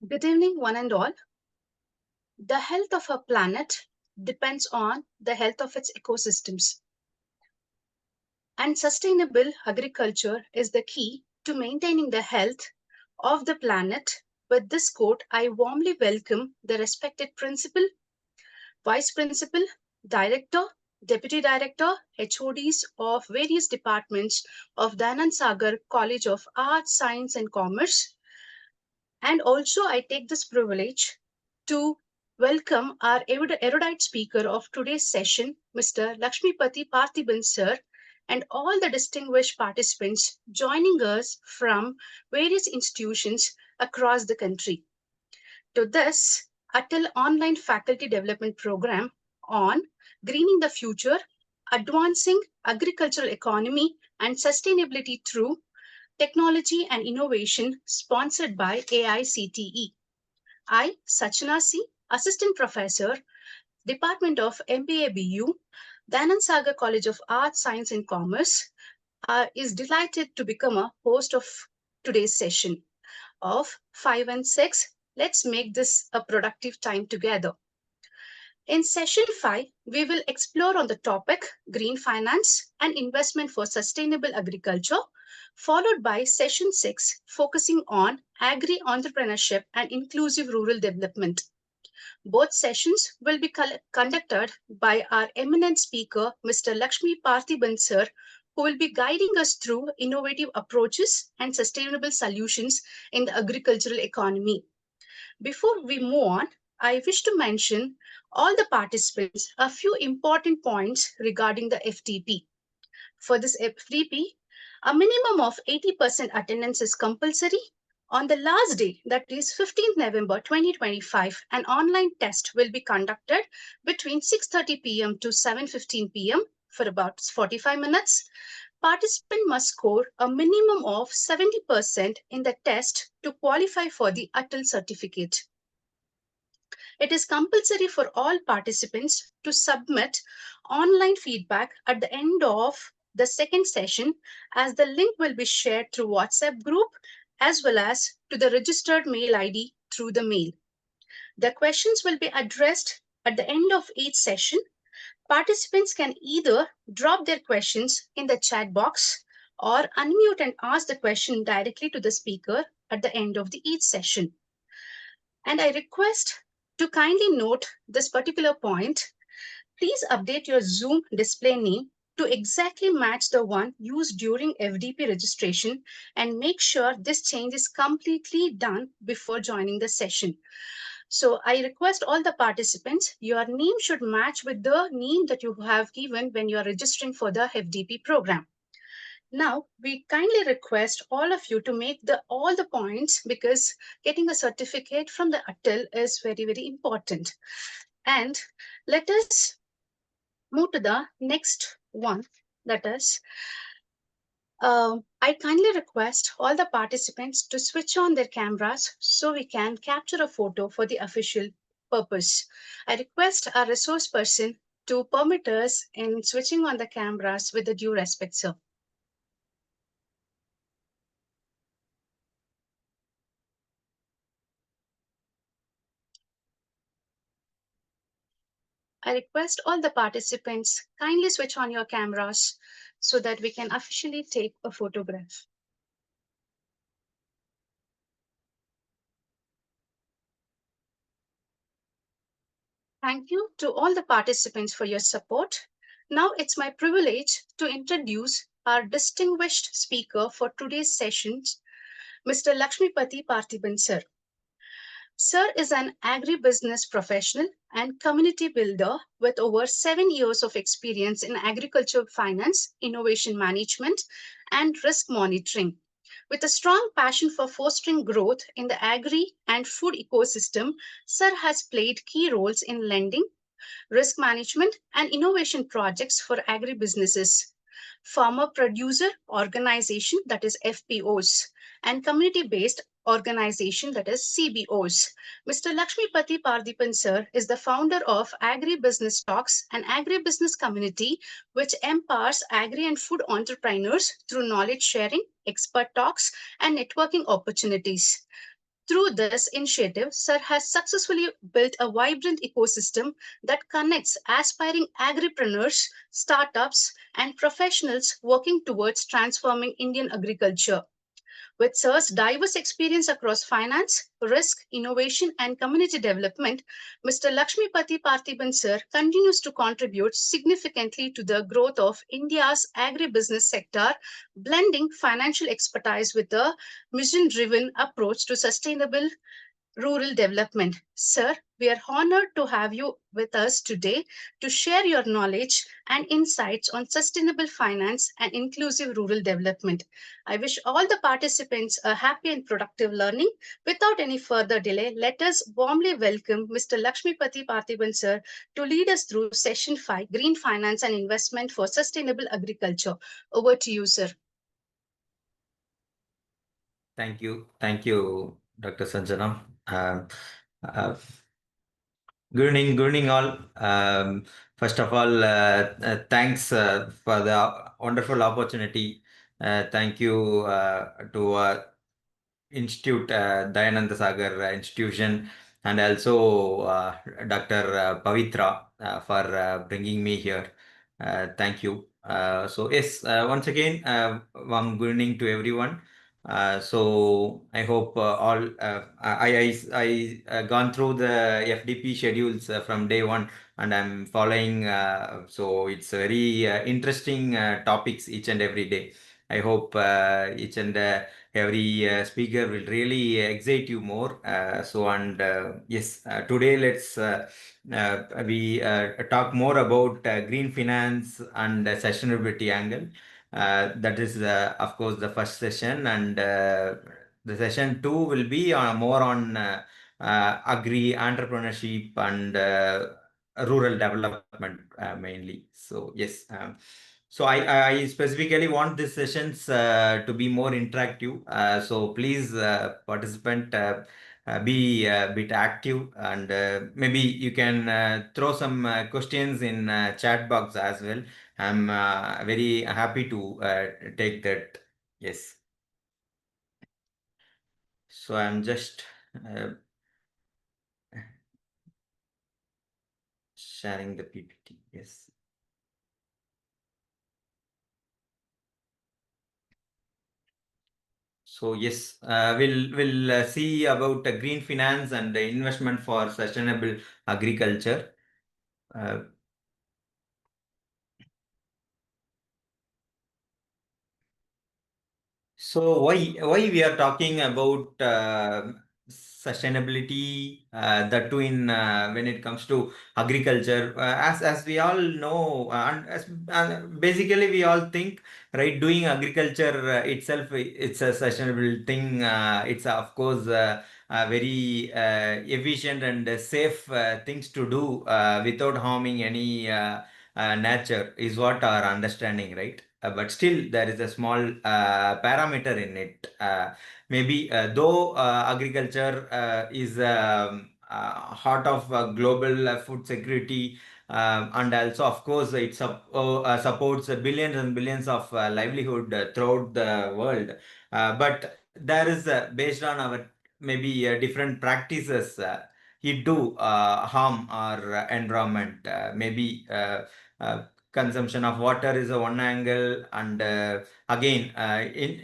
Good evening, one and all. The health of our planet depends on the health of its ecosystems. And sustainable agriculture is the key to maintaining the health of the planet. With this quote, I warmly welcome the respected principal, vice principal, director, deputy director, HODs of various departments of Dayanand Sagar College of Arts, Science and Commerce. And also, I take this privilege to welcome our erudite speaker of today's session, Mr. Lakshmipathi Parthiban sir, and all the distinguished participants joining us from various institutions across the country. To this Atal online faculty development program on greening the future, advancing agricultural economy and sustainability through technology and innovation, sponsored by AICTE. I, Sachana C, Assistant Professor, Department of MBA BU, Dayanand Sagar College of Arts, Science and Commerce, is delighted to become a host of today's session of 5 and 6. Let's make this a productive time together. In session 5, we will explore on the topic green finance and investment for sustainable agriculture, followed by session 6, focusing on agri entrepreneurship and inclusive rural development. Both sessions will be conducted by our eminent speaker, Mr. Lakshmi Parthiban sir, who will be guiding us through innovative approaches and sustainable solutions in the agricultural economy. Before we move on, I wish to mention all the participants a few important points regarding the FTP. For this FTP, a minimum of 80% attendance is compulsory. On the last day, that is 15th November 2025, an online test will be conducted between 6:30 p.m. to 7:15 p.m. for about 45 minutes. Participant must score a minimum of 70% in the test to qualify for the Atal certificate. It is compulsory for all participants to submit online feedback at the end of the second session, as the link will be shared through WhatsApp group as well as to the registered mail ID through the mail. The questions will be addressed at the end of each session. Participants can either drop their questions in the chat box or unmute and ask the question directly to the speaker at the end of each session. And I request to kindly note this particular point. Please update your Zoom display name to exactly match the one used during FDP registration, and make sure this change is completely done before joining the session. So I request all the participants, your name should match with the name that you have given when you are registering for the FDP program. Now, we kindly request all of you to make all the points, because getting a certificate from the Atal is very, very important. And let us move to the next one. That is, I kindly request all the participants to switch on their cameras so we can capture a photo for the official purpose. I request our resource person to permit us in switching on the cameras with the due respect, sir. I request all the participants kindly switch on your cameras so that we can officially take a photograph. Thank you to all the participants for your support. Now it's my privilege to introduce our distinguished speaker for today's sessions, Mr. Lakshmipathi Parthiban sir. Sir is an agribusiness professional and community builder with over 7 years of experience in agriculture finance, innovation management, and risk monitoring. With a strong passion for fostering growth in the agri and food ecosystem, Sir has played key roles in lending, risk management, and innovation projects for agribusinesses, farmer producer organization, that is FPOs, and community based organization, that is CBOs. Mr. Lakshmipathi Parthiban sir is the founder of Agribusiness Talks, an agribusiness community which empowers agri and food entrepreneurs through knowledge sharing, expert talks, and networking opportunities. Through this initiative, Sir has successfully built a vibrant ecosystem that connects aspiring agripreneurs, startups, and professionals working towards transforming Indian agriculture. With Sir's diverse experience across finance, risk, innovation, and community development, Mr. Lakshmipathi Parthiban Sir continues to contribute significantly to the growth of India's agribusiness sector, blending financial expertise with a mission driven approach to sustainable rural development. Sir, we are honored to have you with us today to share your knowledge and insights on sustainable finance and inclusive rural development. I wish all the participants a happy and productive learning. Without any further delay, let us warmly welcome Mr. Lakshmipathy Parthiban Sir to lead us through Session 5, Green Finance and Investment for Sustainable Agriculture. Over to you, sir. Thank you. Thank you, Dr. Sanjana. Uh, Good evening all. First of all, thanks for the wonderful opportunity. Thank you to Institute, Dayananda Sagar Institution, and also Dr. Pavitra for bringing me here. Thank you. So yes, once again, warm good evening to everyone. So I hope all I gone through the FDP schedules from day one, and I'm following. So it's very interesting topics each and every day. I hope each and every speaker will really excite you more. Yes, today let's we talk more about green finance and sustainability angle. That is, of course, the first session, and the session 2 will be more on agri entrepreneurship and rural development mainly. So yes. So I specifically want these sessions to be more interactive. So please, participant, be a bit active, and maybe you can throw some questions in chat box as well. I'm very happy to take that. Yes. So I'm just sharing the PPT. Yes. So yes, we'll see about green finance and investment for sustainable agriculture. So why we are talking about sustainability, that too in when it comes to agriculture, as we all know, basically we all think, right, doing agriculture itself, it's a sustainable thing. It's of course very efficient and safe things to do without harming any nature, is what our understanding, right? But still, there is a small parameter in it. Maybe though agriculture is heart of global food security, and also, of course, it supports billions and billions of livelihood throughout the world. But there is, based on our maybe different practices, it do harm our environment. Maybe consumption of water is a one angle, and again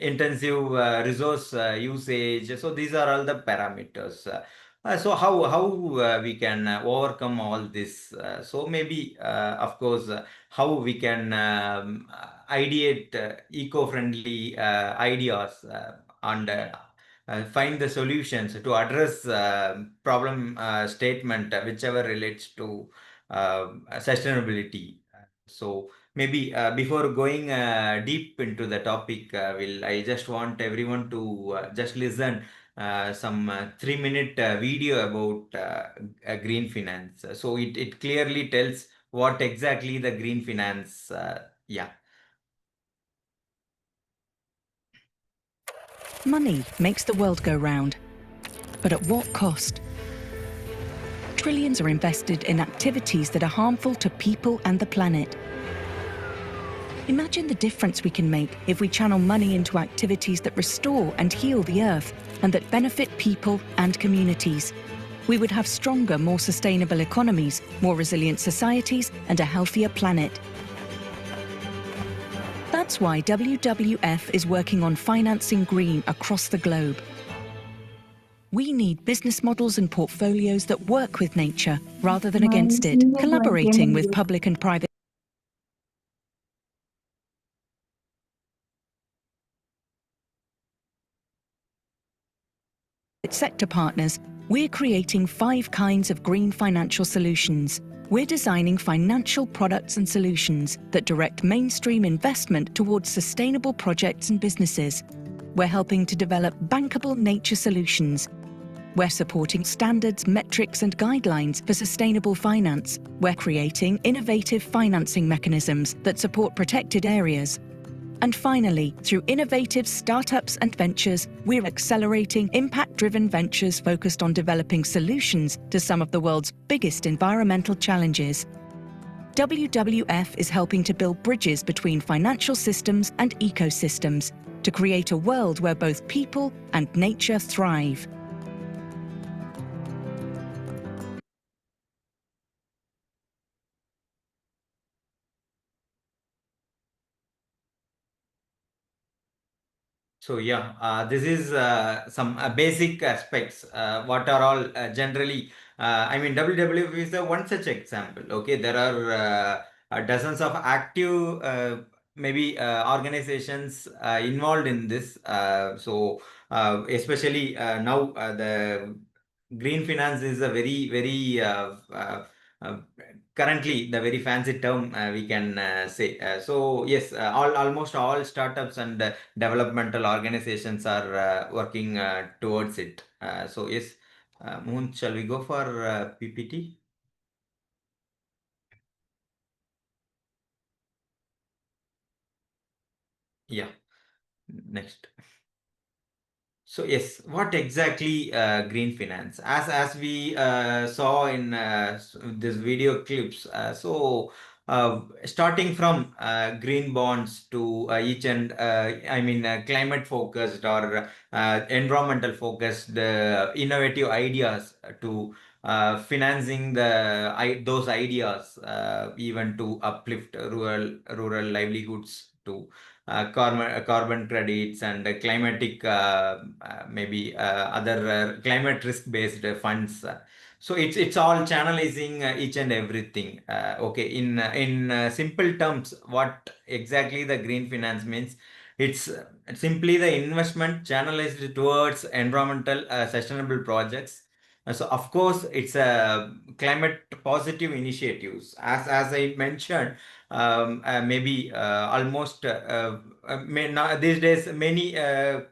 intensive resource usage. So these are all the parameters. So how we can overcome all this? So maybe of course how we can ideate eco-friendly ideas, and find the solutions to address problem statement whichever relates to sustainability. So maybe before going deep into the topic, I just want everyone to just listen some 3-minute video about green finance. So it clearly tells what exactly the green finance. Yeah. Money makes the world go round, but at what cost? Trillions are invested in activities that are harmful to people and the planet. Imagine the difference we can make if we channel money into activities that restore and heal the Earth and that benefit people and communities. We would have stronger, more sustainable economies, more resilient societies, and a healthier planet. That's why WWF is working on financing green across the globe. We need business models and portfolios that work with nature rather than against it, collaborating with public and private sector partners. We're creating 5 kinds of green financial solutions. We're designing financial products and solutions that direct mainstream investment towards sustainable projects and businesses. We're helping to develop bankable nature solutions. We're supporting standards, metrics, and guidelines for sustainable finance. We're creating innovative financing mechanisms that support protected areas. And finally, through innovative startups and ventures, we're accelerating impact-driven ventures focused on developing solutions to some of the world's biggest environmental challenges. WWF is helping to build bridges between financial systems and ecosystems to create a world where both people and nature thrive. So yeah, this is some basic aspects. What are all generally? I mean, WWF is one such example. Okay, there are dozens of active, maybe organizations involved in this. Especially now, the green finance is a very uh, currently the very fancy term we can say. So yes, almost all startups and developmental organizations are working towards it. So yes, Moon, shall we go for PPT? Yeah, next. So yes, what exactly green finance? As we saw in this video clips, starting from green bonds to each and I mean climate focused or environmental focused innovative ideas to financing those ideas, even to uplift rural livelihoods to carbon credits and climatic maybe other climate risk based funds. So it's all channelizing each and everything. Okay, in simple terms, what exactly the green finance means? It's simply the investment channelized towards environmental sustainable projects. So of course, it's climate positive initiatives. As I mentioned, maybe almost these days many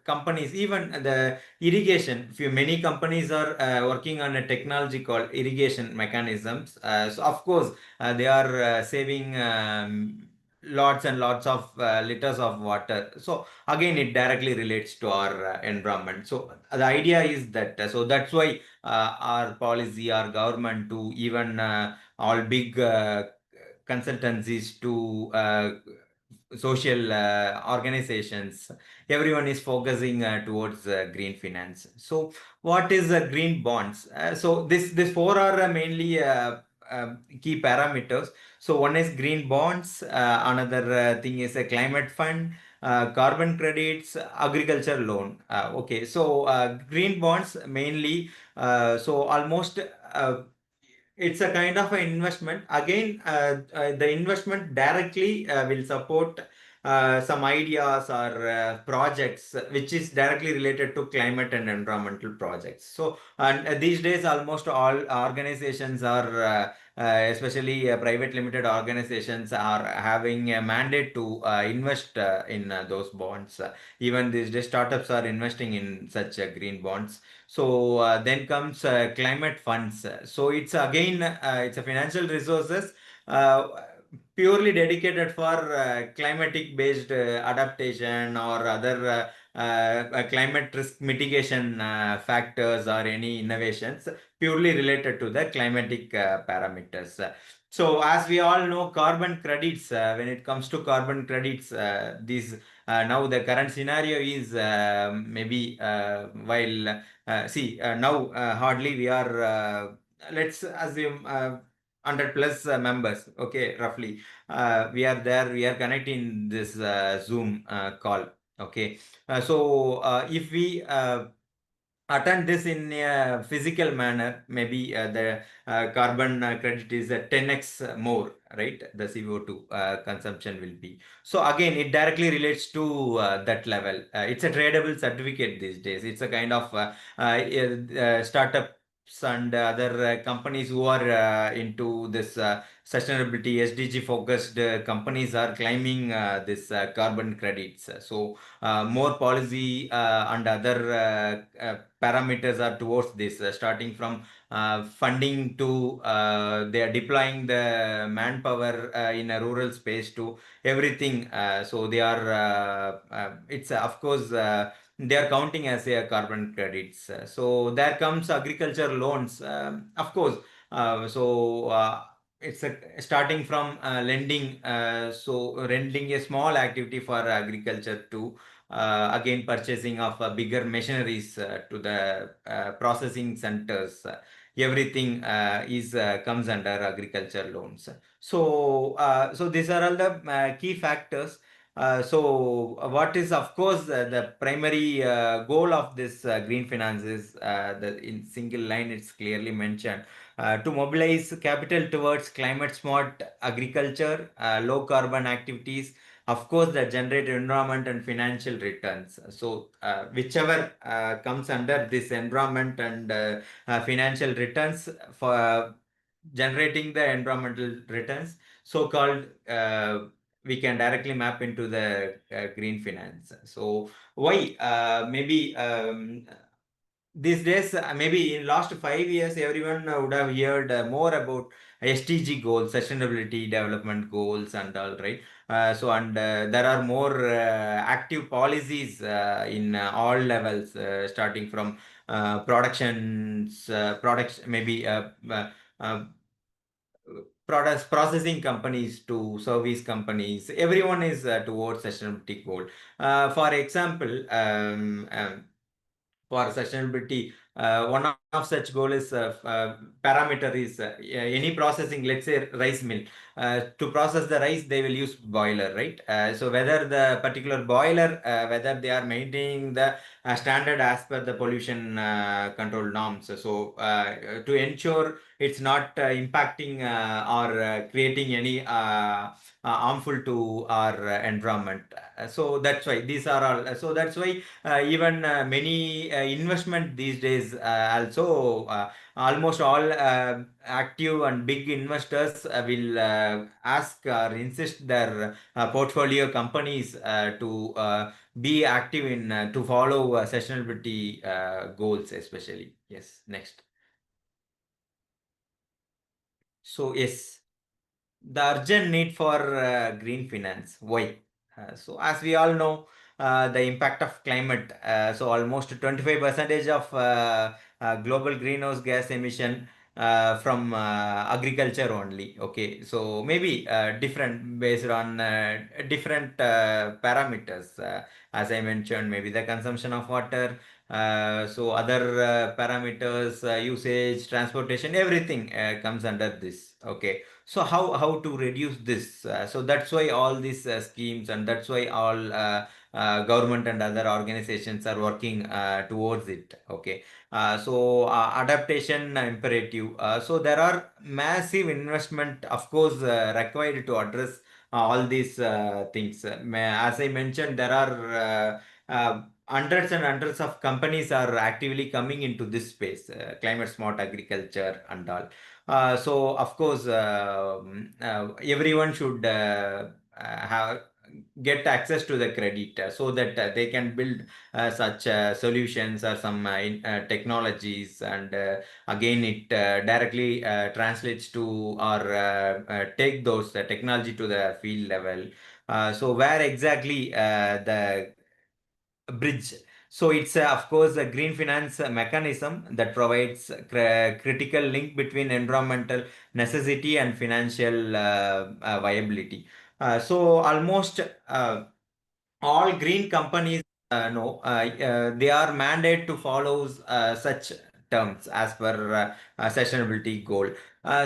companies, even the irrigation, many companies are working on a technology called irrigation mechanisms. So of course they are saving lots and lots of liters of water. So again, it directly relates to our environment. So the idea is that so that's why our policy, our government, to even all big consultancies to social organizations, everyone is focusing towards green finance. So what is green bonds? So this 4 are mainly key parameters. So one is green bonds, another thing is a climate fund, carbon credits, agriculture loan. Okay, so green bonds mainly, so almost it's a kind of an investment. Again, the investment directly will support some ideas or projects which is directly related to climate and environmental projects. So, and these days, almost all organizations are, especially private limited organizations, are having a mandate to invest in those bonds. Even these days, startups are investing in such green bonds. So then comes climate funds. So it's again it's a financial resources uh, purely dedicated for climatic based adaptation or other climate risk mitigation factors or any innovations purely related to the climatic parameters. So as we all know, carbon credits, when it comes to carbon credits, these now the current scenario is maybe while see now hardly we are let's assume 100 plus members, okay, roughly we are there, we are connecting this Zoom call, okay. So if we attend this in a physical manner, maybe the carbon credit is 10x more, right? The CO2 consumption will be. So again, it directly relates to that level. It's a tradable certificate these days. It's a kind of startups and other companies who are into this sustainability, SDG focused companies are claiming this carbon credits. So more policy and other parameters are towards this, starting from funding to they are deploying the manpower in a rural space to everything. So they are, it's of course, they are counting as a carbon credits. So there comes agriculture loans, of course. It's starting from lending, so renting a small activity for agriculture to again purchasing of bigger machineries to the processing centers. Everything is comes under agriculture loans. So these are all the key factors. What is of course the primary goal of this green finance is the in single line it's clearly mentioned to mobilize capital towards climate smart agriculture, low carbon activities, of course, that generate environment and financial returns. So whichever comes under this environment and financial returns for generating the environmental returns, so-called we can directly map into the green finance. So why maybe these days, maybe in last 5 years, everyone would have heard more about SDG goals, sustainability development goals, and all, right? There are more active policies in all levels, starting from products, maybe uh, products processing companies to service companies. Everyone is towards sustainability goal. For example, for sustainability, one of such goal is parameter is any processing, let's say rice mill. To process the rice, they will use boiler, right? So whether the particular boiler, whether they are maintaining the standard as per the pollution control norms. So to ensure it's not impacting or creating any harmful to our environment. So that's why these are all. So that's why even many investment these days also almost all active and big investors will ask or insist their portfolio companies to be active in to follow sustainability goals, especially. Yes, next. So yes, the urgent need for green finance. Why? So as we all know, the impact of climate. So almost 25 percentage of global greenhouse gas emission from agriculture only. Okay, so maybe different based on different parameters. As I mentioned, maybe the consumption of water. So other parameters, usage, transportation, everything comes under this. Okay. So how to reduce this? So that's why all these schemes, and that's why all government and other organizations are working towards it. Okay. Adaptation imperative. So there are massive investment, of course, required to address all these things. As I mentioned, there are hundreds and hundreds of companies are actively coming into this space, climate smart agriculture and all. So of course, everyone should have get access to the credit so that they can build such solutions or some technologies, and again it directly translates to or take those technology to the field level. So where exactly the bridge. So it's of course a green finance mechanism that provides critical link between environmental necessity and financial viability. So almost all green companies know they are mandated to follow such terms as per sustainability goal.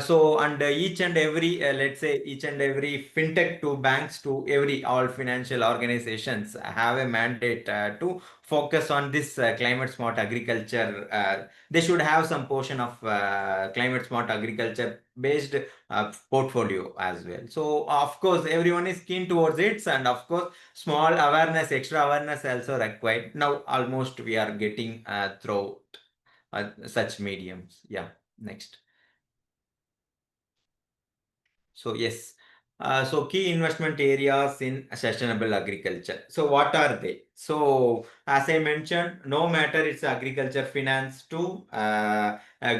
So and each and every let's say each and every fintech to banks to every all financial organizations have a mandate to focus on this climate smart agriculture. They should have some portion of climate smart agriculture based portfolio as well. So of course everyone is keen towards it, and of course small awareness, extra awareness also required. Now almost we are getting through such mediums. Yeah, next. So yes, so key investment areas in sustainable agriculture. So what are they? So as I mentioned, no matter it's agriculture finance to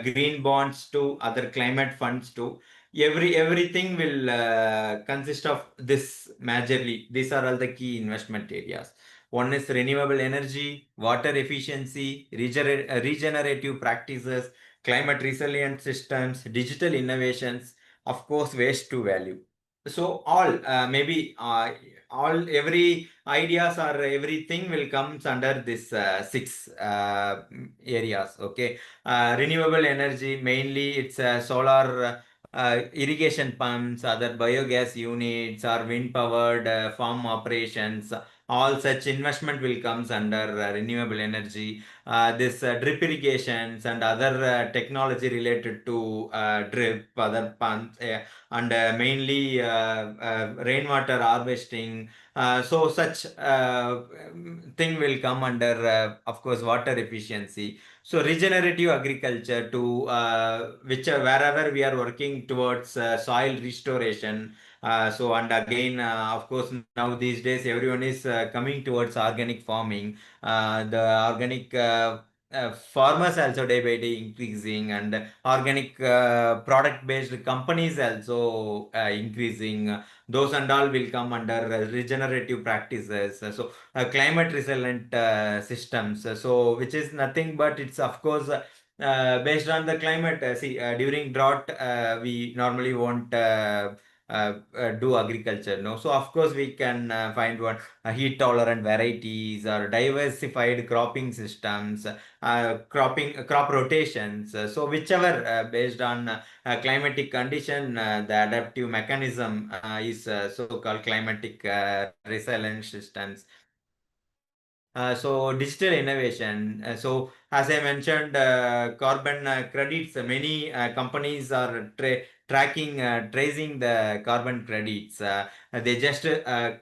green bonds to other climate funds to everything will consist of this majorly. These are all the key investment areas. One is renewable energy, water efficiency, regenerative practices, climate resilient systems, digital innovations, of course waste to value. So all maybe all every ideas or everything will comes under this six areas. Okay, renewable energy mainly it's solar irrigation pumps, other biogas units or wind powered farm operations. All such investment will comes under renewable energy. This drip irrigations and other technology related to drip, other pumps, and mainly rainwater harvesting. So such thing will come under, of course, water efficiency. So regenerative agriculture to which wherever we are working towards soil restoration. So and again, of course, now these days everyone is coming towards organic farming. The organic farmers also day by day increasing, and organic product based companies also increasing. Those and all will come under regenerative practices. So climate resilient systems. So which is nothing but it's of course based on the climate. See, during drought, we normally won't do agriculture. No, so of course we can find one heat tolerant varieties or diversified cropping systems, crop rotations. So whichever based on climatic condition, the adaptive mechanism is so-called climatic resilient systems. So digital innovation. So as I mentioned, carbon credits. Many companies are tracking, tracing the carbon credits. They just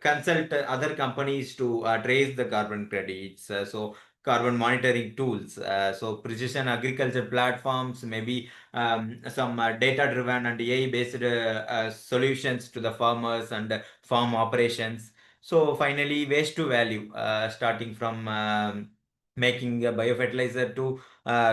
consult other companies to trace the carbon credits. So carbon monitoring tools. So precision agriculture platforms, maybe some data-driven and AI-based solutions to the farmers and farm operations. So finally, waste to value, starting from making a biofertilizer to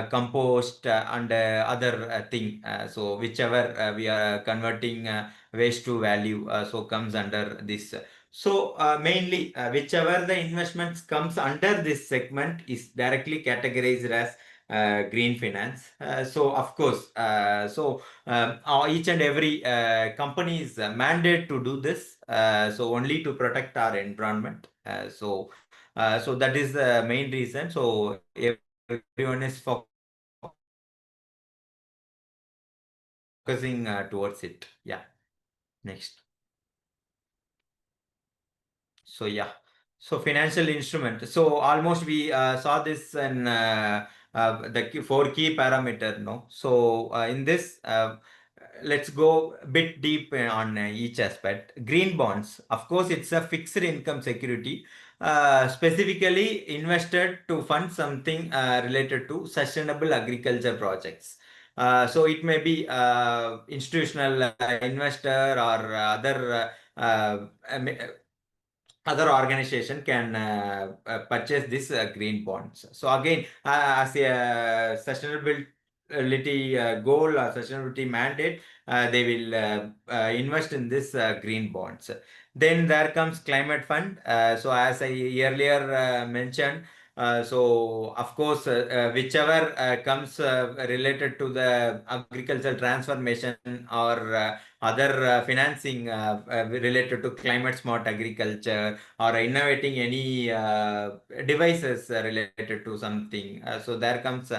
compost and other thing. So whichever we are converting waste to value, so comes under this. So mainly, whichever the investments comes under this segment is directly categorized as green finance. So of course, each and every company is mandate to do this. So only to protect our environment. So that is the main reason. So everyone is focusing towards it. Yeah. Next. So yeah. So financial instrument. So almost we saw this in the four key parameter. No. So in this. Let's go a bit deep on each aspect. Green bonds, of course, it's a fixed income security, specifically invested to fund something related to sustainable agriculture projects. So it may be institutional investor or other organization can purchase this green bonds. So again, as a sustainability goal or sustainability mandate, they will invest in this green bonds. Then there comes climate fund. So as I earlier mentioned, So of course, whichever comes related to the agricultural transformation or other financing related to climate smart agriculture or innovating any devices related to something. So there comes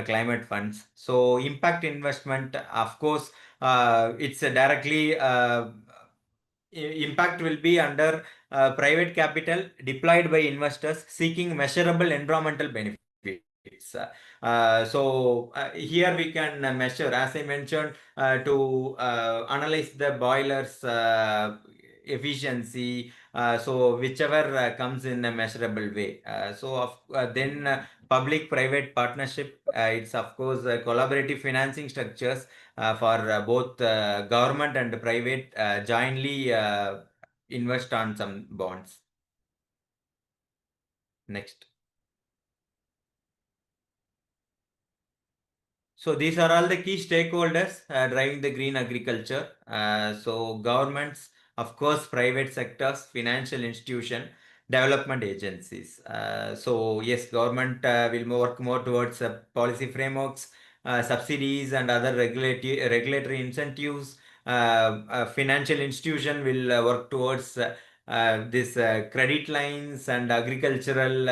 climate funds. So impact investment, of course, it's directly impact will be under private capital deployed by investors seeking measurable environmental benefits. Here we can measure, as I mentioned, to analyze the boilers efficiency. So whichever comes in a measurable way. Then public-private partnership. It's of course collaborative financing structures for both government and private jointly invest on some bonds. Next. So these are all the key stakeholders driving the green agriculture. So governments, of course, private sectors, financial institution, development agencies. So yes, government will work more towards policy frameworks, subsidies and other regulatory incentives. Financial institution will work towards this credit lines and agricultural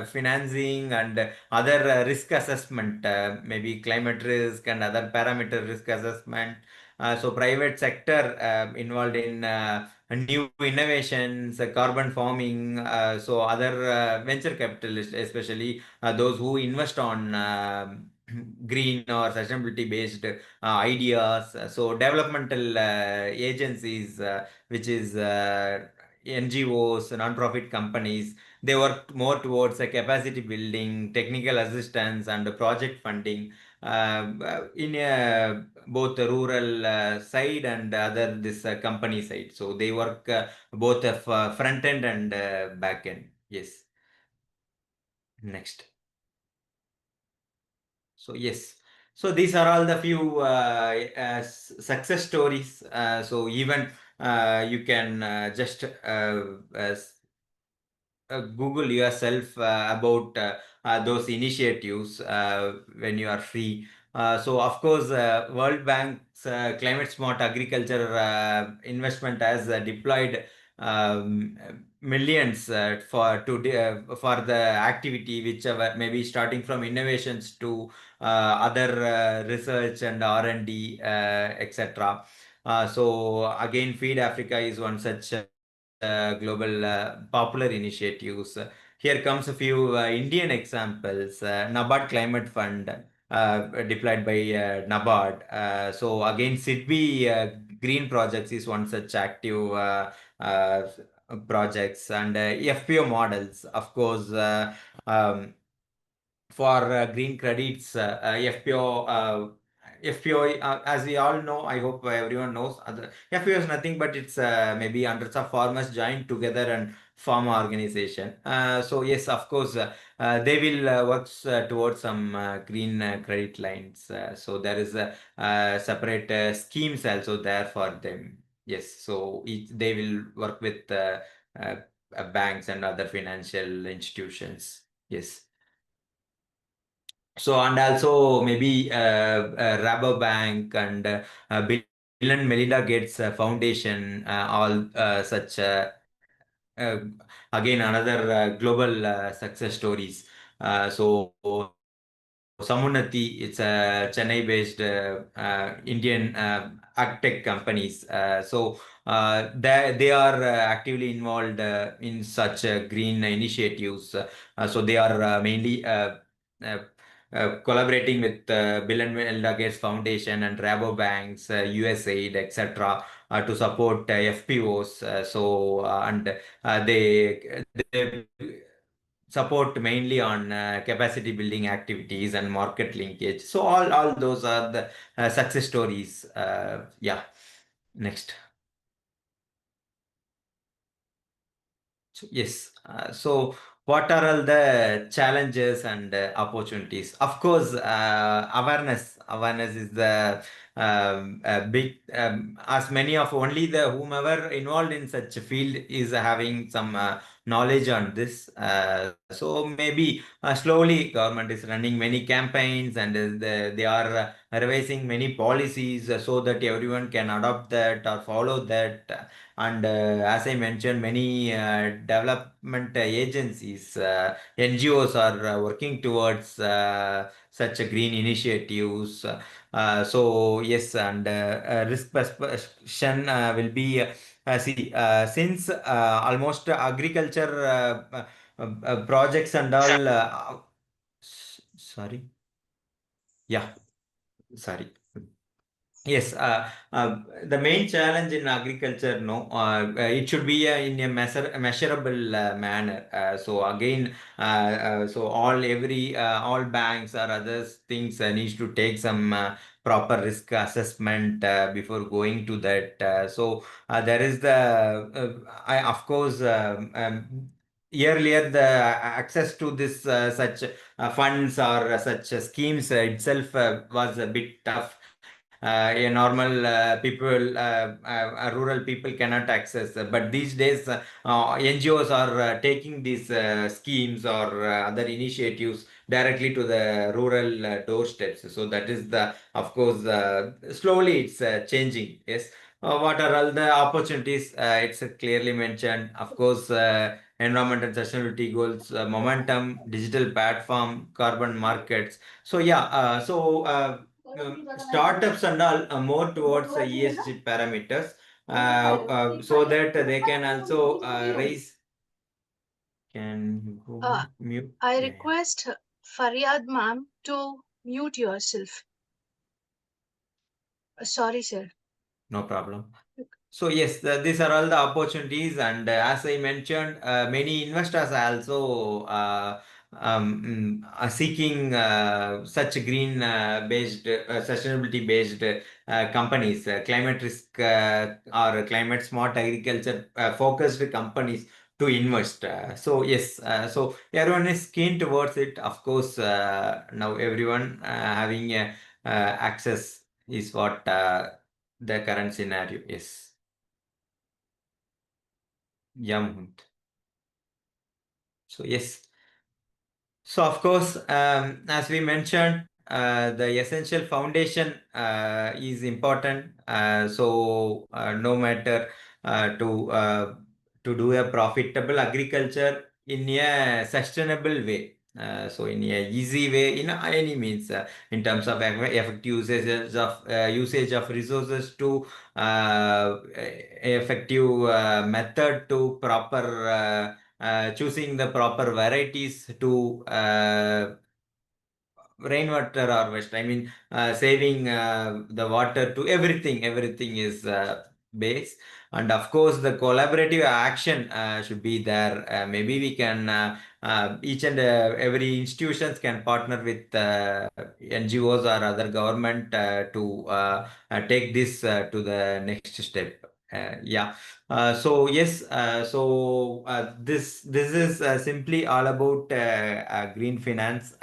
financing and other risk assessment, maybe climate risk and other parameter risk assessment. So private sector involved in new innovations, carbon farming, so other venture capitalists, especially those who invest on green or sustainability based ideas. So developmental agencies, which is NGOs, non-profit companies, they work more towards a capacity building, technical assistance, and project funding in both the rural side and other this company side. So they work both front end and back end. Yes. Next. So yes. So these are all the few success stories. So even you can just Google yourself about those initiatives when you are free. So of course, World Bank's climate smart agriculture investment has deployed um, millions for the activity, whichever maybe starting from innovations to other research and R&D, etc. So again, Feed Africa is one such global popular initiatives. Here comes a few Indian examples. NABARD Climate Fund deployed by NABARD. So again, SIDBI Green Projects is one such active uh, projects and FPO models, of course. For green credits, FPO, as we all know, I hope everyone knows, FPO is nothing but it's maybe hundreds of farmers joined together and form an organization. So yes, of course, they will work towards some green credit lines. So there is separate schemes also there for them. Yes, so they will work with banks and other financial institutions. Yes. So, and also maybe Rabobank and Bill and Melinda Gates Foundation, all such uh, again another global success stories. So Samunati, it's a Chennai-based Indian agtech companies. They are actively involved in such green initiatives. So they are mainly uh, collaborating with Bill and Melinda Gates Foundation and Rabobanks, USAID, etc. To support FPOs. They support mainly on capacity building activities and market linkage. So all those are the success stories. Yeah. Next. So, yes. So what are all the challenges and opportunities? Of course, awareness. Awareness is the big, as many of only the whomever involved in such a field is having some knowledge on this. So maybe slowly government is running many campaigns, and they are revising many policies so that everyone can adopt that or follow that. And as I mentioned, many development agencies, NGOs are working towards such a green initiatives. So yes, and risk perception will be since almost agriculture projects and all. Sorry. Yeah. Sorry. Yes, the main challenge in agriculture, no, it should be in a measurable manner. So again, so all banks or other things needs to take some proper risk assessment before going to that. So there is the, of course, earlier the access to this such funds or such schemes itself was a bit tough. A normal rural people cannot access. But these days, NGOs are taking these schemes or other initiatives directly to the rural doorsteps. So that is the, of course, slowly it's changing. Yes. What are all the opportunities? It's clearly mentioned. Of course, environment and sustainability goals, momentum, digital platform, carbon markets. So yeah, startups and all more towards ESG parameters, so that they can also raise. Can you go mute? I Yeah, request Faryad ma'am to mute yourself. Sorry, sir. no problem. So yes, these are all the opportunities, and as I mentioned, many investors are also are seeking such green based, sustainability based companies, climate risk or climate smart agriculture focused companies to invest. So yes, so everyone is keen towards it. Of course, now everyone having access is what the current scenario is. Yum. So yes. So of course, as we mentioned, the essential foundation is important. No matter to do a profitable agriculture in a sustainable way. So in a easy way, in any means, in terms of effective usage of resources to effective method to proper choosing the proper varieties to rainwater harvest. I mean, saving the water to everything. Everything is base, and of course, the collaborative action should be there. Maybe we can each and every institutions can partner with NGOs or other government to take this to the next step. Yeah. So yes, this is simply all about green finance.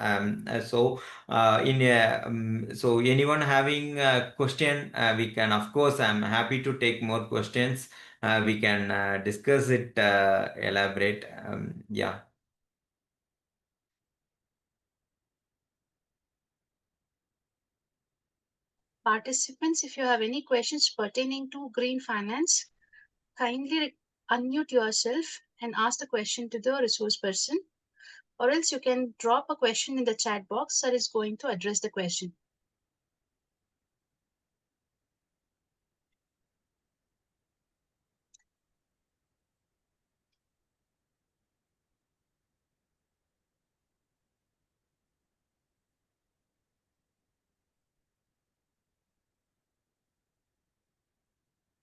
So anyone having a question, we can, of course, I'm happy to take more questions. We can discuss it, elaborate. Yeah. Participants, if you have any questions pertaining to green finance, kindly unmute yourself and ask the question to the resource person, or else you can drop a question in the chat box that is going to address the question.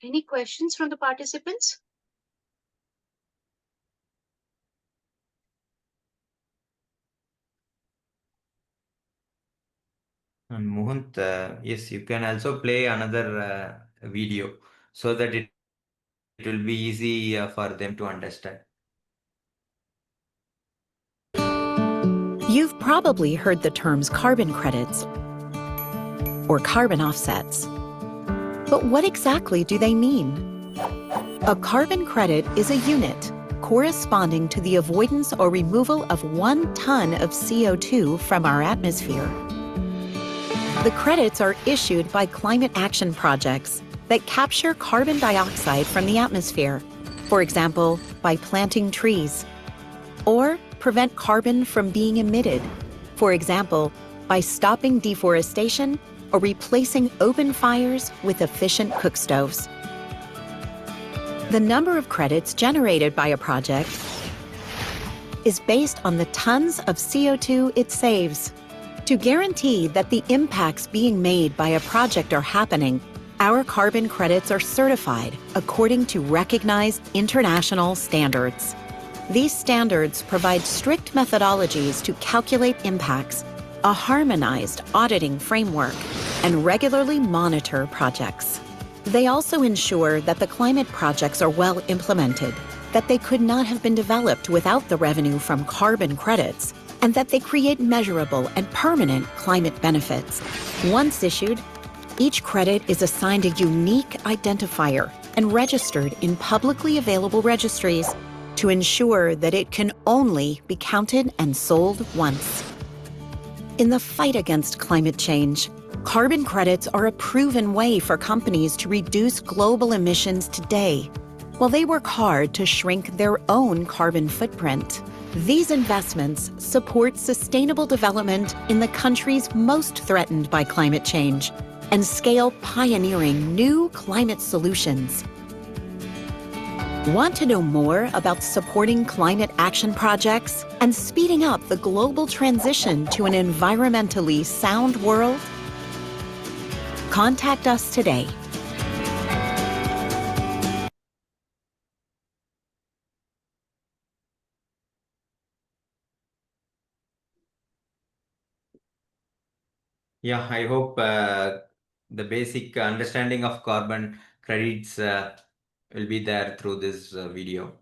Any questions from the participants? And Mohant, yes, you can also play another video so that it will be easy for them to understand. You've probably heard the terms carbon credits or carbon offsets. But what exactly do they mean? A carbon credit is a unit corresponding to the avoidance or removal of 1 ton of CO2 from our atmosphere. The credits are issued by climate action projects that capture carbon dioxide from the atmosphere, for example, by planting trees, or prevent carbon from being emitted, for example, by stopping deforestation or replacing open fires with efficient cook stoves. The number of credits generated by a project is based on the tons of CO2 it saves. To guarantee that the impacts being made by a project are happening, our carbon credits are certified according to recognized international standards. These standards provide strict methodologies to calculate impacts, a harmonized auditing framework, and regularly monitor projects. They also ensure that the climate projects are well implemented, that they could not have been developed without the revenue from carbon credits, and that they create measurable and permanent climate benefits. Once issued, each credit is assigned a unique identifier and registered in publicly available registries to ensure that it can only be counted and sold once. In the fight against climate change, carbon credits are a proven way for companies to reduce global emissions today, while they work hard to shrink their own carbon footprint. These investments support sustainable development in the countries most threatened by climate change and scale pioneering new climate solutions. Want to know more about supporting climate action projects and speeding up the global transition to an environmentally sound world? Contact us today. Yeah, I hope the basic understanding of carbon credits will be there through this video.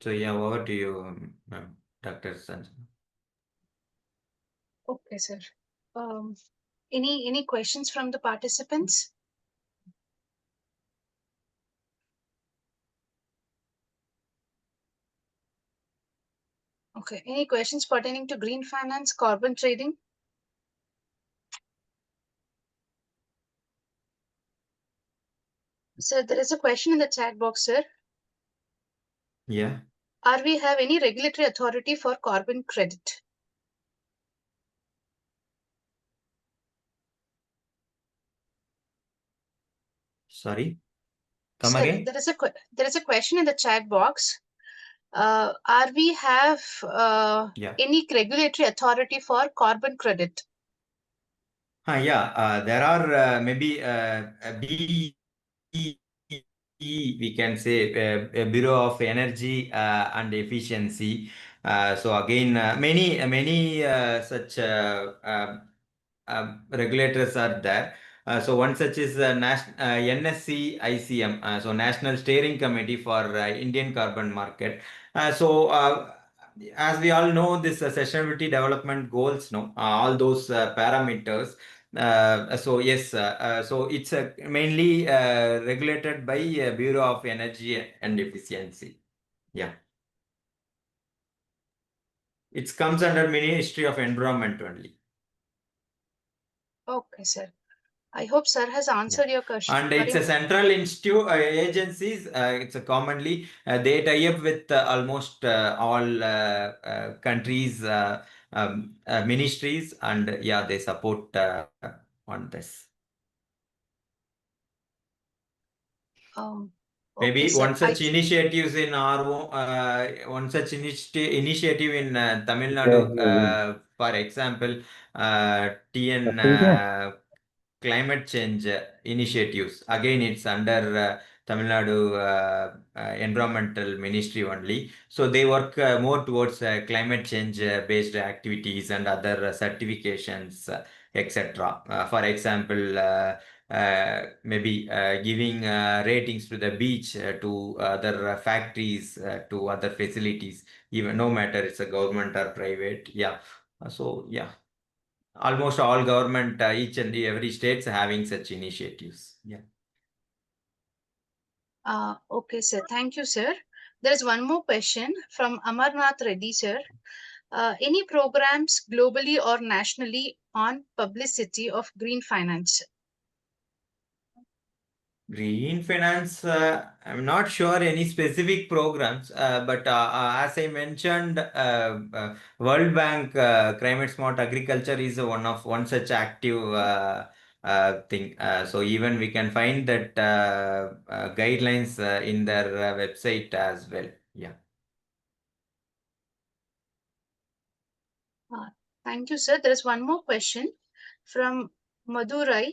So yeah, over to you, Dr. Sanjana. Okay, sir. Any questions from the participants? Okay, any questions pertaining to green finance, carbon trading? Sir, there is a question in the chat box, sir. Yeah. Are we have any regulatory authority for carbon credit? Sorry. Come Sir, again. there is a question in the chat box. Are we have Yeah. any regulatory authority for carbon credit? Yeah. There are maybe BE, we can say Bureau of Energy and Efficiency. So again, many such regulators are there. So one such is NSC ICM, so National Steering Committee for Indian Carbon Market. As we all know, this sustainability development goals, no, all those parameters. So yes, so it's mainly regulated by Bureau of Energy and Efficiency. Yeah, it comes under Ministry of Environment only. Okay, sir. I hope sir has answered your question. And it's a central institute agencies. It's a commonly they tie up with almost all countries, ministries, and yeah, they support on this. Maybe Okay, one such initiatives in our one such initiative in Tamil Nadu, for example, TN climate change initiatives. Again, it's under Tamil Nadu Environmental Ministry only. So they work more towards climate change based activities and other certifications, etc. For example, maybe giving ratings to the beach, to other factories, to other facilities, even no matter it's a government or private. Yeah. So yeah, almost all government, each and every states having such initiatives. Yeah. Okay, sir. Thank you, sir. There is one more question from Amarnath Reddy, sir. Any programs globally or nationally on publicity of green finance? Green finance, I'm not sure any specific programs, but as I mentioned, World Bank Climate Smart Agriculture is one such active thing. So even we can find that guidelines in their website as well. Yeah. Thank you, sir. There is one more question from Madurai.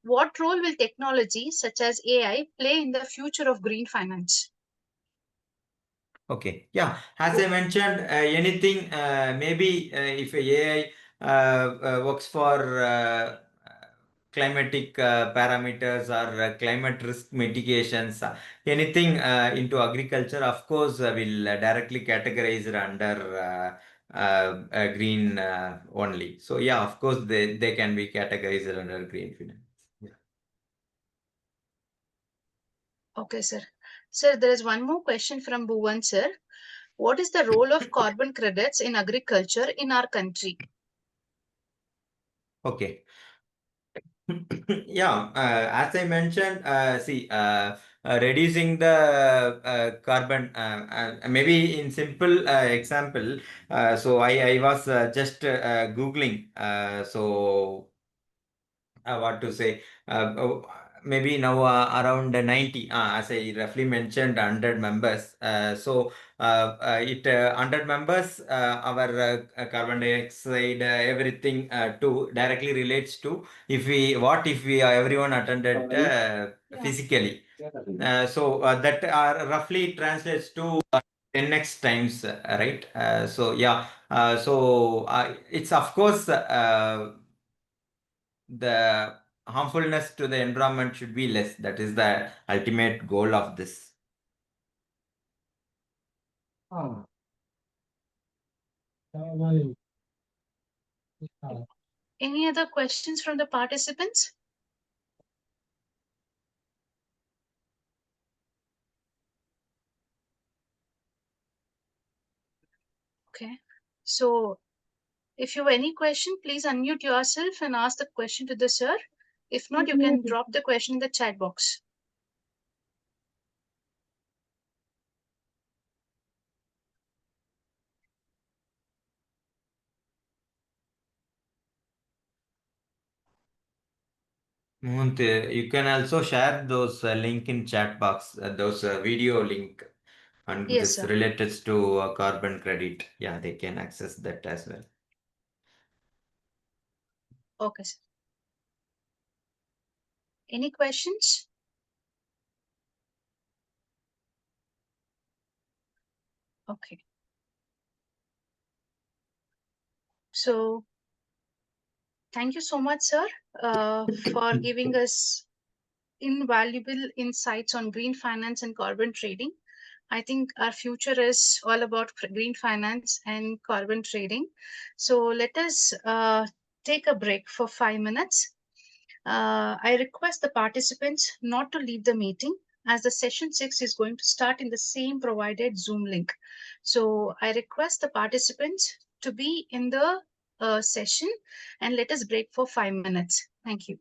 What role will technology such as AI play in the future of green finance? Okay. Yeah. As I mentioned, anything, maybe if AI works for climatic parameters or climate risk mitigations, anything into agriculture, of course, will directly categorize it under green only. So yeah, of course, they can be categorized under green finance. Yeah. Okay, sir. Sir, there is one more question from Bhuvan, sir. What is the role of carbon credits in agriculture in our country? Okay. Yeah, as I mentioned, see, reducing the carbon, maybe in simple example, so I was just Googling, so what to say, maybe now around 90, as I roughly mentioned, 100 members. So 100 members, our carbon dioxide, everything too directly relates to if we everyone attended physically. So that roughly translates to 10x times, right? So yeah, so it's of course the harmfulness to the environment should be less. That is the ultimate goal of this. Any other questions from the participants? Okay. So if you have any question, please unmute yourself and ask the question to the sir. If not, you can drop the question in the chat box. Mohant, you can also share those link in chat box, those video link, and Yes, this sir. related to carbon credit. Yeah, they can access that as well. Okay, sir. Any questions? Okay. So thank you so much, sir, for giving us invaluable insights on green finance and carbon trading. I think our future is all about green finance and carbon trading. So let us take a break for 5 minutes. I request the participants not to leave the meeting as the session 6 is going to start in the same provided Zoom link. So I request the participants to be in the session and let us break for 5 minutes. Thank you.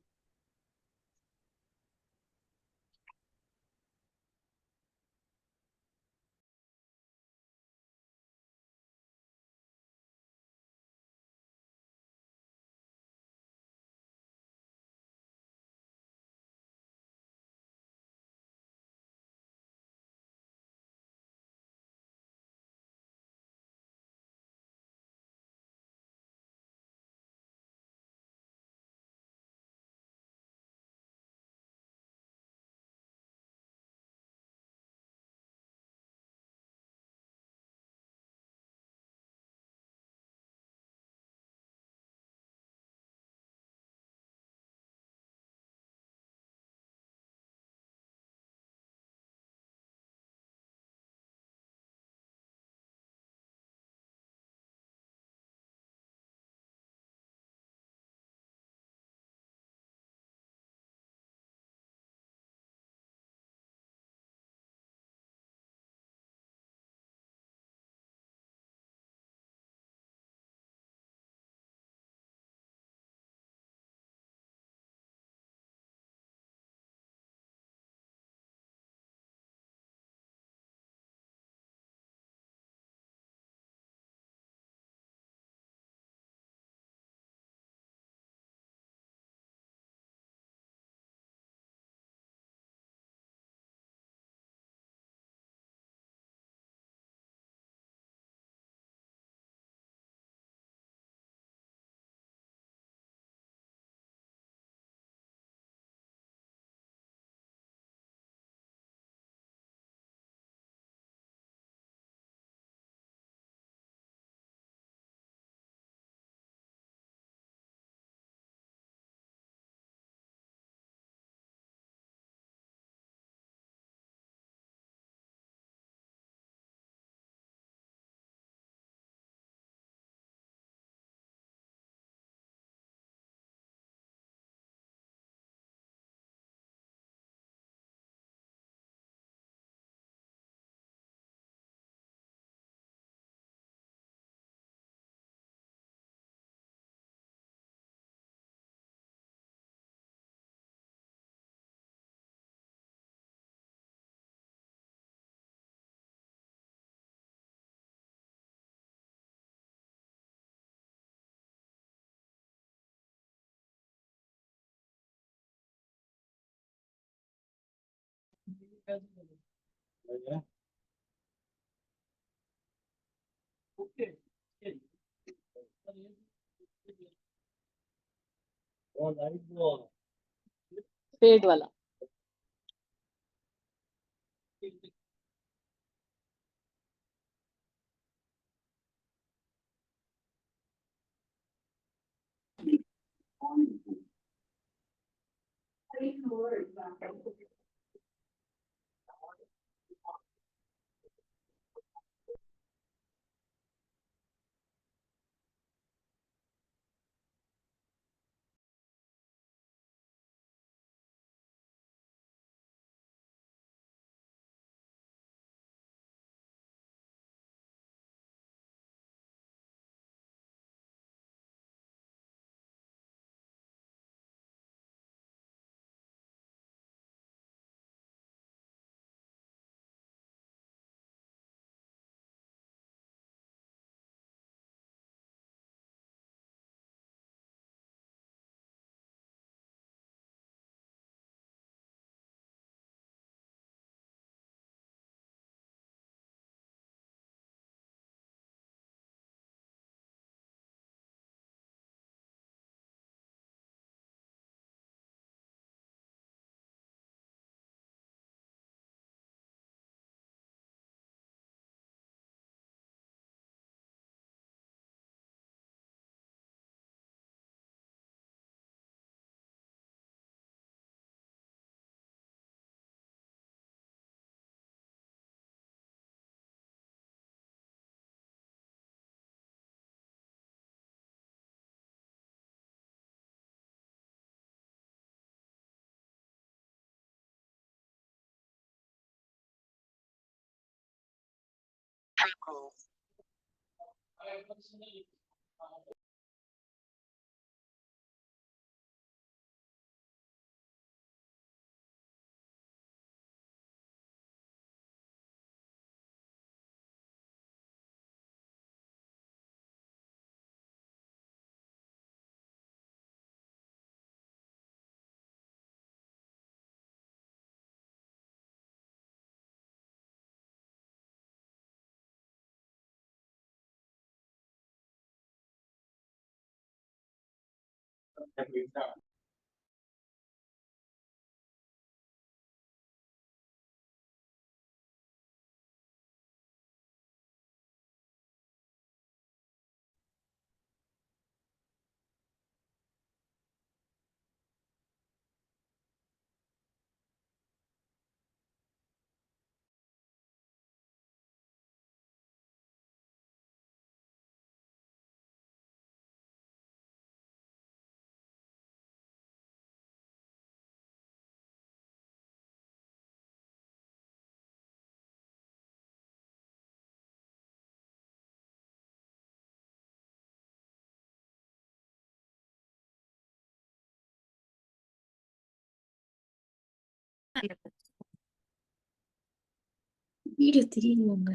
Paid वाला video தெரியுங்க.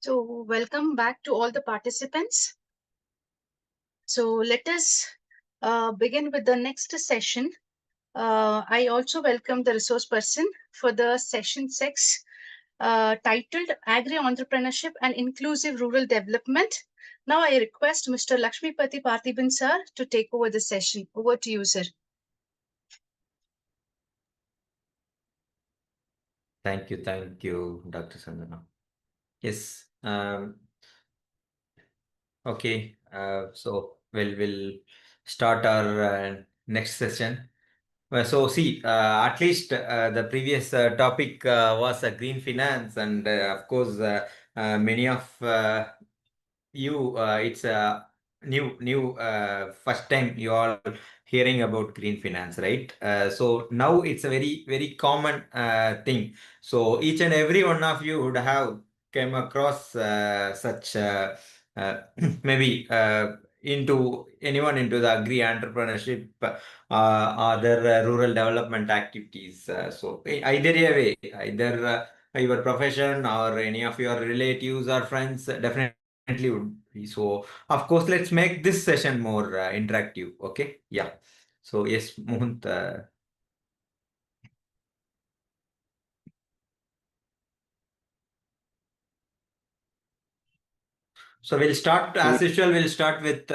So welcome back to all the participants. So let us begin with the next session. I also welcome the resource person for the session 6 titled Agri Entrepreneurship and Inclusive Rural Development. Now I request Mr. Lakshmipathi Parthiban sir to take over the session. Over to you, sir. Thank you, Dr. Sanjana. Yes. Okay. So we'll start our next session. So see, at least the previous topic was green finance, and of course, many of you, it's a new first time you all hearing about green finance, right? So now it's a very common thing. So each and every one of you would have came across such maybe into the agri entrepreneurship, other rural development activities. So either way, either your profession or any of your relatives or friends, definitely would be. So of course, let's make this session more interactive. Okay, yeah. So yes, Mohant. So we'll start as usual. We'll start with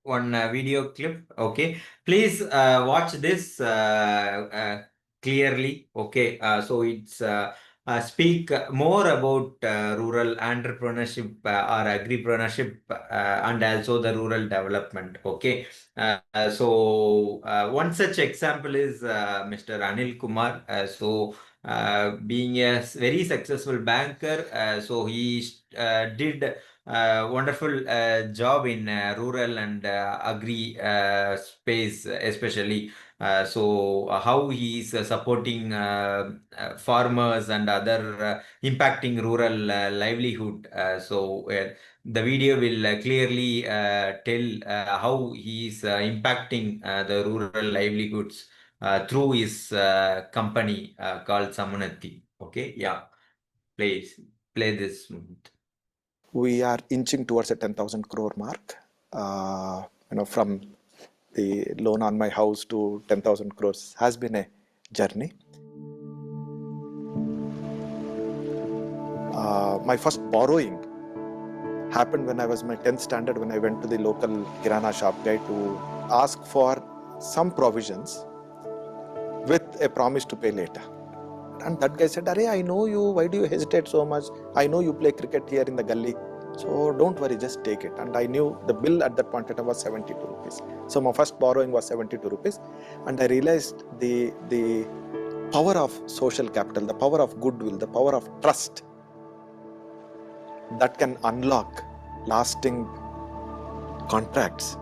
one video clip. Okay, please watch this clearly. Okay, so it's speak more about rural entrepreneurship or agripreneurship and also the rural development. Okay, so one such example is Mr. Anil Kumar. Being a very successful banker, so he did a wonderful job in rural and agri space, especially. How he is supporting farmers and other impacting rural livelihood. The video will clearly tell how he is impacting the rural livelihoods through his company called Samunati. Okay, yeah. Please play this moment. We are inching towards a 10,000 crore mark. From the loan on my house to 10,000 crores has been a journey. My first borrowing happened when I was in my 10th standard, when I went to the local kirana shop guy to ask for some provisions with a promise to pay later. And that guy said, "Arey, I know you, why do you hesitate so much? I know you play cricket here in the gully, so don't worry, just take it." And I knew the bill at that point in time was 72 rupees. So my first borrowing was 72 rupees. And I realized the power of social capital, the power of goodwill, the power of trust that can unlock lasting contracts,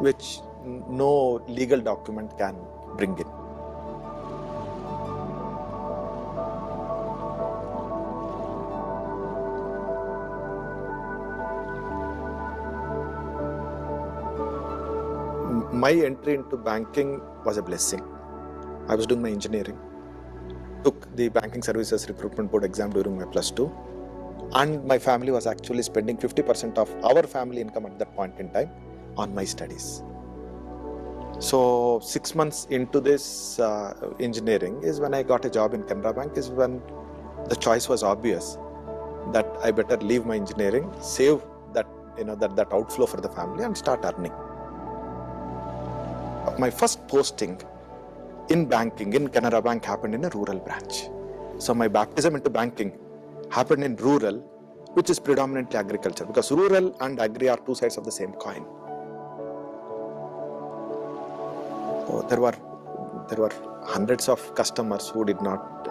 which no legal document can bring in. My entry into banking was a blessing. I was doing my engineering, took the Banking Services Recruitment Board exam during my +2, and my family was actually spending 50% of our family income at that point in time on my studies. So 6 months into this engineering is when I got a job in Canara Bank, is when the choice was obvious that I better leave my engineering, save that, that outflow for the family and start earning. My first posting in banking in Canara Bank happened in a rural branch. So my baptism into banking happened in rural, which is predominantly agriculture, because rural and agri are two sides of the same coin. So there were hundreds of customers who did not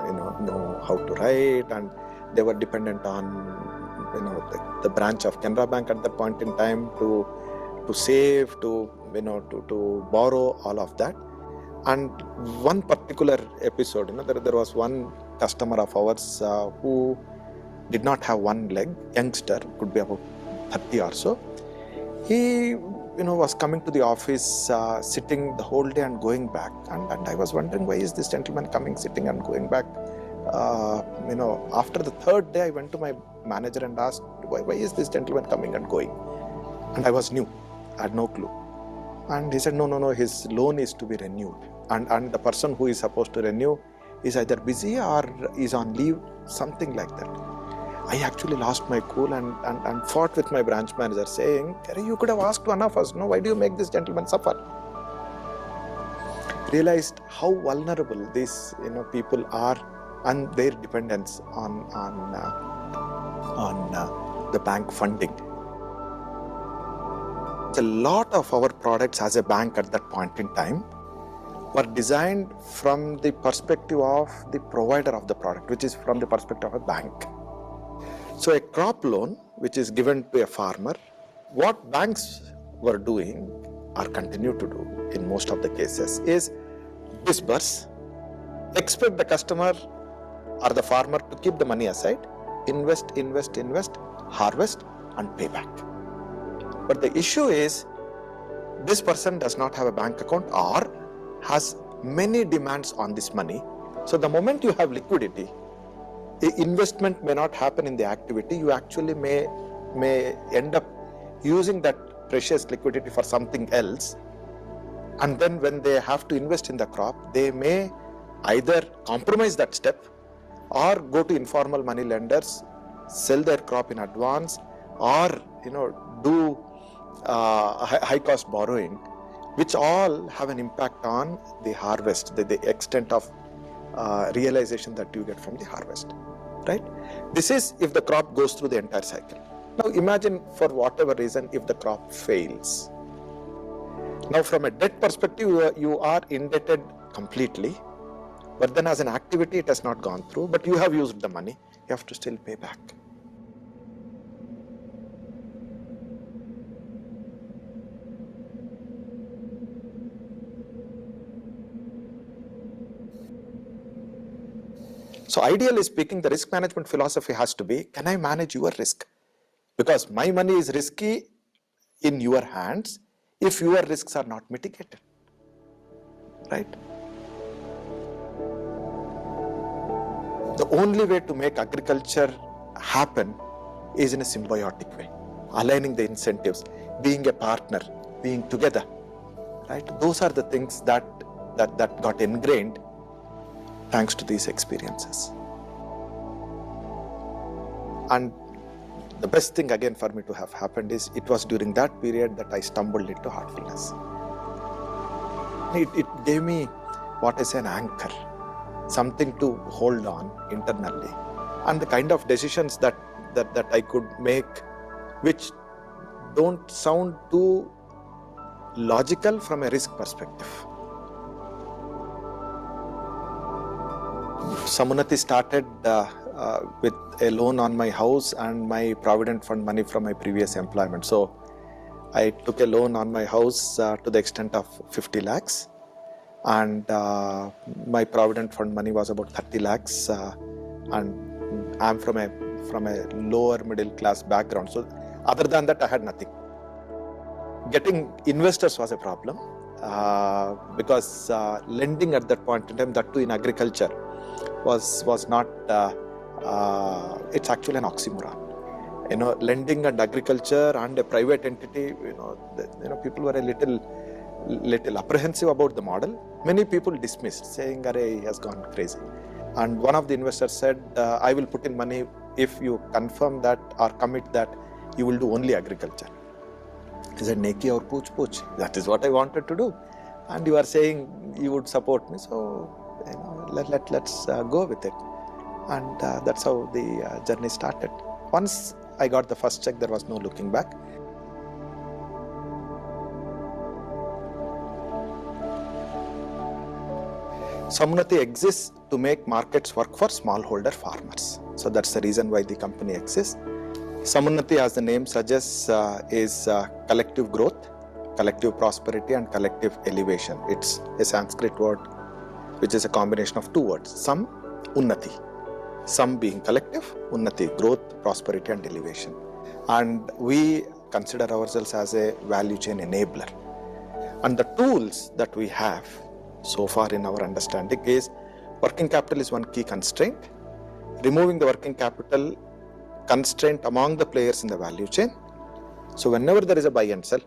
know how to write, and they were dependent on the branch of Canara Bank at that point in time to save, to borrow, all of that. And one particular episode, there was one customer of ours who did not have one leg, youngster, could be about 30 or so. He was coming to the office, sitting the whole day and going back. And I was wondering, why is this gentleman coming, sitting and going back After the third day, I went to my manager and asked, why is this gentleman coming and going? And I was new, I had no clue. And he said, no, his loan is to be renewed. And the person who is supposed to renew is either busy or is on leave, something like that. I actually lost my cool and fought with my branch manager saying, you could have asked one of us, no, why do you make this gentleman suffer? Realized how vulnerable these people are and their dependence on the bank funding. A lot of our products as a bank at that point in time were designed from the perspective of the provider of the product, which is from the perspective of a bank. So a crop loan, which is given to a farmer, what banks were doing or continue to do in most of the cases is disburse, expect the customer or the farmer to keep the money aside, invest, harvest and pay back. But the issue is this person does not have a bank account or has many demands on this money. So the moment you have liquidity, the investment may not happen in the activity. You actually may end up using that precious liquidity for something else. And then when they have to invest in the crop, they may either compromise that step or go to informal money lenders, sell their crop in advance, or do high cost borrowing, which all have an impact on the harvest, the extent of realization that you get from the harvest, right? This is if the crop goes through the entire cycle. Now imagine, for whatever reason, if the crop fails. Now from a debt perspective, you are indebted completely, but then as an activity it has not gone through, but you have used the money, you have to still pay back. So ideally speaking, the risk management philosophy has to be, can I manage your risk? Because my money is risky in your hands if your risks are not mitigated, right? The only way to make agriculture happen is in a symbiotic way, aligning the incentives, being a partner, being together, right? Those are the things that got ingrained thanks to these experiences. And the best thing again for me to have happened is it was during that period that I stumbled into heartfulness. It gave me what is an anchor, something to hold on internally, and the kind of decisions that I could make which don't sound too logical from a risk perspective. Samunati started with a loan on my house and my provident fund money from my previous employment. So I took a loan on my house to the extent of 50 lakhs and my provident fund money was about 30 lakhs and I'm from a lower middle class background. So other than that I had nothing. Getting investors was a problem because lending at that point in time, that too in agriculture, was not, it's actually an oxymoron. Lending and agriculture and a private entity, people were a little apprehensive about the model. Many people dismissed, saying, "Arey, he has gone crazy." And one of the investors said, "I will put in money if you confirm that or commit that you will do only agriculture." He said, "Neki aur pooch. That is what I wanted to do. And you are saying you would support me, so let's go with it." And that's how the journey started. Once I got the first check, there was no looking back. Samunati exists to make markets work for smallholder farmers. So that's the reason why the company exists. Samunati, as the name suggests, is collective growth, collective prosperity and collective elevation. It's a Sanskrit word which is a combination of two words, Sam, Unnati. Sam being collective, Unnati, growth, prosperity and elevation. And we consider ourselves as a value chain enabler. And the tools that we have so far in our understanding is working capital is one key constraint. removing the working capital constraint among the players in the value chain. So whenever there is a buy and sell,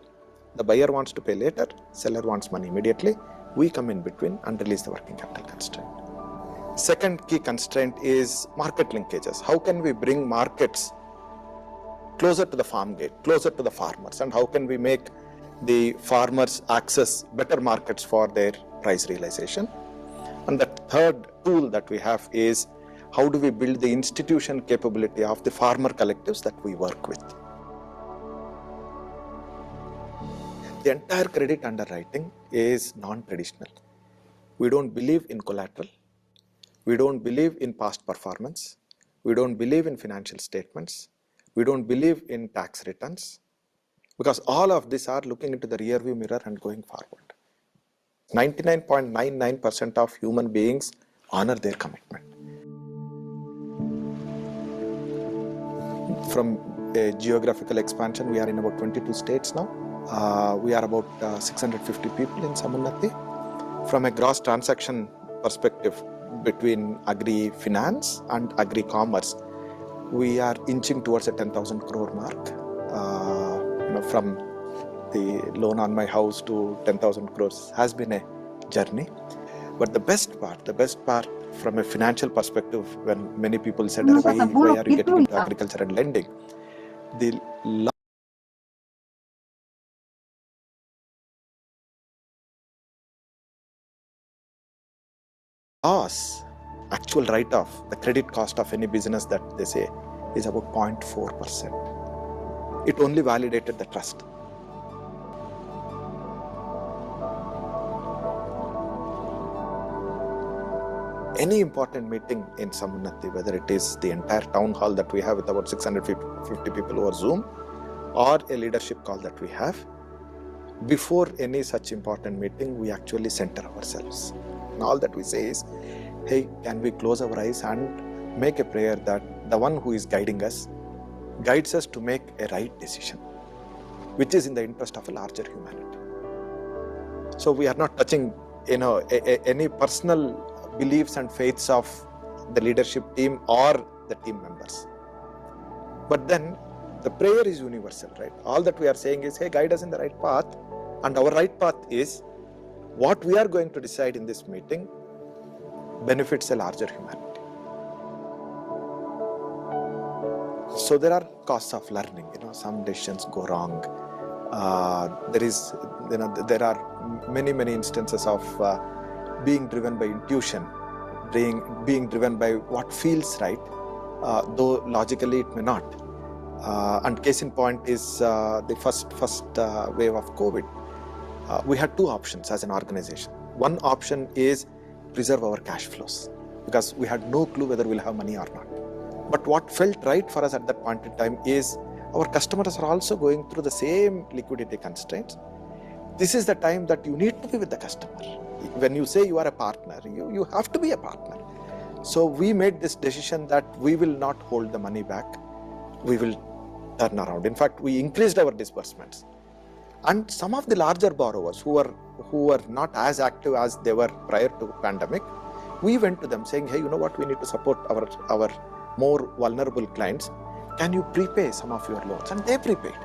the buyer wants to pay later, seller wants money immediately, we come in between and release the working capital constraint. Second key constraint is market linkages. How can we bring markets closer to the farm gate, closer to the farmers, and how can we make the farmers access better markets for their price realization? And the third tool that we have is how do we build the institution capability of the farmer collectives that we work with. The entire credit underwriting is non-traditional. We don't believe in collateral. We don't believe in past performance. We don't believe in financial statements. We don't believe in tax returns, because all of these are looking into the rearview mirror and going forward. 99.99% of human beings honor their commitment. From a geographical expansion, we are in about 22 states now. We are about 650 people in Samunnati. From a gross transaction perspective between Agri finance and Agri commerce, we are inching towards a 10,000 crore mark. From the loan on my house to 10,000 crores has been a journey. But the best part from a financial perspective, when many people said, why are you getting into agriculture and lending? The loss, actual write-off, the credit cost of any business that they say is about 0.4%. It only validated the trust. Any important meeting in Samunnati, whether it is the entire town hall that we have with about 650 people over Zoom, or a leadership call that we have, before any such important meeting, we actually center ourselves. And all that we say is, hey, can we close our eyes and make a prayer that the one who is guiding us guides us to make a right decision, which is in the interest of a larger humanity. So we are not touching, any personal beliefs and faiths of the leadership team or the team members. But then the prayer is universal, right? All that we are saying is, hey, guide us in the right path. And our right path is what we are going to decide in this meeting benefits a larger humanity. So there are costs of learning. Some decisions go wrong. There are many instances of being driven by intuition, being driven by what feels right, though logically it may not. And case in point is the first wave of COVID. We had two options as an organization. One option is preserve our cash flows, because we had no clue whether we'll have money or not. But what felt right for us at that point in time is our customers are also going through the same liquidity constraints. This is the time that you need to be with the customer. When you say you are a partner, you have to be a partner. So we made this decision that we will not hold the money back. We will turn around. In fact, we increased our disbursements. And some of the larger borrowers who were not as active as they were prior to pandemic, we went to them saying, hey, you know what, we need to support our more vulnerable clients. Can you prepay some of your loans? And they prepaid.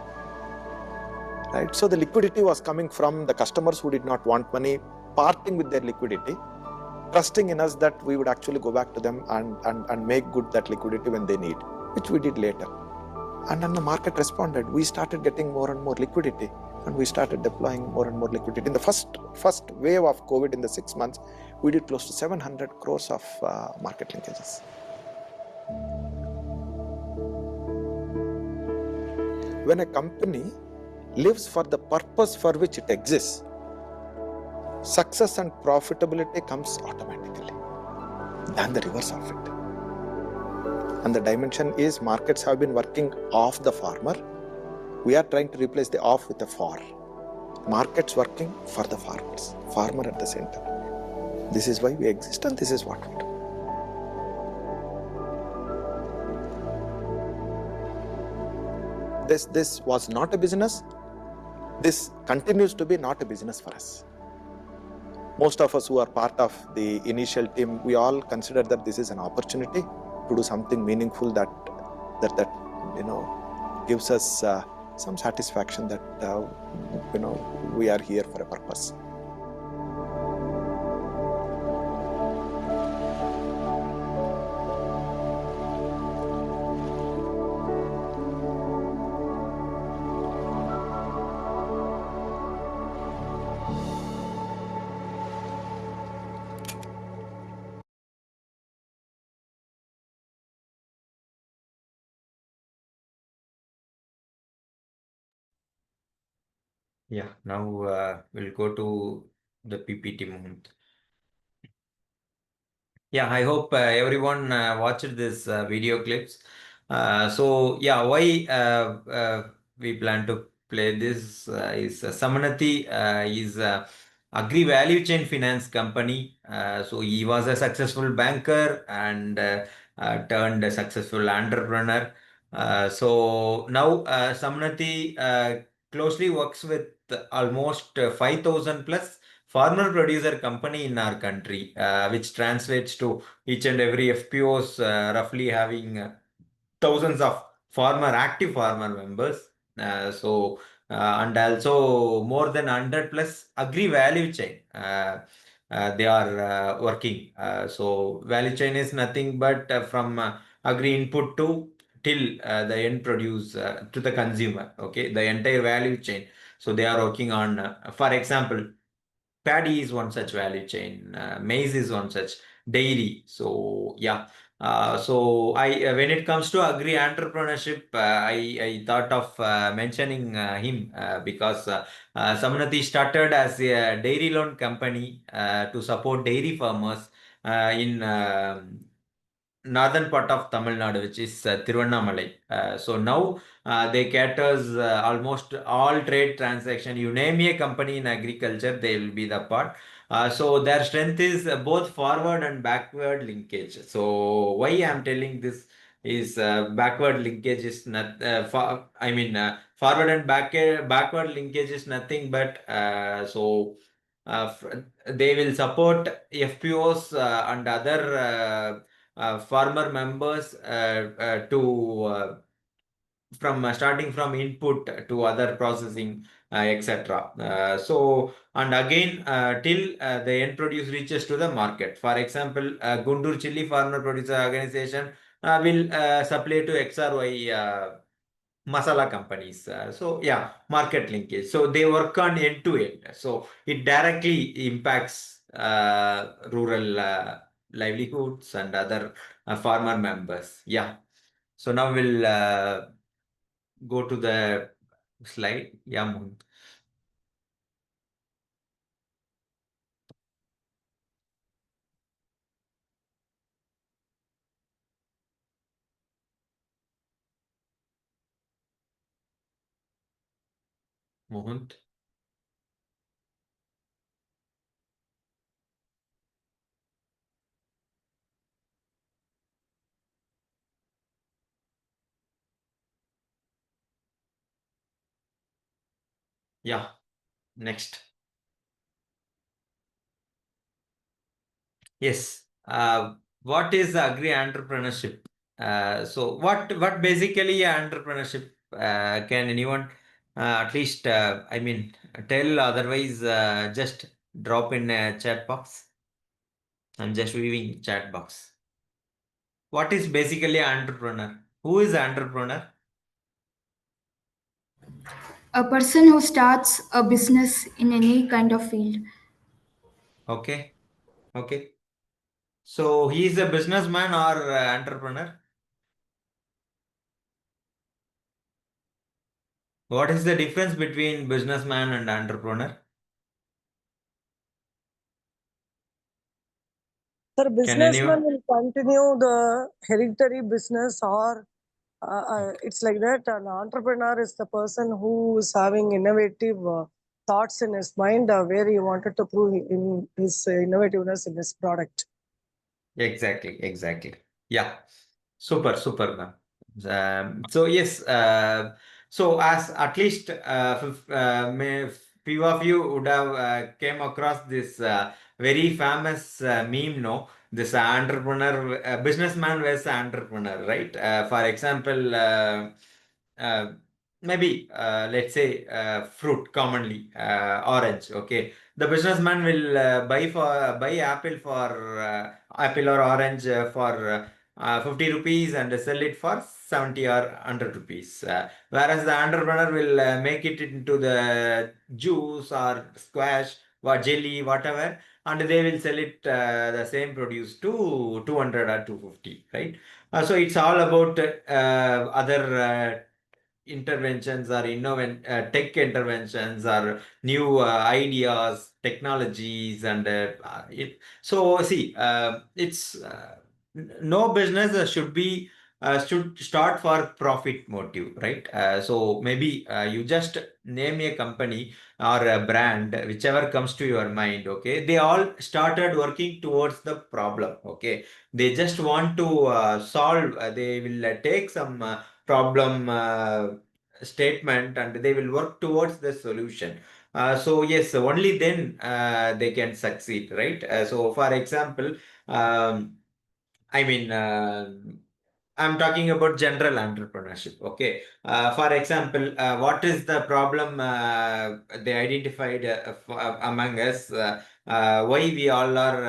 Right? So the liquidity was coming from the customers who did not want money, parting with their liquidity, trusting in us that we would actually go back to them and make good that liquidity when they need, which we did later. And then the market responded. We started getting more and more liquidity, and we started deploying more and more liquidity. In the first wave of COVID in the 6 months, we did close to 700 crores of market linkages. When a company lives for the purpose for which it exists, success and profitability comes automatically, than the reverse of it. And the dimension is markets have been working off the farmer. We are trying to replace the off with the for. Markets working for the farmers, farmer at the center. This is why we exist, and this is what we do. This was not a business. This continues to be not a business for us. Most of us who are part of the initial team, we all consider that this is an opportunity. to do something meaningful that gives us some satisfaction that we are here for a purpose. Yeah, now we'll go to the PPT moment. Yeah, I hope everyone watched this video clips. So yeah, why we plan to play this is Samanati is Agri value chain finance company. So he was a successful banker and turned a successful entrepreneur. So now Samanati closely works with almost 5,000 plus farmer producer company in our country, which translates to each and every FPOs roughly having thousands of active farmer members. And also more than 100 plus agri value chain. They are working. So value chain is nothing but from agri input to till the end produce to the consumer. Okay, the entire value chain. So they are working on, for example, paddy is one such value chain, maize is one such, dairy. So yeah, so I when it comes to agri entrepreneurship, I thought of mentioning him because Samanati started as a dairy loan company to support dairy farmers in northern part of Tamil Nadu, which is Tiruvannamalai. So now they caters almost all trade transaction. You name a company in agriculture, they will be the part. So their strength is both forward and backward linkage. So why I'm telling this is backward linkage is not forward and backward linkage is nothing but uh, they will support FPOs and other farmer members to from starting from input to other processing, etc. So and again till the end produce reaches to the market. For example, Guntur Chili Farmer Producer Organization will supply to XRY masala companies. So yeah, market linkage. So they work on end to end. So it directly impacts rural livelihoods and other farmer members. Yeah. So now we'll go to the slide. Yeah, Mohit. Mohit. Yeah. Next. Yes. What is agri entrepreneurship? So what basically entrepreneurship? Can anyone at least tell? Otherwise, just drop in a chat box. I'm just viewing chat box. What is basically entrepreneur? Who is entrepreneur? A person who starts a business in any kind of field. Okay. Okay. So he is a businessman or entrepreneur? What is the difference between businessman and entrepreneur? Sir, Can businessman anyone? will continue the hereditary business, or it's like that. An entrepreneur is the person who is having innovative thoughts in his mind, where he wanted to prove in his innovativeness in his product. Exactly. Yeah. Super, ma'am. So yes, so as at least few of you would have came across this very famous meme, no? this entrepreneur, businessman versus entrepreneur, right? For example, maybe let's say fruit commonly, orange. Okay, the businessman will buy apple or orange for 50 rupees and sell it for 70 or 100 rupees. Whereas the entrepreneur will make it into the juice or squash or jelly, whatever, and they will sell it the same produce to 200 or 250, right? So it's all about other interventions or tech interventions or new ideas, technologies, and so see, it's no business should start for profit motive, right? So maybe you just name a company or a brand, whichever comes to your mind. Okay, they all started working towards the problem. Okay, they just want to solve. They will take some problem statement and they will work towards the solution. So yes, only then they can succeed, right? So for example, um, I mean, I'm talking about general entrepreneurship. Okay. For example, what is the problem they identified among us? Why we all are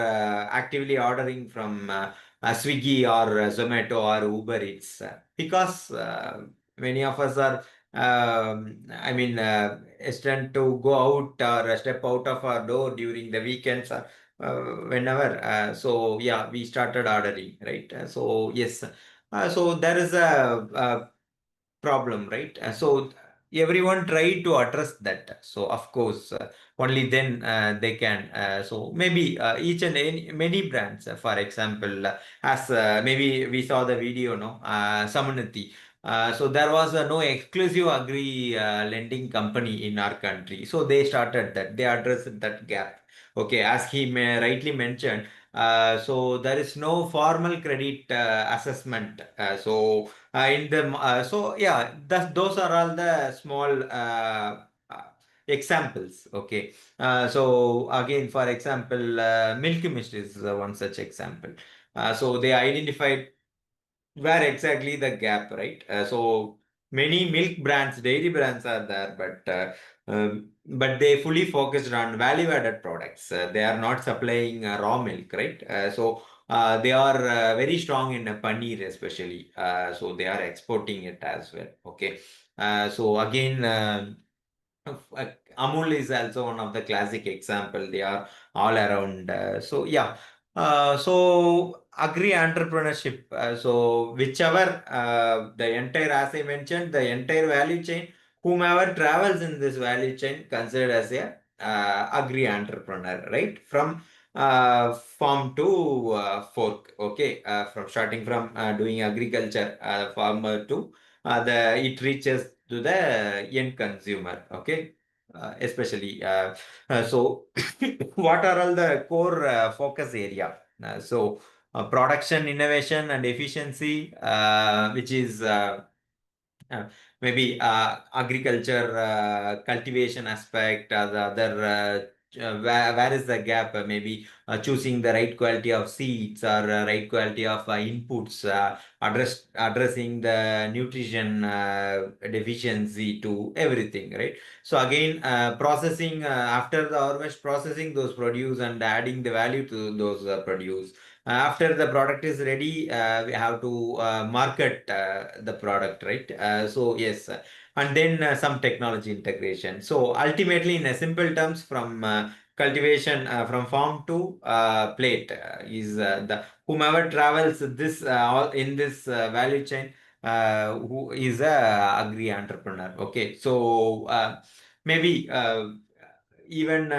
actively ordering from Swiggy or Zomato or Uber Eats? Because many of us are, hesitant to go out or step out of our door during the weekends or whenever. So yeah, we started ordering, right? So yes, so there is a problem, right? So everyone try to address that. So of course, only then they can. So maybe each and many brands, for example, as maybe we saw the video, no, Samanati. So there was no exclusive agri lending company in our country. So they started that. They addressed that gap. Okay, as he rightly mentioned. So there is no formal credit assessment. In the so yeah, those are all the small examples. Okay, so again, for example, Milky Mist is one such example. So they identified where exactly the gap, right? So many milk brands, dairy brands are there, but they fully focused on value-added products. They are not supplying raw milk, right? They are very strong in paneer, especially. So they are exporting it as well. Okay. So again. Amul is also one of the classic example. They are all around. So yeah. So agri entrepreneurship. So whichever the entire, as I mentioned, the entire value chain, whomever travels in this value chain, considered as a agri entrepreneur, right? From farm to fork. Okay, from starting from doing agriculture, farmer to the it reaches to the end consumer. Okay, especially so what are all the core focus area? Production, innovation, and efficiency, which is uh, maybe agriculture, cultivation aspect, the other where is the gap? Maybe choosing the right quality of seeds or right quality of inputs, addressing the nutrition deficiency to everything, right? So again, processing after the harvest, processing those produce and adding the value to those produce. After the product is ready, we have to market the product, right? So yes, and then some technology integration. So ultimately, in a simple terms, from cultivation, from farm to plate, is the whomever travels this all in this value chain, who is a agri entrepreneur. Okay, so maybe. Even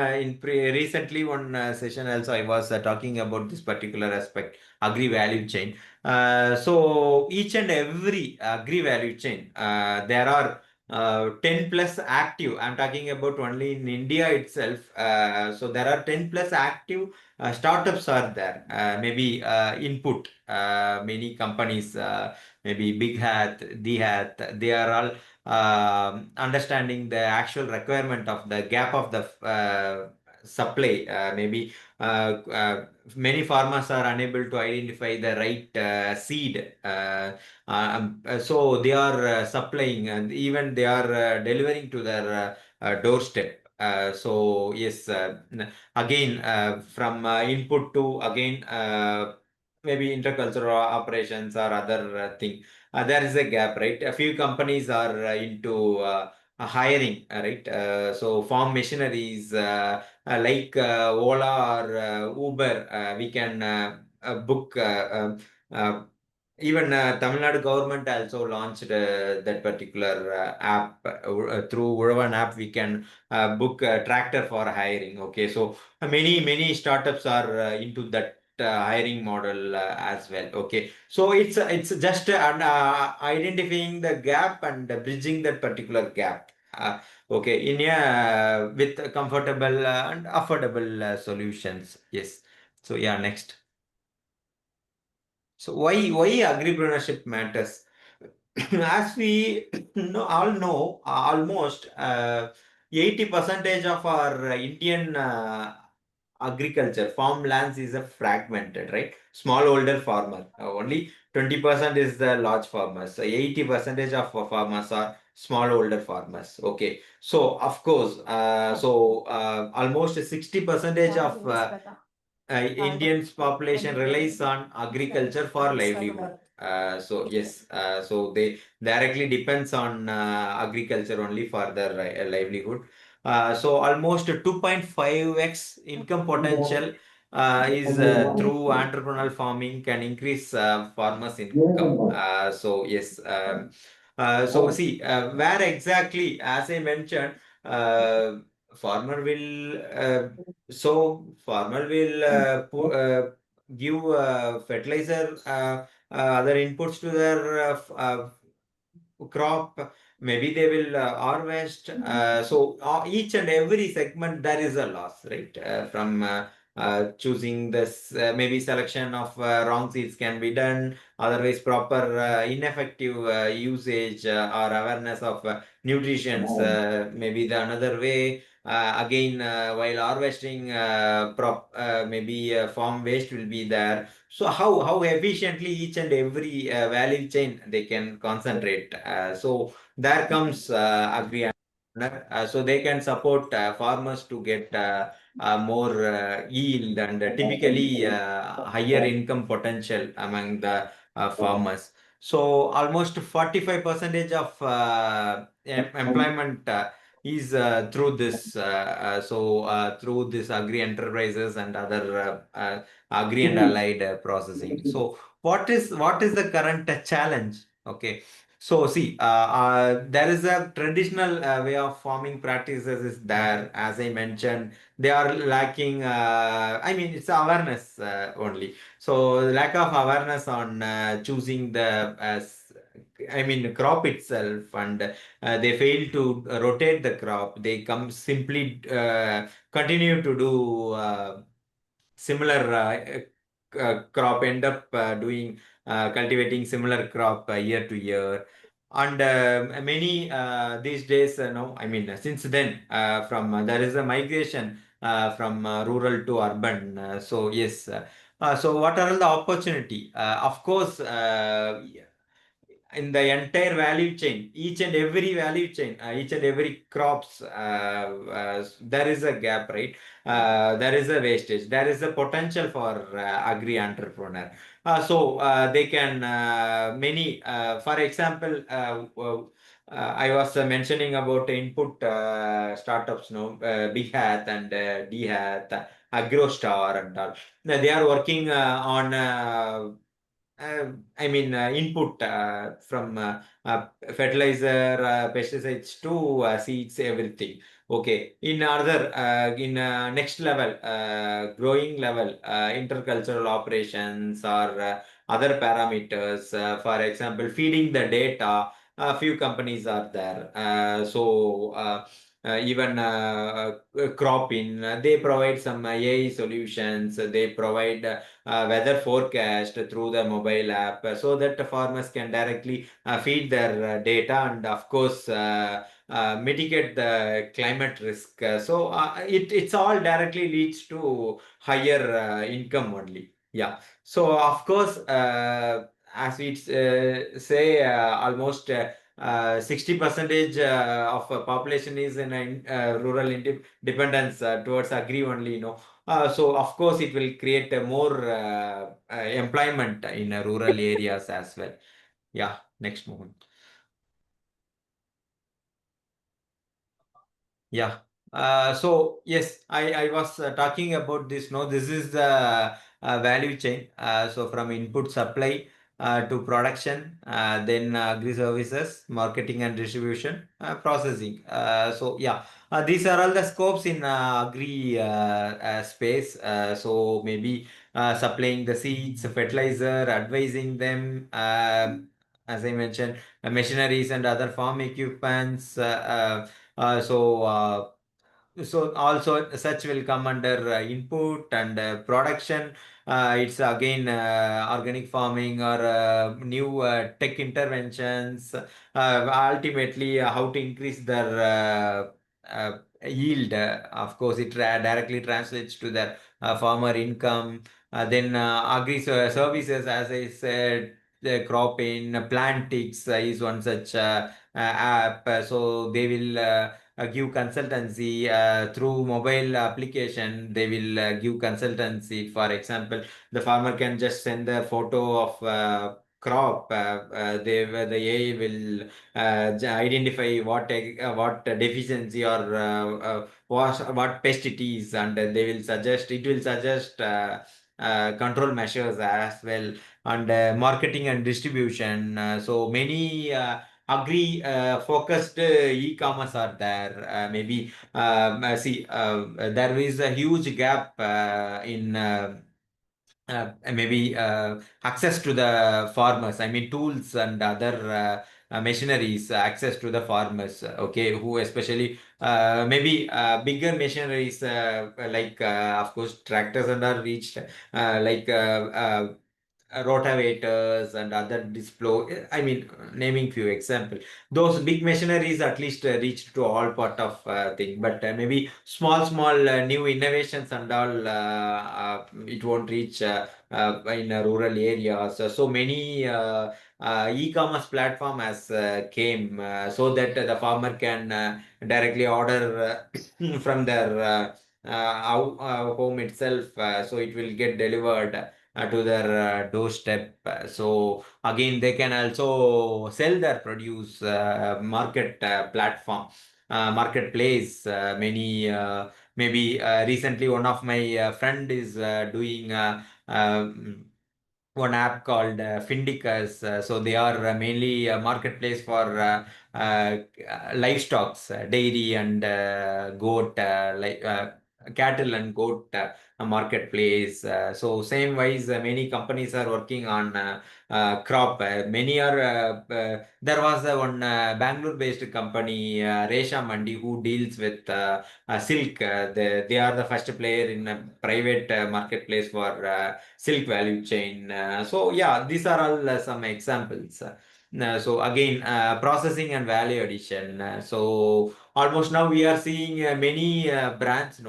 recently one session also I was talking about this particular aspect, agri value chain. So each and every agri value chain, there are 10 plus active. I'm talking about only in India itself. So there are 10 plus active startups are there. Maybe input, many companies, maybe Big Hat, The Hat, they are all understanding the actual requirement of the gap of the supply. Maybe many farmers are unable to identify the right seed. So they are supplying, and even they are delivering to their doorstep. So yes, again from input to again maybe intercultural operations or other thing. There is a gap, right? A few companies are into hiring, right? So farm machineries like Ola or Uber, we can book. Even Tamil Nadu government also launched that particular app through Uravan app. We can book a tractor for hiring. Okay, so many startups are into that hiring model as well. Okay, so it's just identifying the gap and bridging that particular gap. Okay, in a with comfortable and affordable solutions. Yes. So yeah, next. So why agripreneurship matters? As we all know, almost 80% of our Indian agriculture farmlands is a fragmented, right? Smallholder farmer. Only 20% is the large farmers. So 80% of farmers are smallholder farmers. Okay. So of course, almost 60% of Indians population relies on agriculture for livelihood. So yes, so they directly depends on agriculture only for their livelihood. So almost 2.5x income potential is through entrepreneurial farming can increase farmers' income. So yes, so see where exactly, as I mentioned, uh, farmer will farmer will give fertilizer, other inputs to their crop. Maybe they will harvest. So each and every segment there is a loss, right? From choosing this, maybe selection of wrong seeds can be done. Otherwise, proper ineffective usage or awareness of nutrition. Maybe the another way. Again, while harvesting, maybe farm waste will be there. So how efficiently each and every value chain they can concentrate. So there comes Agri entrepreneur. So they can support farmers to get more yield and typically higher income potential among the farmers. So almost 45% of employment is through this. Through this agri enterprises and other agri and allied processing. So what is the current challenge? Okay. So see, there is a traditional way of farming practices is there. As I mentioned, they are lacking. I mean, it's awareness only. So lack of awareness on choosing the I mean crop itself, and they fail to rotate the crop. They come simply continue to do similar crop, end up doing cultivating similar crop year to year. And many these days, no, I mean, since then, from there is a migration from rural to urban. So yes, so what are the opportunity? Of course, in the entire value chain, each and every value chain, each and every crops, there is a gap, right? There is a wastage. There is a potential for agri entrepreneur. They can many, for example, I was mentioning about input startups, no, Big Hat and D Hat, AgroStar and all. They are working on I mean, input from fertilizer, pesticides to seeds, everything. Okay. In other, in next level, growing level, intercultural operations or other parameters. For example, feeding the data. A few companies are there. Even cropping, they provide some AI solutions. They provide weather forecast through the mobile app so that the farmers can directly feed their data, and of course mitigate the climate risk. It's all directly leads to higher income only. Yeah. So of course, as we say, almost 60 percentage of population is in rural dependence towards agri only, so of course it will create a more employment in rural areas as well. Yeah, next moment. Yeah. So yes, I was talking about this. No, this is the value chain. So from input supply to production, then agri services, marketing and distribution, processing. So yeah, these are all the scopes in agri space. So maybe supplying the seeds, fertilizer, advising them. As I mentioned, machineries and other farm equipments. So also such will come under input and production. It's again organic farming or new tech interventions. Ultimately, how to increase their yield. Of course, it directly translates to their farmer income. Then agri services, as I said, the cropping, plantics is one such app. So they will give consultancy through mobile application. They will give consultancy. For example, the farmer can just send a photo of crop. The AI will identify what deficiency or what pest it is, and they will suggest. It will suggest control measures as well, and marketing and distribution. So many agri focused e-commerce are there. Maybe see there is a huge gap in maybe access to the farmers. I mean, tools and other machineries, access to the farmers. Okay, who especially maybe bigger machineries like of course tractors and are reached like rotavators and other display. I mean, naming few example. Those big machineries at least reached to all part of thing, but maybe small new innovations and all it won't reach in rural areas. So many e-commerce platform has came so that the farmer can directly order from their home itself. So it will get delivered to their doorstep. So again, they can also sell their produce market platform, marketplace. Many maybe recently one of my friend is doing one app called Findicus. So they are mainly a marketplace for livestock, dairy and goat, cattle and goat marketplace. So same wise, many companies are working on crop. Many are. There was one Bangalore-based company, Resha Mandi, who deals with silk. They are the first player in a private marketplace for silk value chain. So yeah, these are all some examples. So again, processing and value addition. So almost now we are seeing many brands,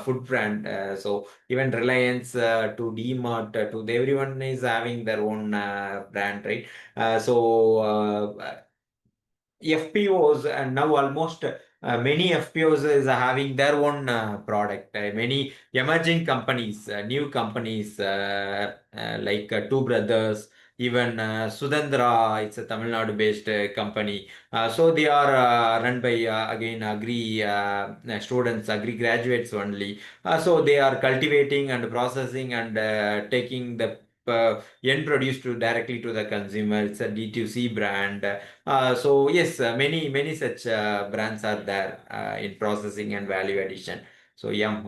food brand. So even Reliance to DMart to everyone is having their own brand, right? FPOs, and now almost many FPOs is having their own product. Many emerging companies, new companies like Two Brothers, even Sudandra, it's a Tamil Nadu based company. So they are run by again agri students, agri graduates only. So they are cultivating and processing and taking the end produce to directly to the consumer. It's a D2C brand. So yes, many such brands are there in processing and value addition. So yeah,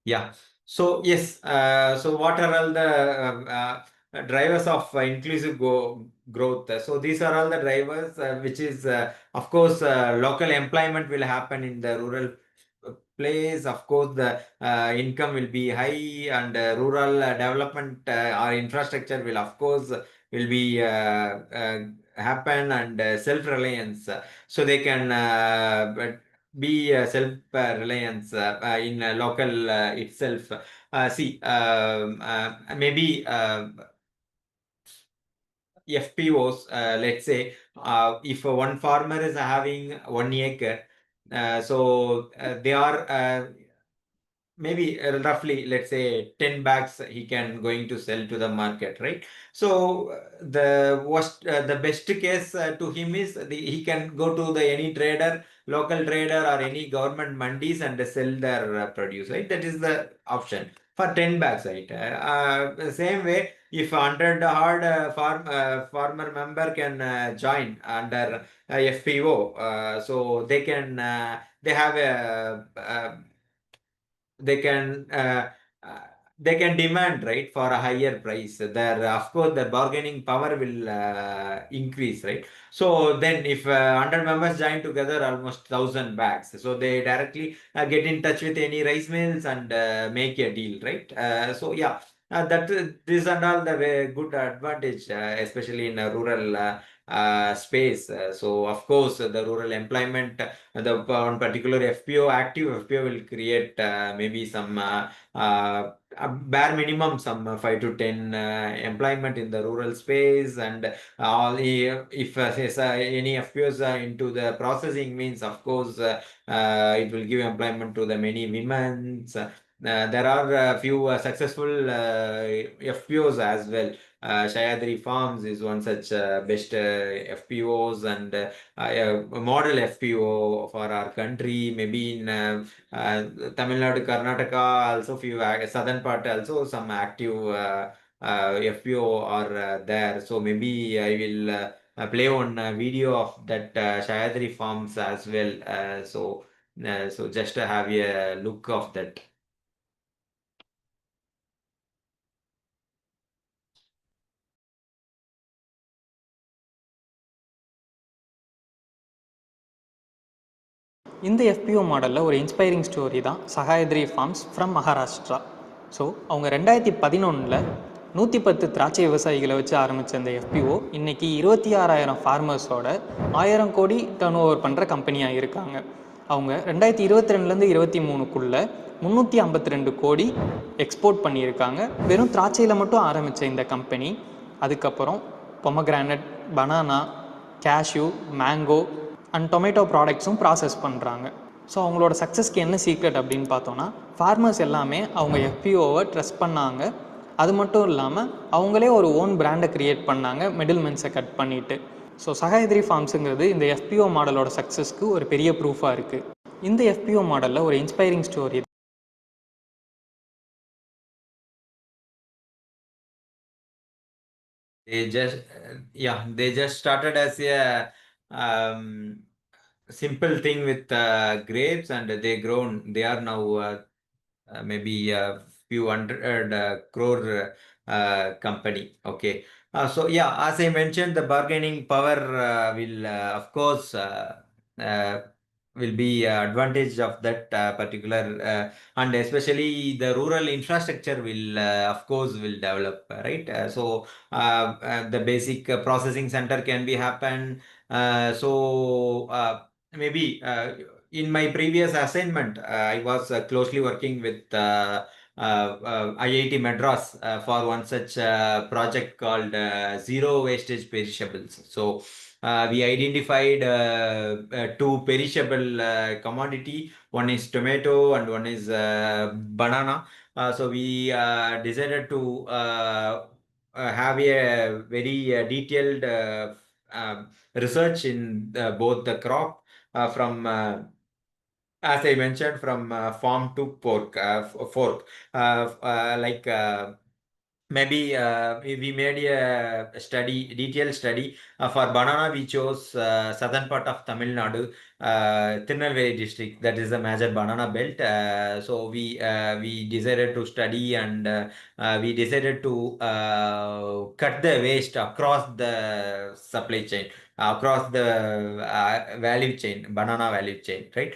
yeah. So yes, so what are all the drivers of inclusive growth? So these are all the drivers, which is of course local employment will happen in the rural place. Of course, the income will be high, and rural development or infrastructure will of course will be happen, and self-reliance, so they can be self-reliance in local itself. See, maybe FPOs, let's say, if one farmer is having 1 acre, so they are maybe roughly, let's say, 10 bags he can going to sell to the market, right? So the best case to him is he can go to the any trader, local trader, or any government mandis and sell their produce, right? That is the option for 10 bags, right? Same way, if 100 hard farmer member can join under FPO, so they can they have they can uh, uh, they can demand, right, for a higher price. Their, of course, the bargaining power will increase, right? So then if 100 members join together, almost 1,000 bags, so they directly get in touch with any rice mills and make a deal, right? So yeah, that this and all the way good advantage, especially in a rural space. So of course, the rural employment, the one particular FPO, active FPO, will create maybe some bare minimum, some 5 to 10 employment in the rural space, and all if any FPOs are into the processing means, of course, it will give employment to the many women. There are a few successful FPOs as well. Shayadri Farms is one such best FPOs, and a model FPO for our country. Maybe in Tamil Nadu, Karnataka, also few southern part also some active FPO are there. So maybe I will play one video of that Shayadri Farms as well. So just to have a look of that. இந்த எஃபிஓ மாடலில் ஒரு inspiring story தான் Sahyadri forms from Maharashtra. So அவங்க 2011 110 திராட்சை விவசாயிகளை வச்சு ஆரம்பித்த இந்த எஃபிஓ இன்றைக்கி 26,000 ஃபார்மர்ஸோட 1000 கோடி டர்ன் ஓவர் பண்ணுற கம்பெனியாக இருக்காங்க. அவங்க 2022 23 352 கோடி எக்ஸ்போர்ட் பண்ணியிருக்காங்க. வெறும் திராட்சையில் மட்டும் ஆரம்பித்த இந்த கம்பெனி அதுக்கப்புறம் pomegranate, banana, cashew, mango and tomato ப்ராடக்ட்ஸும் ப்ராசஸ் பண்ணுறாங்க. ஸோ அவங்களோட சக்ஸஸ்க்கு என்ன சீக்ரெட் அப்படின்னு பார்த்தோன்னா, ஃபார்மர்ஸ் எல்லாமே அவங்க எஃபிஓவை ட்ரஸ்ட் பண்ணாங்க. அது மட்டும் இல்லாமல் அவங்களே ஒரு ஓன் பிராண்டை க்ரியேட் பண்ணாங்க, மிடில்மென்ஸை கட் பண்ணிவிட்டு. ஸோ சகாயத்ரி ஃபார்ம்ஸுங்கிறது இந்த எஃபிஓ மாடலோட சக்ஸஸ்க்கு ஒரு பெரிய ப்ரூஃபாக இருக்குது. இந்த எஃபிஓ மாடலில் ஒரு inspiring story. They just started as a simple thing with grapes, and they are now maybe a few hundred crore company. Okay. So yeah, as I mentioned, the bargaining power will of course will be advantage of that particular and especially the rural infrastructure will of course will develop, right? So the basic processing center can be happen. So maybe in my previous assignment, I was closely working with IIT Madras for one such project called Zero Wastage Perishables. So we identified two perishable commodity. One is tomato and one is banana. So we decided to have a very detailed research in both the crop from as I mentioned, from farm to fork. Like maybe we made a detailed study. For banana, we chose southern part of Tamil Nadu, Tirunelveli district. That is the major banana belt. So we decided to study, and we decided to cut the waste across the supply chain, across the value chain, banana value chain, right?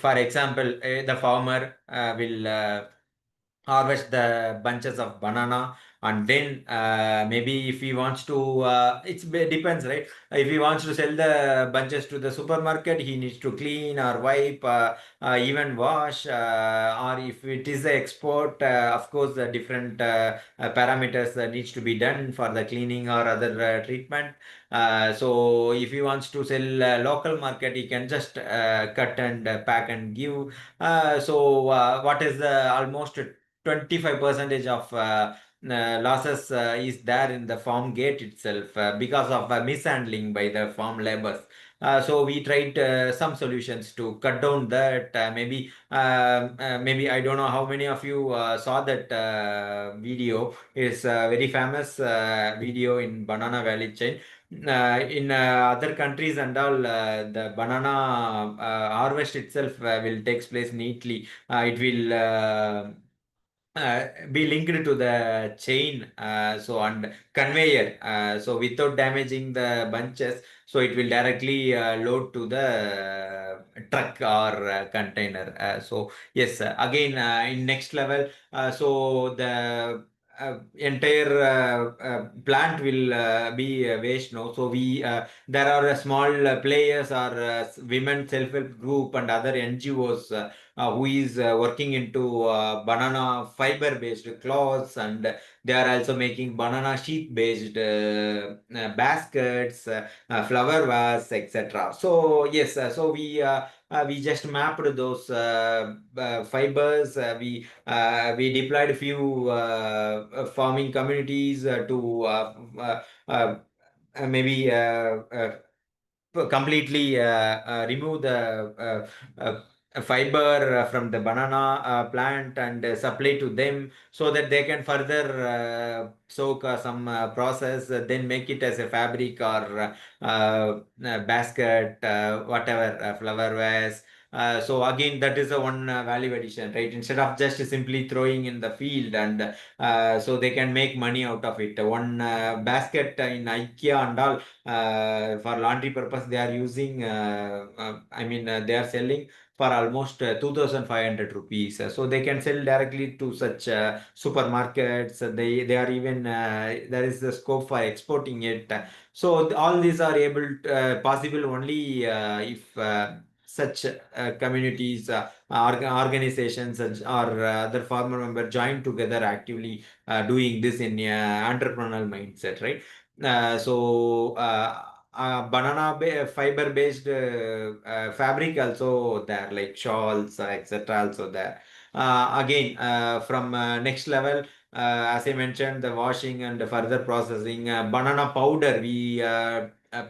For example, the farmer will harvest the bunches of banana and then maybe if he wants to, it depends, right? If he wants to sell the bunches to the supermarket, he needs to clean or wipe, even wash, or if it is the export, of course, the different parameters that needs to be done for the cleaning or other treatment. So if he wants to sell local market, he can just cut and pack and give. So what is the almost 25 percentage of losses is there in the farm gate itself because of mishandling by the farm laborers. So we tried some solutions to cut down that. Maybe I don't know how many of you saw that video. It's a very famous video in Banana Valley chain. In other countries and all, the banana harvest itself will takes place neatly. It will be linked to the chain, so and conveyor, so without damaging the bunches, so it will directly load to the truck or container. So yes, again, in next level, so the entire plant will be waste. No, so we there are small players or women self-help group and other NGOs who is working into banana fiber based cloths, and they are also making banana sheath based baskets, flower vase, etc. So yes, so we just mapped those fibers. We deployed a few farming communities to maybe completely remove the fiber from the banana plant and supply to them, so that they can further soak some process, then make it as a fabric or basket, whatever, flower vase. So again, that is a one value addition, right? Instead of just simply throwing in the field, and so they can make money out of it. One basket in IKEA and all, for laundry purpose, they are using, they are selling for almost 2,500 rupees. So they can sell directly to such supermarkets. They are even, there is the scope for exporting it. So all these are possible only if such communities, organizations, or other farmer member join together actively doing this in entrepreneurial mindset, right? Banana fiber based fabric also there, like shawls, etc. also there. Again, from next level, as I mentioned, the washing and the further processing, banana powder, we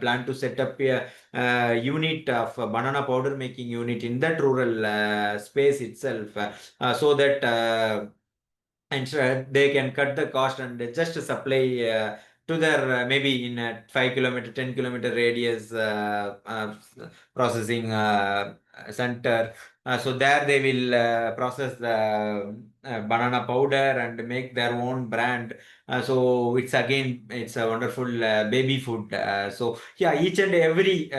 plan to set up a unit of banana powder making unit in that rural space itself, so that and they can cut the cost and just supply to their maybe in a 5 kilometer, 10 kilometer radius processing center. So there they will process the banana powder and make their own brand. So it's a wonderful baby food. So yeah, each and every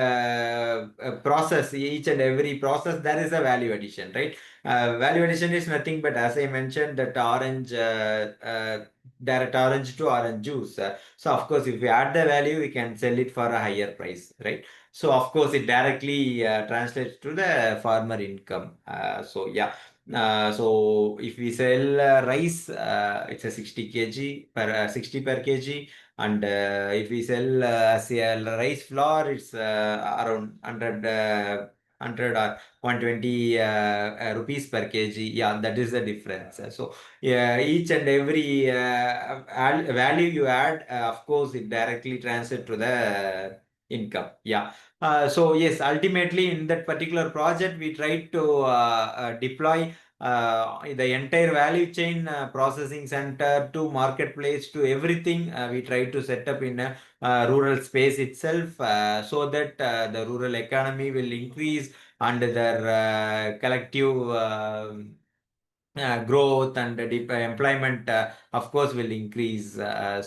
process, there is a value addition, right? Value addition is nothing but, as I mentioned, that orange, direct orange to orange juice. So of course, if we add the value, we can sell it for a higher price, right? So of course, it directly translates to the farmer income. So yeah. So if we sell rice, it's a 60 per kg, and if we sell say rice flour, it's around 100 or 120 rupees per kg. Yeah, that is the difference. So yeah, each and every value you add, of course, it directly translates to the income. Yeah. So yes, ultimately in that particular project, we tried to deploy the entire value chain, processing center to marketplace to everything. We tried to set up in a rural space itself, so that the rural economy will increase, and their collective growth and employment, of course, will increase. At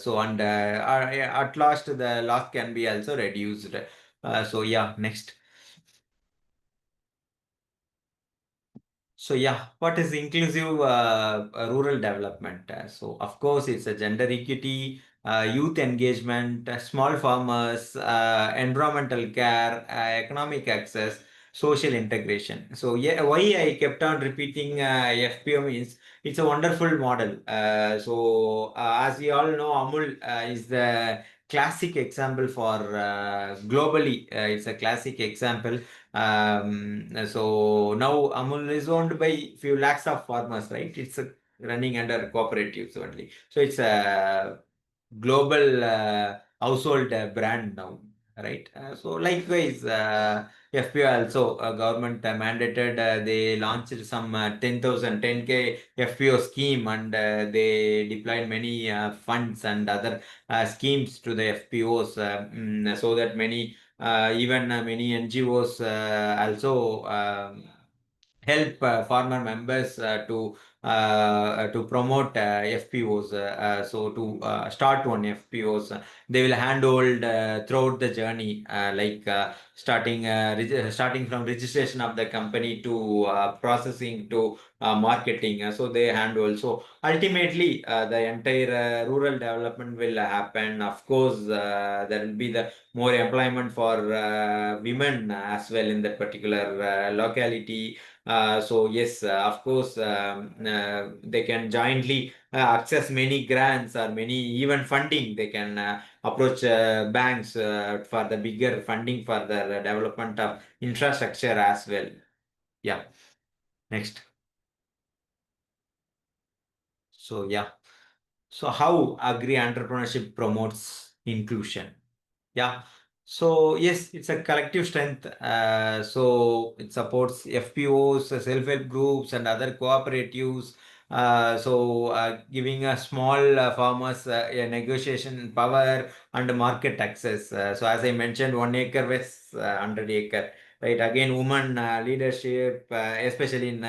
last, the loss can be also reduced. So yeah, next. So yeah, what is inclusive rural development? So of course, it's a gender equity, youth engagement, small farmers, environmental care, economic access, social integration. So yeah, why I kept on repeating FPO means it's a wonderful model. As we all know, Amul is the classic example for globally. It's a classic example. So now Amul is owned by few lakhs of farmers, right? It's running under cooperatives only. So it's a global household brand now, right? So likewise, FPO also government mandated. They launched some 10K FPO scheme, and they deployed many funds and other schemes to the FPOs, so that many even many NGOs also help farmer members to promote FPOs. So to start one FPOs, they will handhold throughout the journey, starting from registration of the company to processing to marketing. So they handhold. So ultimately, the entire rural development will happen. Of course, there will be the more employment for women as well in that particular locality. So yes, of course, they can jointly access many grants or many even funding. They can approach banks for the bigger funding for the development of infrastructure as well. Yeah. Next. So yeah. So how agri entrepreneurship promotes inclusion? Yeah. So yes, it's a collective strength. So it supports FPOs, self-help groups, and other cooperatives. Giving a small farmers a negotiation power and market access. So as I mentioned, 1 acre versus 100 acre. Right. Again, women leadership, especially in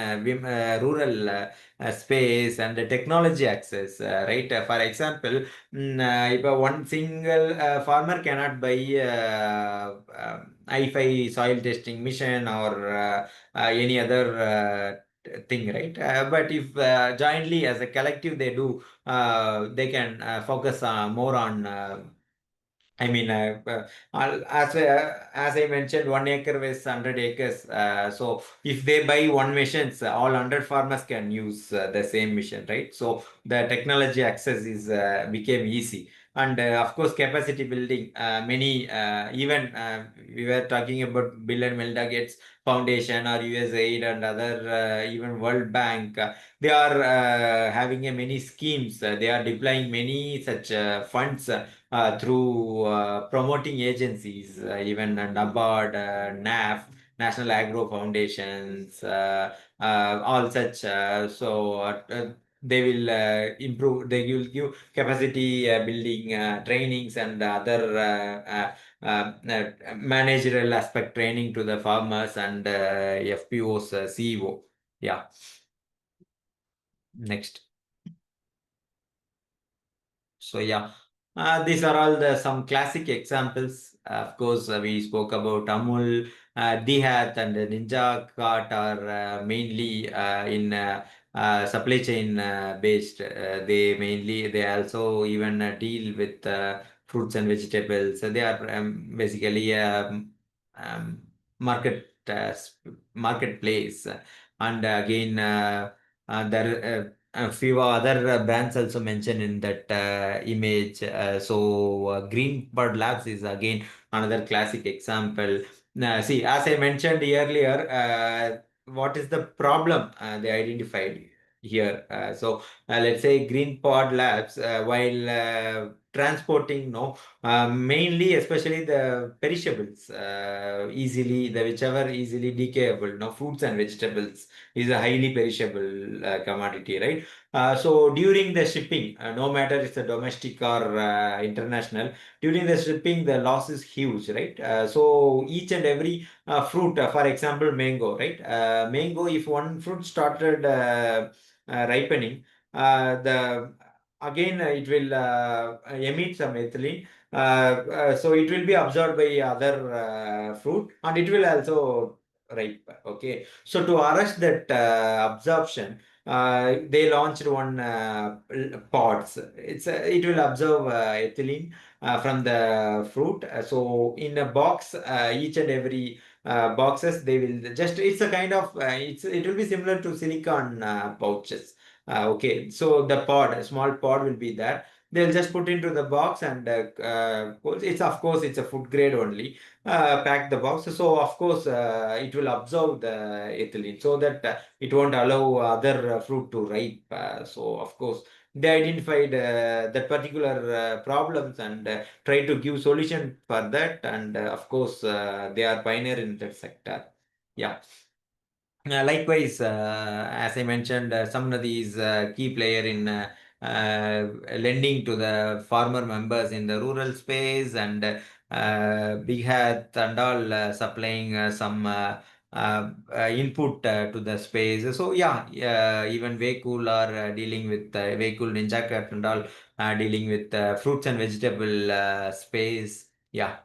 rural space, and the technology access. Right. For example, if one single farmer cannot buy hi-fi soil testing mission or any other thing, right? But if jointly as a collective they do, they can focus more on. I mean, as I mentioned, 1 acre with 100 acres. So if they buy one machine, all 100 farmers can use the same machine, right? So the technology access is became easy, and of course capacity building. Many even we were talking about Bill and Melinda Gates Foundation or USAID and other even World Bank. They are having a many schemes. They are deploying many such funds. Through promoting agencies, even NABARD, NAF, National Agro Foundations, all such. They will improve, they will give capacity building trainings and other managerial aspect training to the farmers and FPO's CEO. Yeah. Next. So yeah, these are all the some classic examples. Of course, we spoke about Amul, Dihat, and Ninja Cart are mainly in supply chain based. They also even deal with fruits and vegetables. So they are basically market marketplace. And again, there a few other brands also mentioned in that image. Green Bird Labs is again another classic example. See, as I mentioned earlier, what is the problem they identified here? Let's say Green Pod Labs, while transporting, no, mainly, especially the perishables, easily, the whichever easily decayable, no, fruits and vegetables is a highly perishable commodity, right? So during the shipping, no matter it's a domestic or international, during the shipping, the loss is huge, right? So each and every fruit, for example, mango, right? Mango, if one fruit started ripening, the again it will emit some ethylene. So it will be absorbed by other fruit, and it will also ripe. Okay, so to arrest that absorption, they launched one pods. It will absorb ethylene from the fruit. So in a box, each and every boxes, they will just, it's a kind of it will be similar to silicon pouches. Okay, so the pod, a small pod will be there. They'll just put into the box, and it's, of course, it's a food grade only. Pack the box, so of course it will absorb the ethylene, so that it won't allow other fruit to ripe. So of course they identified that particular problems, and try to give solution for that, and of course they are pioneer in that sector. Yeah. Likewise, as I mentioned, Samnadi is a key player in lending to the farmer members in the rural space, and Big Hat and all supplying some input to the space. So yeah, even Vehicle are dealing with Vehicle Ninja Craft and all dealing with fruits and vegetable space. Yeah.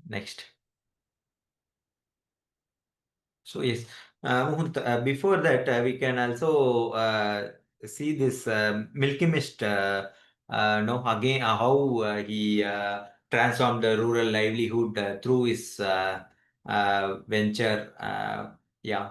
Next. So yes, Muhut, before that, we can also see this Milky Mist. No, again, how he transformed the rural livelihood through his venture. Yeah.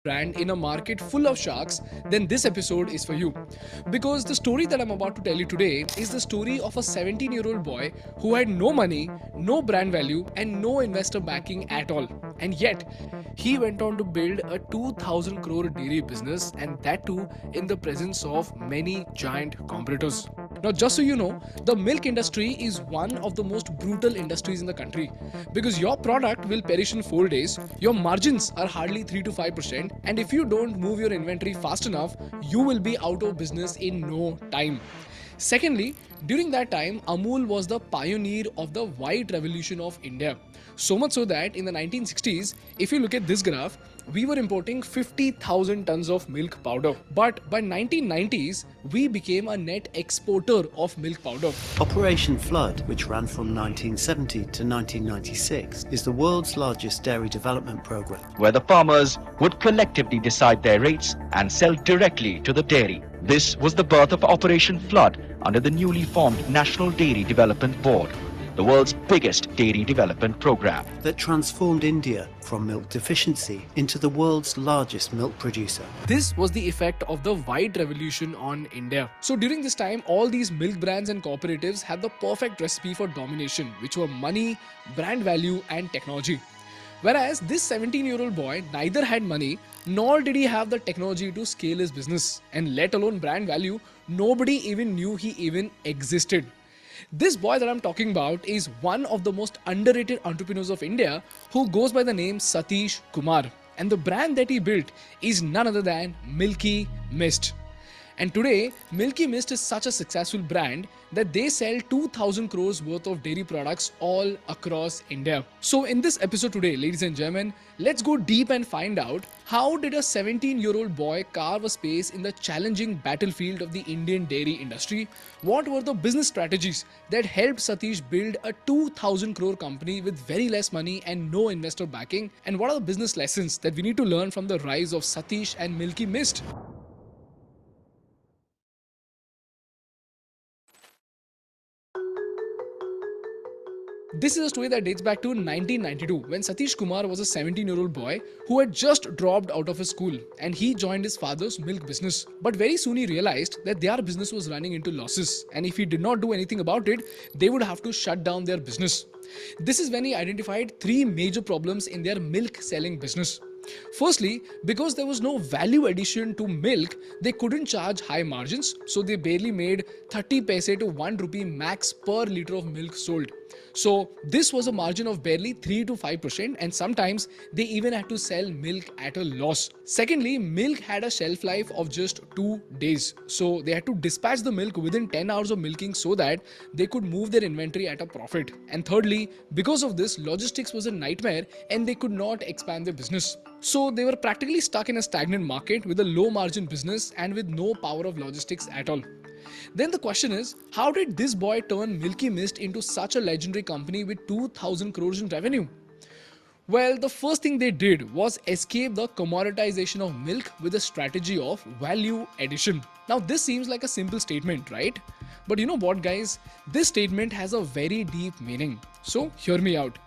Brand in a market full of sharks, then this episode is for you. Because the story that I'm about to tell you today is the story of a 17-year-old boy who had no money, no brand value, and no investor backing at all. And yet, he went on to build a 2,000 crore dairy business, and that too in the presence of many giant competitors. Now, just so you know, the milk industry is one of the most brutal industries in the country because your product will perish in 4 days, your margins are hardly 3 to 5%, and if you don't move your inventory fast enough, you will be out of business in no time. Secondly, during that time, Amul was the pioneer of the white revolution of India. So much so that in the 1960s, if you look at this graph, we were importing 50,000 tons of milk powder. But by 1990s, we became a net exporter of milk powder. Operation Flood, which ran from 1970 to 1996, is the world's largest dairy development program, where the farmers would collectively decide their rates and sell directly to the dairy. This was the birth of Operation Flood under the newly formed National Dairy Development Board, the world's biggest dairy development program, that transformed India from milk deficiency into the world's largest milk producer. This was the effect of the white revolution on India. So during this time, all these milk brands and cooperatives had the perfect recipe for domination, which were money, brand value, and technology. Whereas this 17-year-old boy neither had money nor did he have the technology to scale his business, and let alone brand value, nobody even knew he even existed. This boy that I'm talking about is one of the most underrated entrepreneurs of India who goes by the name Satish Kumar, and the brand that he built is none other than Milky Mist. And today, Milky Mist is such a successful brand that they sell 2,000 crores worth of dairy products all across India. So in this episode today, ladies and gentlemen, let's go deep and find out how did a 17-year-old boy carve a space in the challenging battlefield of the Indian dairy industry? What were the business strategies that helped Satish build a 2,000 crore company with very less money and no investor backing? And what are the business lessons that we need to learn from the rise of Satish and Milky Mist? This is a story that dates back to 1992 when Satish Kumar was a 17-year-old boy who had just dropped out of his school, and he joined his father's milk business. But very soon he realized that their business was running into losses, and if he did not do anything about it, they would have to shut down their business. This is when he identified three major problems in their milk selling business. Firstly, because there was no value addition to milk, they couldn't charge high margins, so they barely made 30 paise to 1 rupee max per liter of milk sold. So this was a margin of barely 3 to 5%, and sometimes they even had to sell milk at a loss. Secondly, milk had a shelf life of just 2 days, so they had to dispatch the milk within 10 hours of milking so that they could move their inventory at a profit. And thirdly, because of this, logistics was a nightmare and they could not expand their business. So they were practically stuck in a stagnant market with a low margin business and with no power of logistics at all. Then the question is, how did this boy turn Milky Mist into such a legendary company with 2,000 crores in revenue? Well, the first thing they did was escape the commoditization of milk with a strategy of value addition. Now, this seems like a simple statement, right? But you know what, guys? This statement has a very deep meaning. So, hear me out.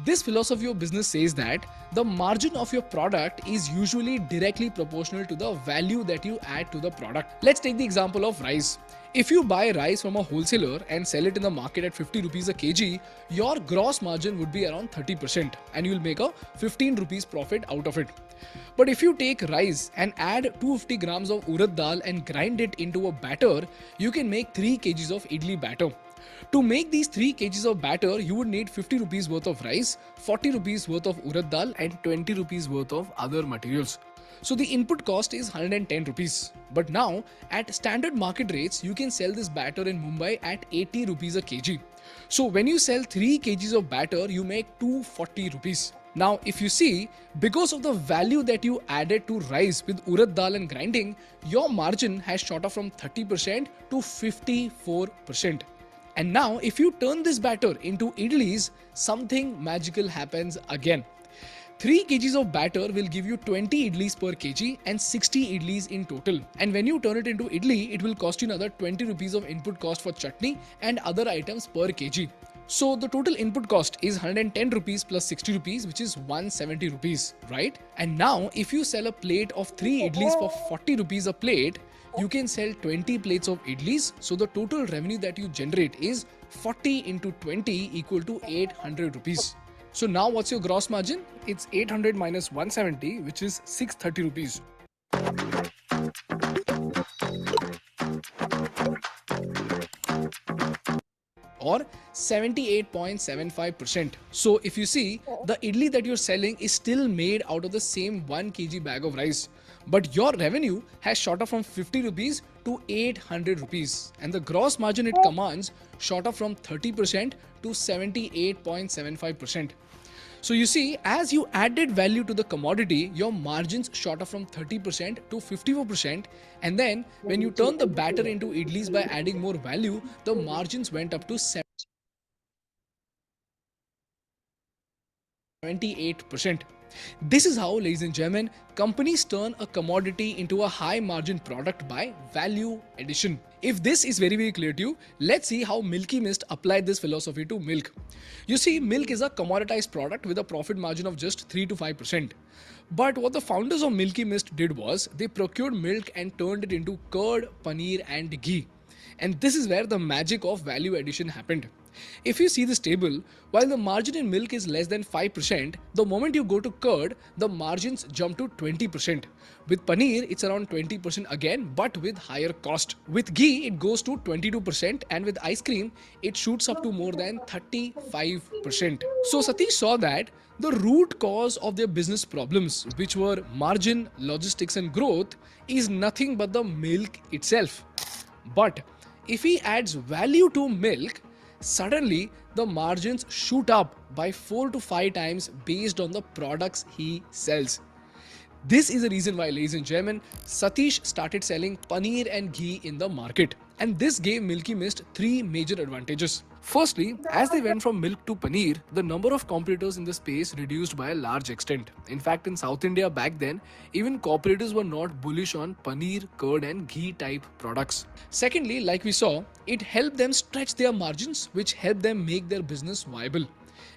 This philosophy of business says that the margin of your product is usually directly proportional to the value that you add to the product. Let's take the example of rice. If you buy rice from a wholesaler and sell it in the market at 50 rupees a kg, your gross margin would be around 30% and you'll make a 15 rupees profit out of it. But if you take rice and add 250 grams of urad dal and grind it into a batter, you can make 3 kgs of idli batter. To make these 3 kgs of batter, you would need 50 rupees worth of rice, 40 rupees worth of urad dal and 20 rupees worth of other materials. So the input cost is 110 rupees. But now, at standard market rates, you can sell this batter in Mumbai at 80 rupees a kg. So when you sell 3 kgs of batter, you make 240 rupees. Now, if you see, because of the value that you added to rice with urad dal and grinding, your margin has shot up from 30% to 54%. And now, if you turn this batter into idlis, something magical happens again. 3 kgs of batter will give you 20 idlis per kg and 60 idlis in total. And when you turn it into idli, it will cost you another 20 rupees of input cost for chutney and other items per kg. So the total input cost is 110 rupees plus 60 rupees, which is 170 rupees, right? And now, if you sell a plate of 3 idlis for 40 rupees a plate, you can sell 20 plates of idlis. So the total revenue that you generate is 40 into 20 equal to 800 rupees. So now what's your gross margin? It's 800 minus 170, which is 630 rupees. Or 78.75%. So if you see, the idli that you're selling is still made out of the same 1 kg bag of rice. But your revenue has shot up from 50 rupees to 800 rupees. And the gross margin it commands shot up from 30% to 78.75%. So you see, as you added value to the commodity, your margins shot up from 30% to 54%. And then when you turn the batter into idlis by adding more value, the margins went up to 78%. This is how, ladies and gentlemen, companies turn a commodity into a high margin product by value addition. If this is very, very clear to you, let's see how Milky Mist applied this philosophy to milk. You see, milk is a commoditized product with a profit margin of just 3 to 5%. But what the founders of Milky Mist did was they procured milk and turned it into curd, paneer and ghee. And this is where the magic of value addition happened. If you see this table, while the margin in milk is less than 5%, the moment you go to curd, the margins jump to 20%. With paneer, it's around 20% again, but with higher cost. With ghee, it goes to 22%, and with ice cream, it shoots up to more than 35%. So Satish saw that the root cause of their business problems, which were margin, logistics and growth, is nothing but the milk itself. But if he adds value to milk, suddenly the margins shoot up by 4 to 5 times based on the products he sells. This is the reason why, ladies and gentlemen, Satish started selling paneer and ghee in the market. And this gave Milky Mist 3 major advantages. Firstly, as they went from milk to paneer, the number of competitors in the space reduced by a large extent. In fact, in South India back then, even cooperatives were not bullish on paneer, curd and ghee type products. Secondly, like we saw, it helped them stretch their margins, which helped them make their business viable.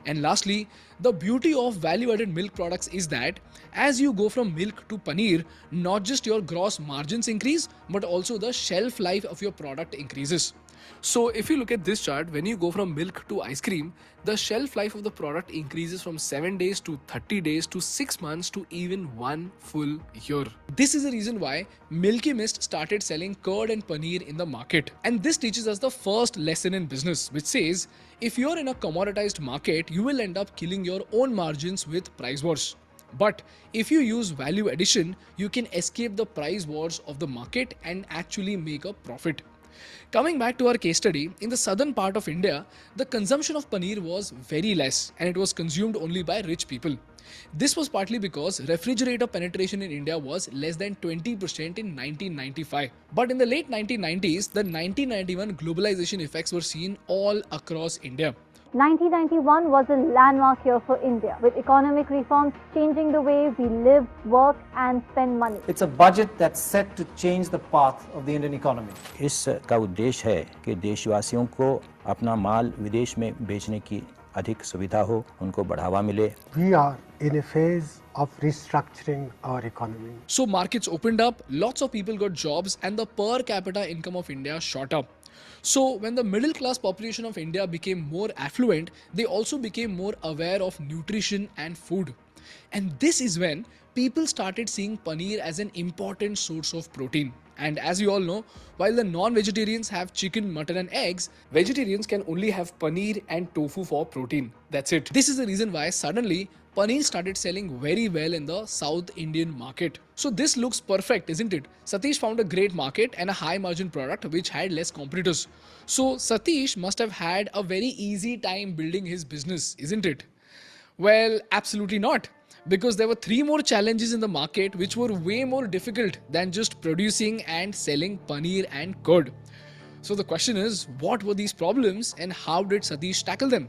And lastly, the beauty of value-added milk products is that as you go from milk to paneer, not just your gross margins increase, but also the shelf life of your product increases. So if you look at this chart, when you go from milk to ice cream, the shelf life of the product increases from 7 days to 30 days to 6 months to even 1 full year. This is the reason why Milky Mist started selling curd and paneer in the market. And this teaches us the first lesson in business, which says if you're in a commoditized market, you will end up killing your own margins with price wars. But if you use value addition, you can escape the price wars of the market and actually make a profit. Coming back to our case study, in the southern part of India, the consumption of paneer was very less and it was consumed only by rich people. This was partly because refrigerator penetration in India was less than 20% in 1995. But in the late 1990s, the 1991 globalization effects were seen all across India. 1991 was a landmark year for India, with economic reforms changing the way we live, work and spend money. It's a budget that's set to change the path of the Indian economy. इसका उद्देश्य है कि देशवासियों को अपना माल विदेश में बेचने की अधिक सुविधा हो, उनको बढ़ावा मिले. We are in a phase of restructuring our economy. So markets opened up, lots of people got jobs and the per capita income of India shot up. So when the middle class population of India became more affluent, they also became more aware of nutrition and food. And this is when people started seeing paneer as an important source of protein. And as you all know, while the non-vegetarians have chicken, mutton and eggs, vegetarians can only have paneer and tofu for protein. That's it. This is the reason why suddenly paneer started selling very well in the South Indian market. So this looks perfect, isn't it? Satish found a great market and a high margin product which had less competitors. So Satish must have had a very easy time building his business, isn't it? Well, absolutely not. Because there were 3 more challenges in the market which were way more difficult than just producing and selling paneer and curd. So the question is, what were these problems and how did Satish tackle them?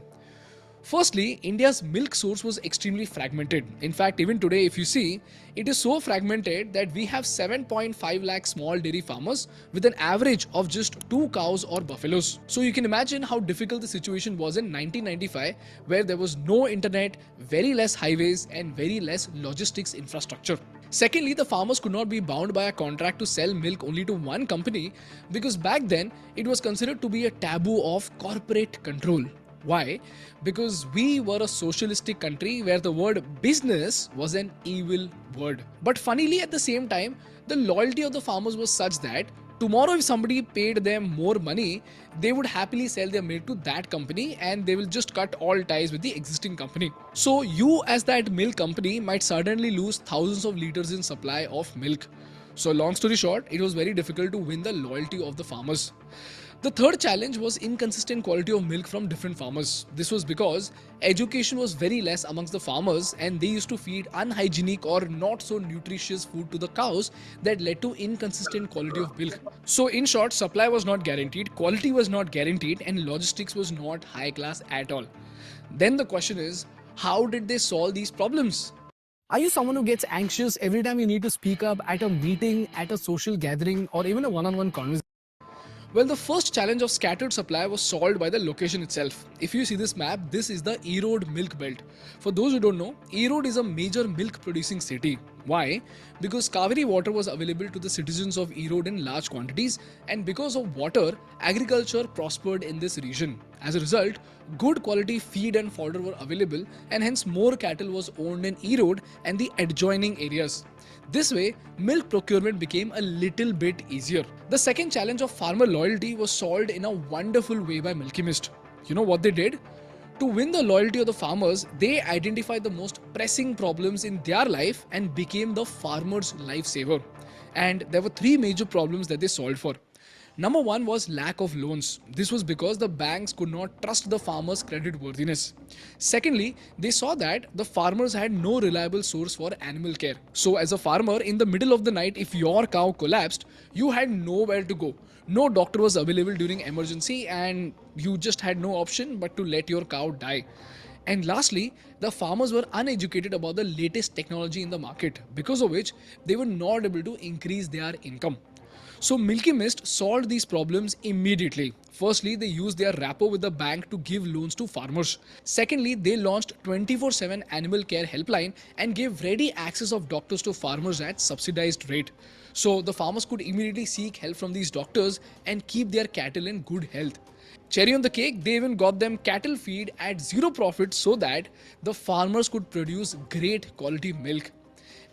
Firstly, India's milk source was extremely fragmented. In fact, even today, if you see, it is so fragmented that we have 7.5 lakh small dairy farmers with an average of just 2 cows or buffaloes. So you can imagine how difficult the situation was in 1995, where there was no internet, very less highways, and very less logistics infrastructure. Secondly, the farmers could not be bound by a contract to sell milk only to one company because back then it was considered to be a taboo of corporate control. Why? Because we were a socialistic country where the word business was an evil word. But funnily, at the same time, the loyalty of the farmers was such that tomorrow if somebody paid them more money, they would happily sell their milk to that company and they will just cut all ties with the existing company. So you as that milk company might suddenly lose thousands of liters in supply of milk. So long story short, it was very difficult to win the loyalty of the farmers. The third challenge was inconsistent quality of milk from different farmers. This was because education was very less amongst the farmers and they used to feed unhygienic or not so nutritious food to the cows that led to inconsistent quality of milk. So in short, supply was not guaranteed, quality was not guaranteed and logistics was not high class at all. Then the question is, how did they solve these problems? Are you someone who gets anxious every time you need to speak up at a meeting, at a social gathering or even a one-on-one conversation? Well, the first challenge of scattered supply was solved by the location itself. If you see this map, this is the Erode milk belt. For those who don't know, Erode is a major milk producing city. Why? Because Kaveri water was available to the citizens of Erode in large quantities, and because of water, agriculture prospered in this region. As a result, good quality feed and fodder were available and hence more cattle was owned in Erode and the adjoining areas. This way, milk procurement became a little bit easier. The second challenge of farmer loyalty was solved in a wonderful way by Milky Mist. You know what they did? To win the loyalty of the farmers, they identified the most pressing problems in their life and became the farmer's lifesaver. And there were 3 major problems that they solved for. Number 1 was lack of loans. This was because the banks could not trust the farmers' credit worthiness. Secondly, they saw that the farmers had no reliable source for animal care. So as a farmer, in the middle of the night, if your cow collapsed, you had nowhere to go. No doctor was available during emergency and you just had no option but to let your cow die. And lastly, the farmers were uneducated about the latest technology in the market, because of which they were not able to increase their income. So Milky Mist solved these problems immediately. Firstly, they used their rapport with the bank to give loans to farmers. Secondly, they launched 24/7 animal care helpline and gave ready access of doctors to farmers at subsidized rate. So the farmers could immediately seek help from these doctors and keep their cattle in good health. Cherry on the cake, they even got them cattle feed at zero profit so that the farmers could produce great quality milk.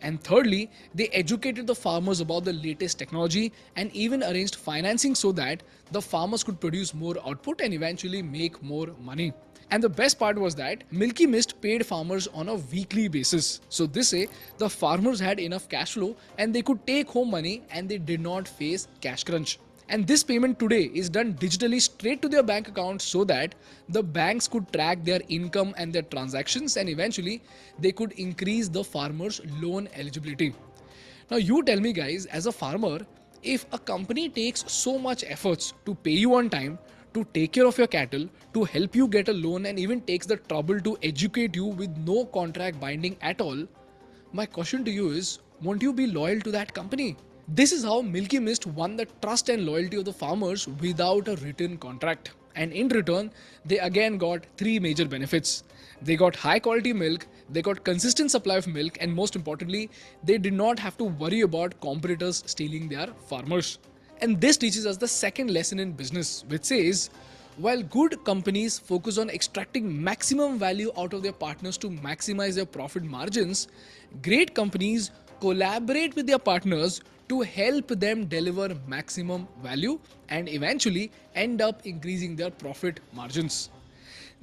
And thirdly, they educated the farmers about the latest technology and even arranged financing so that the farmers could produce more output and eventually make more money. And the best part was that Milky Mist paid farmers on a weekly basis. So this way, the farmers had enough cash flow and they could take home money and they did not face cash crunch. And this payment today is done digitally straight to their bank account so that the banks could track their income and their transactions and eventually they could increase the farmer's loan eligibility. Now you tell me guys, as a farmer, if a company takes so much efforts to pay you on time, to take care of your cattle, to help you get a loan and even takes the trouble to educate you with no contract binding at all, my question to you is, won't you be loyal to that company? This is how Milky Mist won the trust and loyalty of the farmers without a written contract. And in return, they again got three major benefits. They got high quality milk, they got consistent supply of milk, and most importantly, they did not have to worry about competitors stealing their farmers. And this teaches us the second lesson in business, which says, while good companies focus on extracting maximum value out of their partners to maximize their profit margins, great companies collaborate with their partners to help them deliver maximum value and eventually end up increasing their profit margins.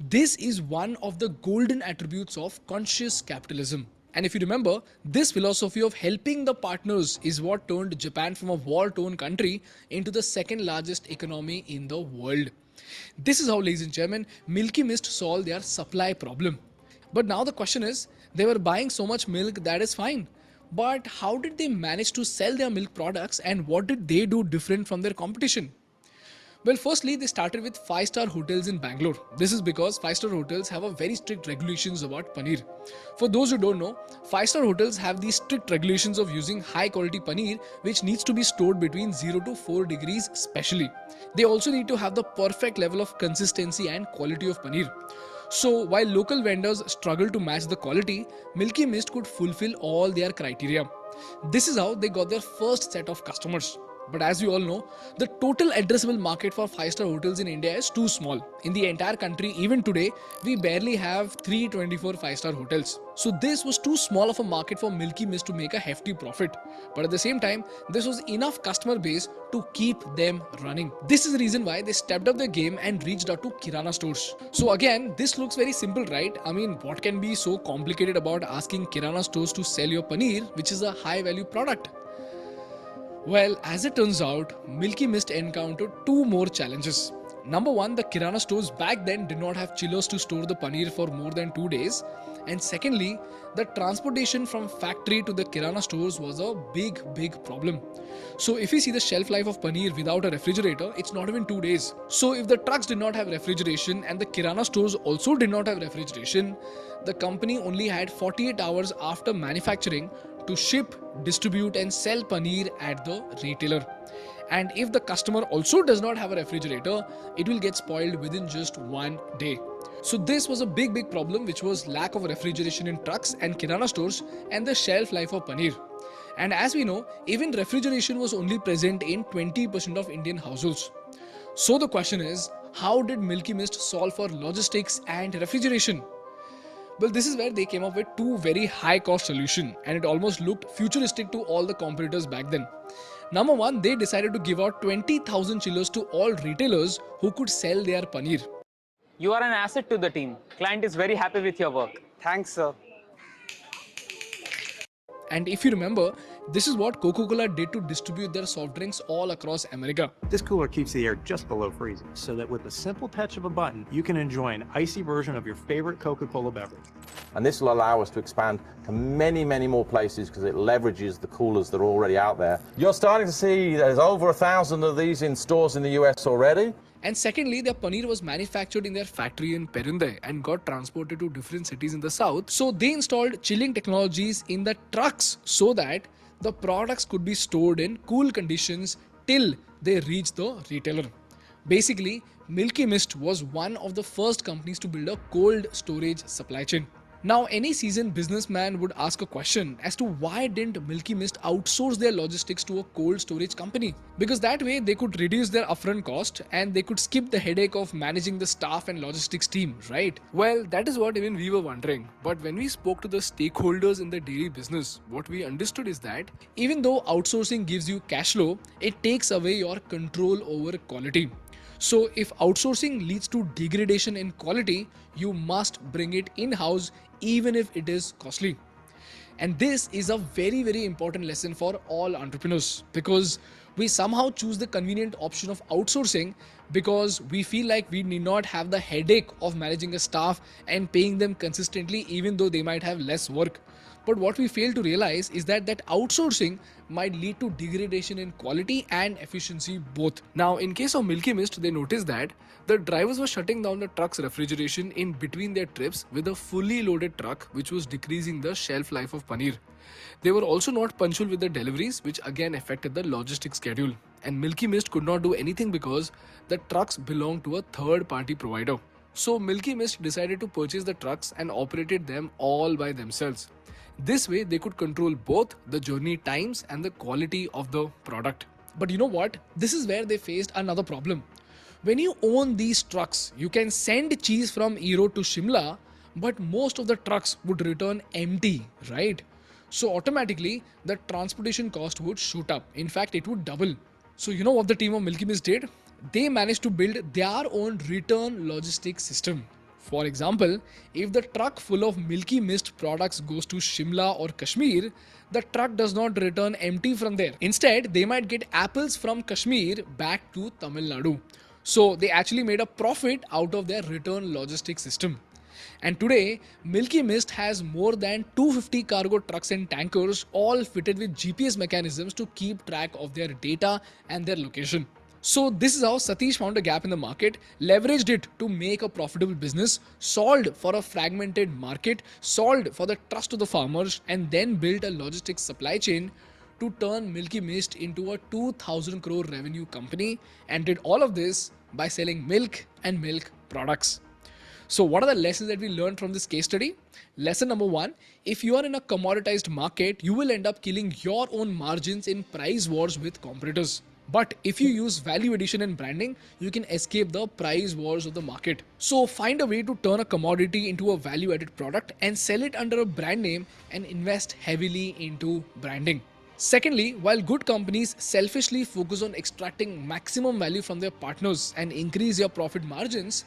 This is one of the golden attributes of conscious capitalism. And if you remember, this philosophy of helping the partners is what turned Japan from a war-torn country into the second largest economy in the world. This is how, ladies and gentlemen, Milky Mist solved their supply problem. But now the question is, they were buying so much milk, that is fine. But how did they manage to sell their milk products and what did they do different from their competition? Well, firstly, they started with 5-star hotels in Bangalore. This is because 5-star hotels have a very strict regulations about paneer. For those who don't know, 5-star hotels have these strict regulations of using high quality paneer which needs to be stored between 0 to 4 degrees specially. They also need to have the perfect level of consistency and quality of paneer. So while local vendors struggle to match the quality, Milky Mist could fulfill all their criteria. This is how they got their first set of customers. But as you all know, the total addressable market for 5-star hotels in India is too small. In the entire country, even today, we barely have 324 5-star hotels. So this was too small of a market for Milky Mist to make a hefty profit. But at the same time, this was enough customer base to keep them running. This is the reason why they stepped up their game and reached out to Kirana stores. So again, this looks very simple, right? I mean, what can be so complicated about asking Kirana stores to sell your paneer, which is a high value product? Well, as it turns out, Milky Mist encountered two more challenges. Number one, the Kirana stores back then did not have chillers to store the paneer for more than 2 days. And secondly, the transportation from factory to the Kirana stores was a big problem. So if you see the shelf life of paneer without a refrigerator, it's not even 2 days. So if the trucks did not have refrigeration and the Kirana stores also did not have refrigeration, the company only had 48 hours after manufacturing to ship, distribute and sell paneer at the retailer. And if the customer also does not have a refrigerator, it will get spoiled within just 1 day. So this was a big problem, which was lack of refrigeration in trucks and Kirana stores and the shelf life of paneer. And as we know, even refrigeration was only present in 20% of Indian households. So the question is, how did Milky Mist solve for logistics and refrigeration? Well, this is where they came up with two very high cost solutions and it almost looked futuristic to all the competitors back then. Number one, they decided to give out 20,000 chillers to all retailers who could sell their paneer. You are an asset to the team. Client is very happy with your work. Thanks, sir. And if you remember, this is what Coca-Cola did to distribute their soft drinks all across America. This cooler keeps the air just below freezing, so that with the simple touch of a button, you can enjoy an icy version of your favorite Coca-Cola beverage. And this will allow us to expand to many more places because it leverages the coolers that are already out there. You're starting to see there's over 1,000 of these in stores in the US already. And secondly, their paneer was manufactured in their factory in Perunde and got transported to different cities in the south. So they installed chilling technologies in the trucks so that the products could be stored in cool conditions till they reach the retailer. Basically, Milky Mist was one of the first companies to build a cold storage supply chain. Now, any seasoned businessman would ask a question as to why didn't Milky Mist outsource their logistics to a cold storage company? Because that way they could reduce their upfront cost and they could skip the headache of managing the staff and logistics team, right? Well, that is what even we were wondering. But when we spoke to the stakeholders in the dairy business, what we understood is that even though outsourcing gives you cash flow, it takes away your control over quality. So, if outsourcing leads to degradation in quality, you must bring it in house even if it is costly. And this is a very, very important lesson for all entrepreneurs because we somehow choose the convenient option of outsourcing because we feel like we need not have the headache of managing a staff and paying them consistently, even though they might have less work. But what we fail to realize is that outsourcing might lead to degradation in quality and efficiency both. Now, in case of Milky Mist, they noticed that the drivers were shutting down the truck's refrigeration in between their trips with a fully loaded truck, which was decreasing the shelf life of paneer. They were also not punctual with the deliveries, which again affected the logistics schedule. And Milky Mist could not do anything because the trucks belonged to a third-party provider. So Milky Mist decided to purchase the trucks and operated them all by themselves. This way, they could control both the journey times and the quality of the product. But you know what? This is where they faced another problem. When you own these trucks, you can send cheese from Erode to Shimla, but most of the trucks would return empty, right? So automatically, the transportation cost would shoot up. In fact, it would double. So you know what the team of Milky Mist did? They managed to build their own return logistics system. For example, if the truck full of Milky Mist products goes to Shimla or Kashmir, the truck does not return empty from there. Instead, they might get apples from Kashmir back to Tamil Nadu. So they actually made a profit out of their return logistics system. And today, Milky Mist has more than 250 cargo trucks and tankers, all fitted with GPS mechanisms to keep track of their data and their location. So this is how Satish found a gap in the market, leveraged it to make a profitable business, solved for a fragmented market, solved for the trust of the farmers, and then built a logistics supply chain to turn Milky Mist into a 2000 crore revenue company, and did all of this by selling milk and milk products. So what are the lessons that we learned from this case study? Lesson number one, if you are in a commoditized market, you will end up killing your own margins in price wars with competitors. But if you use value addition and branding, you can escape the price wars of the market. So find a way to turn a commodity into a value added product and sell it under a brand name and invest heavily into branding. Secondly, while good companies selfishly focus on extracting maximum value from their partners and increase their profit margins,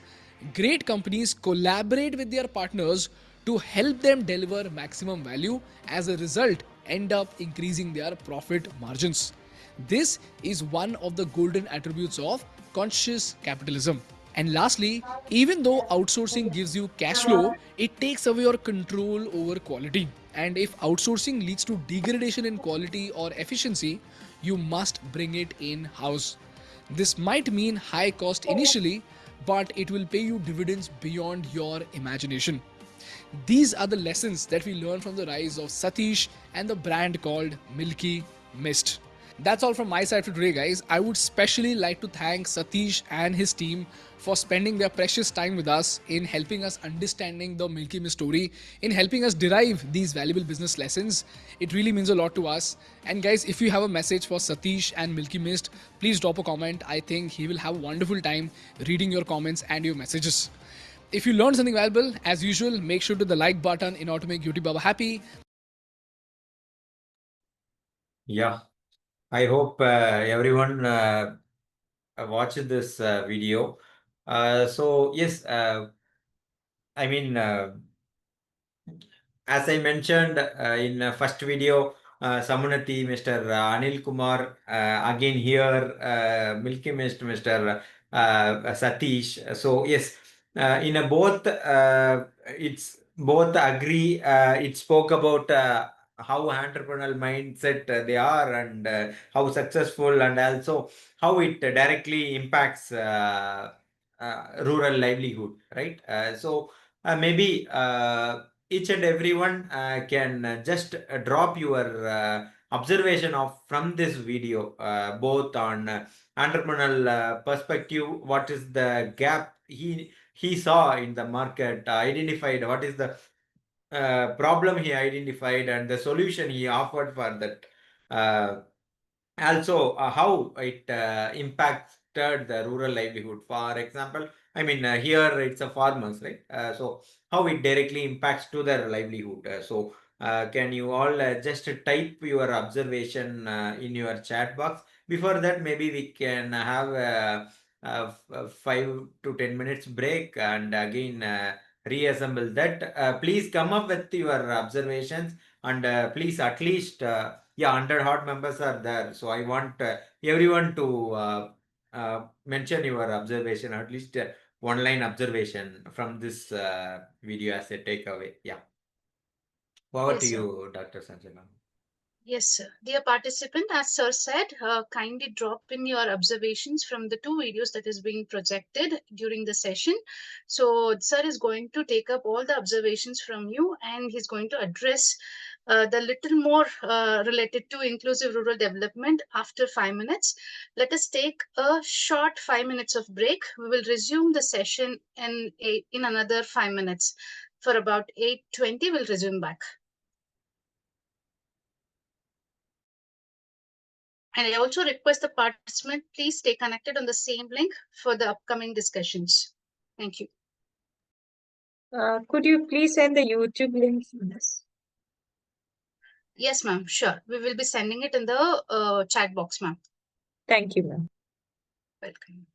great companies collaborate with their partners to help them deliver maximum value. As a result, end up increasing their profit margins. This is one of the golden attributes of conscious capitalism. And lastly, even though outsourcing gives you cash flow, it takes away your control over quality. And if outsourcing leads to degradation in quality or efficiency, you must bring it in-house. This might mean high cost initially, but it will pay you dividends beyond your imagination. These are the lessons that we learned from the rise of Satish and the brand called Milky Mist. That's all from my side for today, guys. I would especially like to thank Satish and his team for spending their precious time with us in helping us understanding the Milky Mist story, in helping us derive these valuable business lessons. It really means a lot to us. And guys, if you have a message for Satish and Milky Mist, please drop a comment. I think he will have a wonderful time reading your comments and your messages. If you learned something valuable, as usual, make sure to hit the like button in order to make YouTube Baba happy. Yeah. I hope everyone watched this video. So yes, I mean, as I mentioned in first video, Samunati, Mr. Anil Kumar, again here, Milky Mist, Mr. Satish. So yes, in a both, it's both agree. It spoke about how entrepreneurial mindset they are and how successful, and also how it directly impacts rural livelihood, right? So maybe each and everyone can just drop your observation of from this video, both on entrepreneurial perspective, what is the gap he saw in the market, identified what is the problem he identified, and the solution he offered for that. Also, how it impacted the rural livelihood. For example, I mean, here it's a farmers, right? So how it directly impacts to their livelihood. So can you all just type your observation in your chat box? Before that, maybe we can have a 5 to 10 minutes break and again reassemble that. Please come up with your observations, and please at least 100 members are there. So I want everyone to mention your observation, at least one line observation from this video as a takeaway. Yeah. Over Yes, to sir. you, Dr. Sanjana. Yes, sir. Dear participant, as sir said, kindly drop in your observations from the 2 videos that is being projected during the session. So sir is going to take up all the observations from you, and he's going to address the little more related to inclusive rural development after 5 minutes. Let us take a short 5 minutes of break. We will resume the session in another 5 minutes. For about 8:20, we'll resume back. And I also request the participant, please stay connected on the same link for the upcoming discussions. Thank you. Could you please send the YouTube link for this? Yes, ma'am. Sure. We will be sending it in the chat box, ma'am. Thank you, ma'am. Welcome.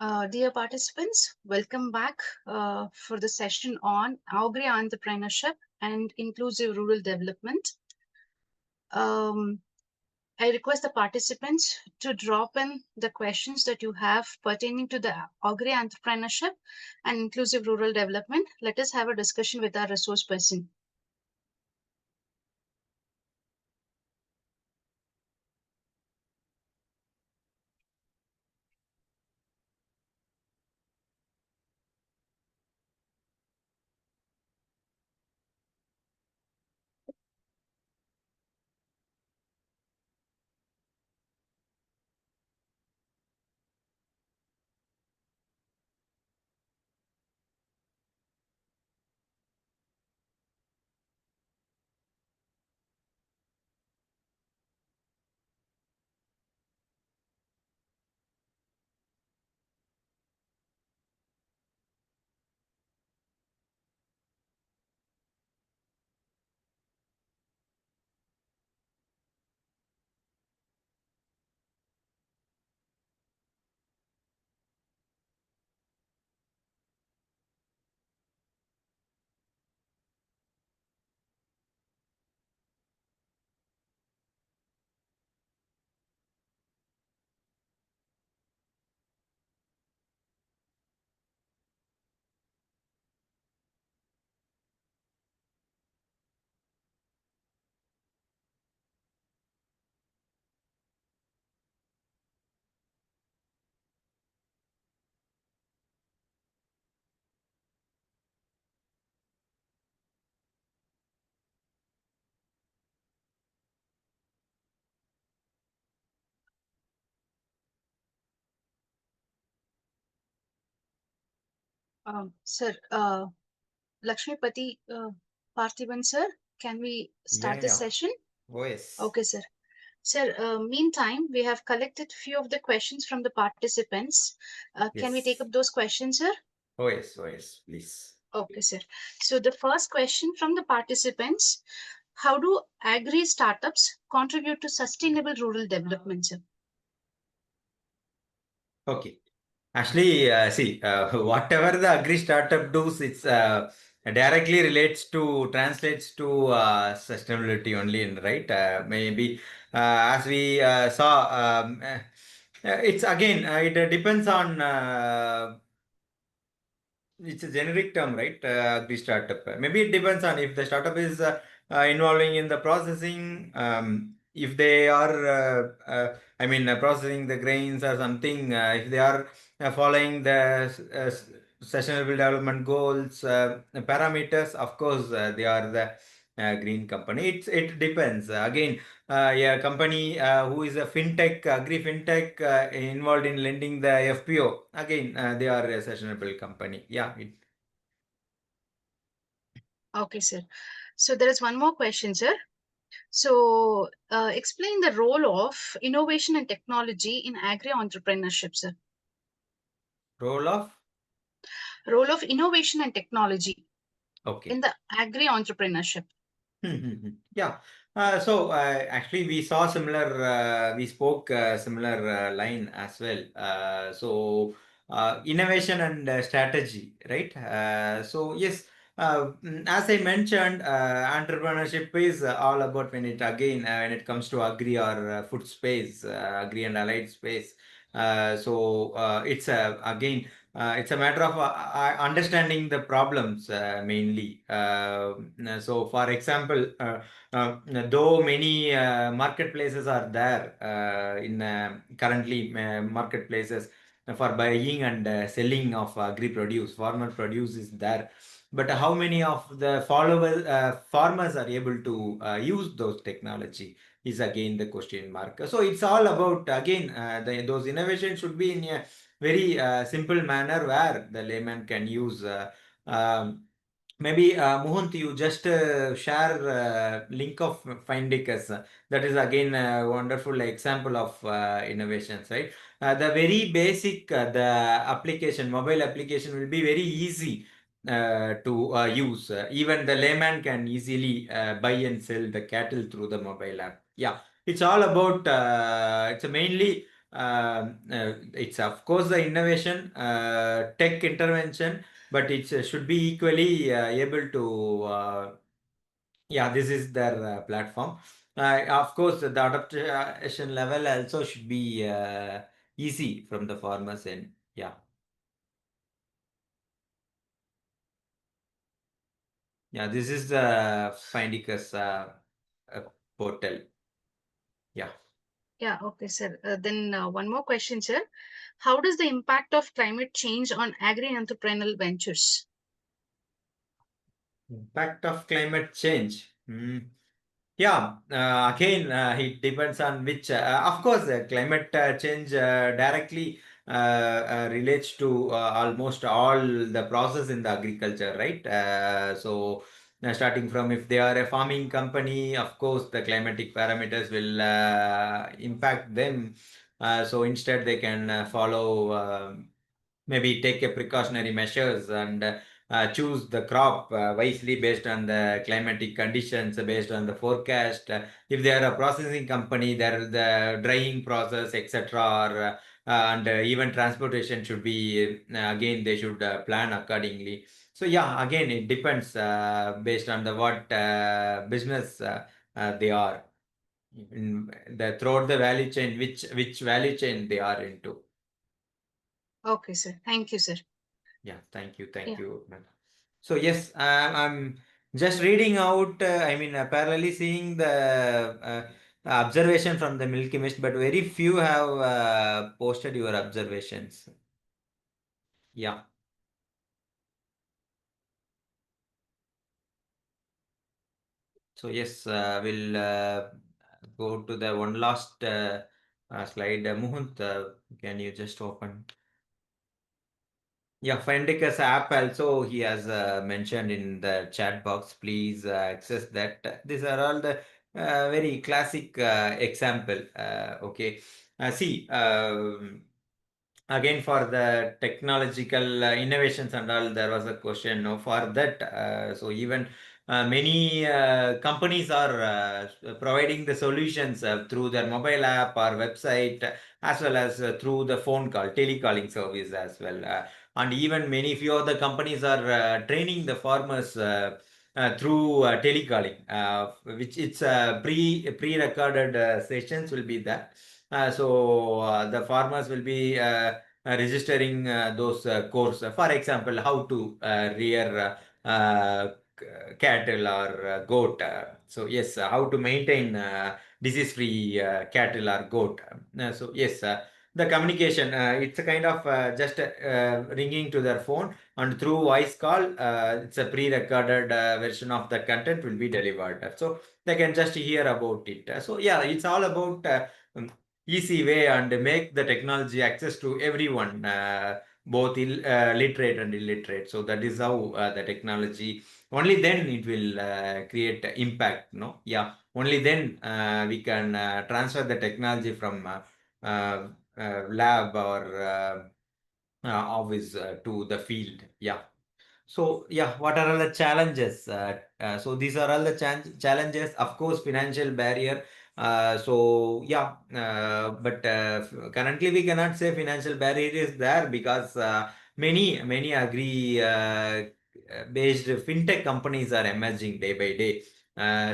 Dear participants, welcome back for the session on Agri Entrepreneurship and Inclusive Rural Development. I request the participants to drop in the questions that you have pertaining to the Agri Entrepreneurship and Inclusive Rural Development. Let us have a discussion with our resource person. Sir, Lakshmipathi Parthiban, sir, can we start the session? Oh, yes. Okay, sir. Sir, meantime, we have collected few of the questions from the participants. Can we Yes. take up those questions, sir? Oh, yes, please. Okay, sir. So the first question from the participants, how do agri startups contribute to sustainable rural development, sir? Okay. Actually, see, whatever the agri startup does, it's directly translates to sustainability only, right? Maybe as we saw, it's again, it depends on it's a generic term, right? Agri startup. Maybe it depends on if the startup is involving in the processing, if they are, processing the grains or something, if they are following the sustainable development goals, parameters, of course, they are the green company. It depends. Again, a company who is a fintech, agri fintech, involved in lending the FPO. Again, they are a sustainable company. Yeah. Okay, sir. So there is one more question, sir. So explain the role of innovation and technology in agri entrepreneurship, sir. Role of Innovation and technology okay. in the agri entrepreneurship. Yeah. Actually, we saw similar, we spoke similar line as well. Innovation and strategy, right? Yes, as I mentioned, entrepreneurship is all about when it comes to agri or food space, agri and allied space. It's again, it's a matter of understanding the problems mainly. For example, though many marketplaces are there in currently marketplaces for buying and selling of agri produce, farmer produce is there. But how many of the farmers are able to use those technology is again the question mark. So it's all about again those innovations should be in a very simple manner where the layman can use. Maybe Mohant, you just share link of Findicus. That is again a wonderful example of innovations, right? The very basic, the application, mobile application will be very easy to use. Even the layman can easily buy and sell the cattle through the mobile app. Yeah, it's all about, it's mainly it's of course the innovation, tech intervention, but it should be equally able to this is their platform. Of course, the adaptation level also should be easy from the farmers end. Yeah. Yeah, this is the Findicus portal. Yeah. Yeah, okay, sir. Then one more question, sir. How does the impact of climate change on agri-entrepreneurial ventures? Impact of climate change. Yeah, again, it depends on which. Of course, climate change directly relates to almost all the process in the agriculture, right? So, starting from if they are a farming company, of course, the climatic parameters will impact them. So, instead, they can follow. Maybe take a precautionary measures and choose the crop wisely based on the climatic conditions, based on the forecast. If they are a processing company, there is the drying process, etc. Or and even transportation should be again they should plan accordingly. So yeah, again it depends based on the what business they are in the throughout the value chain, which value chain they are into. Okay, sir. Thank you, sir. Yeah, thank you, Yeah. ma'am. So yes, I'm just reading out. I mean, parallelly seeing the observation from the Milky Mist, but very few have posted your observations. Yeah. So yes, we'll go to the one last slide. Muhunt, can you just open? Yeah, Findicus app also he has mentioned in the chat box. Please access that. These are all the very classic example. Okay, see. Again, for the technological innovations and all, there was a question. No, for that, so even many companies are providing the solutions through their mobile app or website, as well as through the phone call, telecalling service as well. And even many few of the companies are training the farmers through telecalling, which it's pre-recorded sessions will be there. So the farmers will be registering those course. For example, how to rear cattle or goat. So yes, how to maintain disease-free cattle or goat. So yes, the communication, it's a kind of just ringing to their phone and through voice call, it's a pre-recorded version of the content will be delivered. So they can just hear about it. So yeah, it's all about easy way and make the technology access to everyone, both literate and illiterate. So that is how the technology, only then it will create impact. No, yeah, only then we can transfer the technology from lab or office to the field. Yeah. So yeah, what are all the challenges? So these are all the challenges. Of course, financial barrier. So yeah, but currently we cannot say financial barrier is there because many agri based fintech companies are emerging day by day.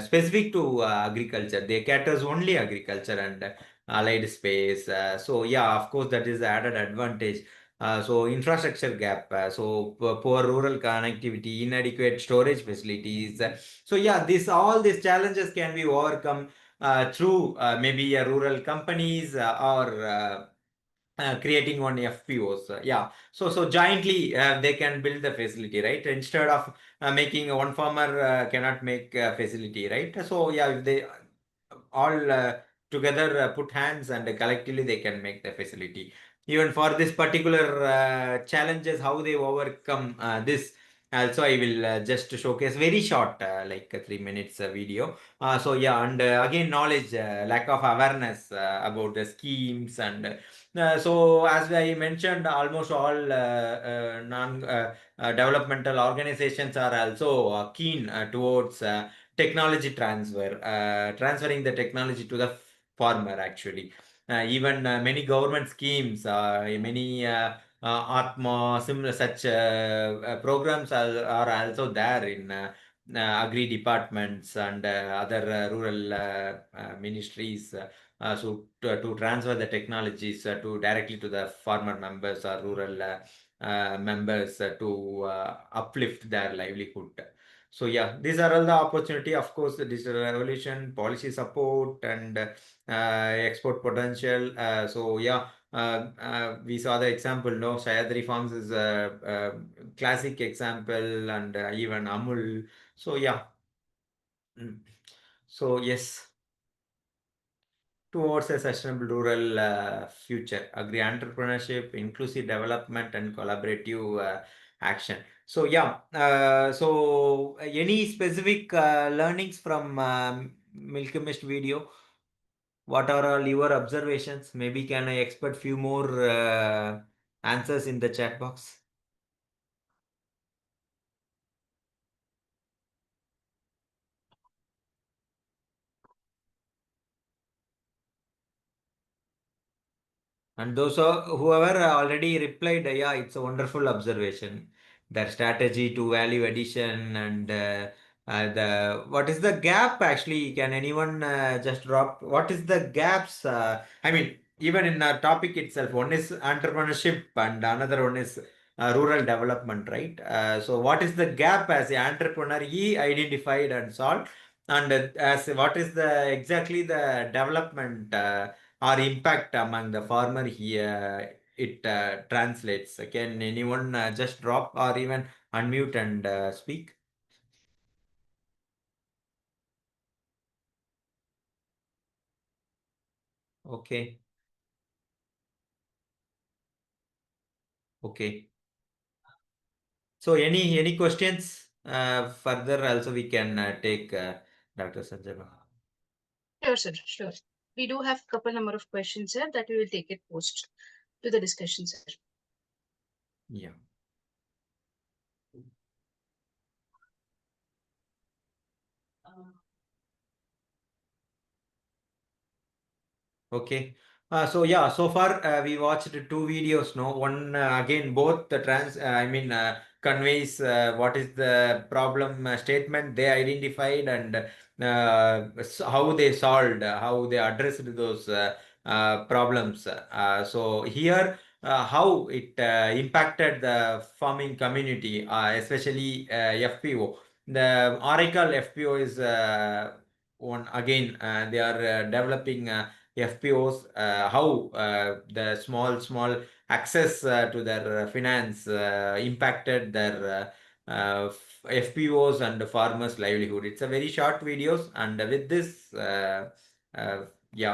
Specific to agriculture, they caters only agriculture and allied space. So yeah, of course, that is the added advantage. So infrastructure gap, poor rural connectivity, inadequate storage facilities. So yeah, this all these challenges can be overcome through maybe rural companies or creating one FPOs. Yeah, so jointly they can build the facility, right? Instead of making one farmer cannot make a facility, right? So yeah, if they all together put hands and collectively they can make the facility. Even for this particular challenges, how they overcome this. Also, I will just showcase very short, like a 3 minutes video. So yeah, and again, knowledge, lack of awareness about the schemes, and so as I mentioned, almost all non developmental organizations are also keen towards technology transfer, transferring the technology to the farmer actually. even many government schemes, many Atma, similar such programs are also there in Agri departments and other rural ministries. So to transfer the technologies to directly to the farmer members or rural members to uplift their livelihood. So yeah, these are all the opportunity. Of course, the digital revolution, policy support, and export potential. So yeah, we saw the example. No, Sayadri Farms is a classic example, and even Amul. So yeah. So yes, towards a sustainable rural future, agri entrepreneurship, inclusive development, and collaborative action. So yeah, so any specific learnings from Milk Mist video? What are all your observations? Maybe can I expect few more answers in the chat box? And those whoever already replied, yeah, it's a wonderful observation. Their strategy to value addition and the what is the gap actually? Can anyone just drop? What is the gaps? I mean, even in our topic itself, one is entrepreneurship and another one is rural development, right? So, what is the gap as an entrepreneur he identified and solved, and as what is the exactly the development? Or impact among the farmer here it translates. Can anyone just drop or even unmute and speak? Okay. Okay. So any questions further also we can take Dr. Sanjana. Sure, sir. Sure. We do have a couple number of questions here that we will take it post to the discussion, sir. Yeah. Okay. So yeah, so far we watched two videos. No, one again both the conveys what is the problem statement they identified and how they solved, how they addressed those problems. So here, how it impacted the farming community, especially FPO. The Oracle FPO is one again. They are developing. FPOs, how the small access to their finance impacted their FPOs and farmers' livelihood. It's a very short videos, and with this, we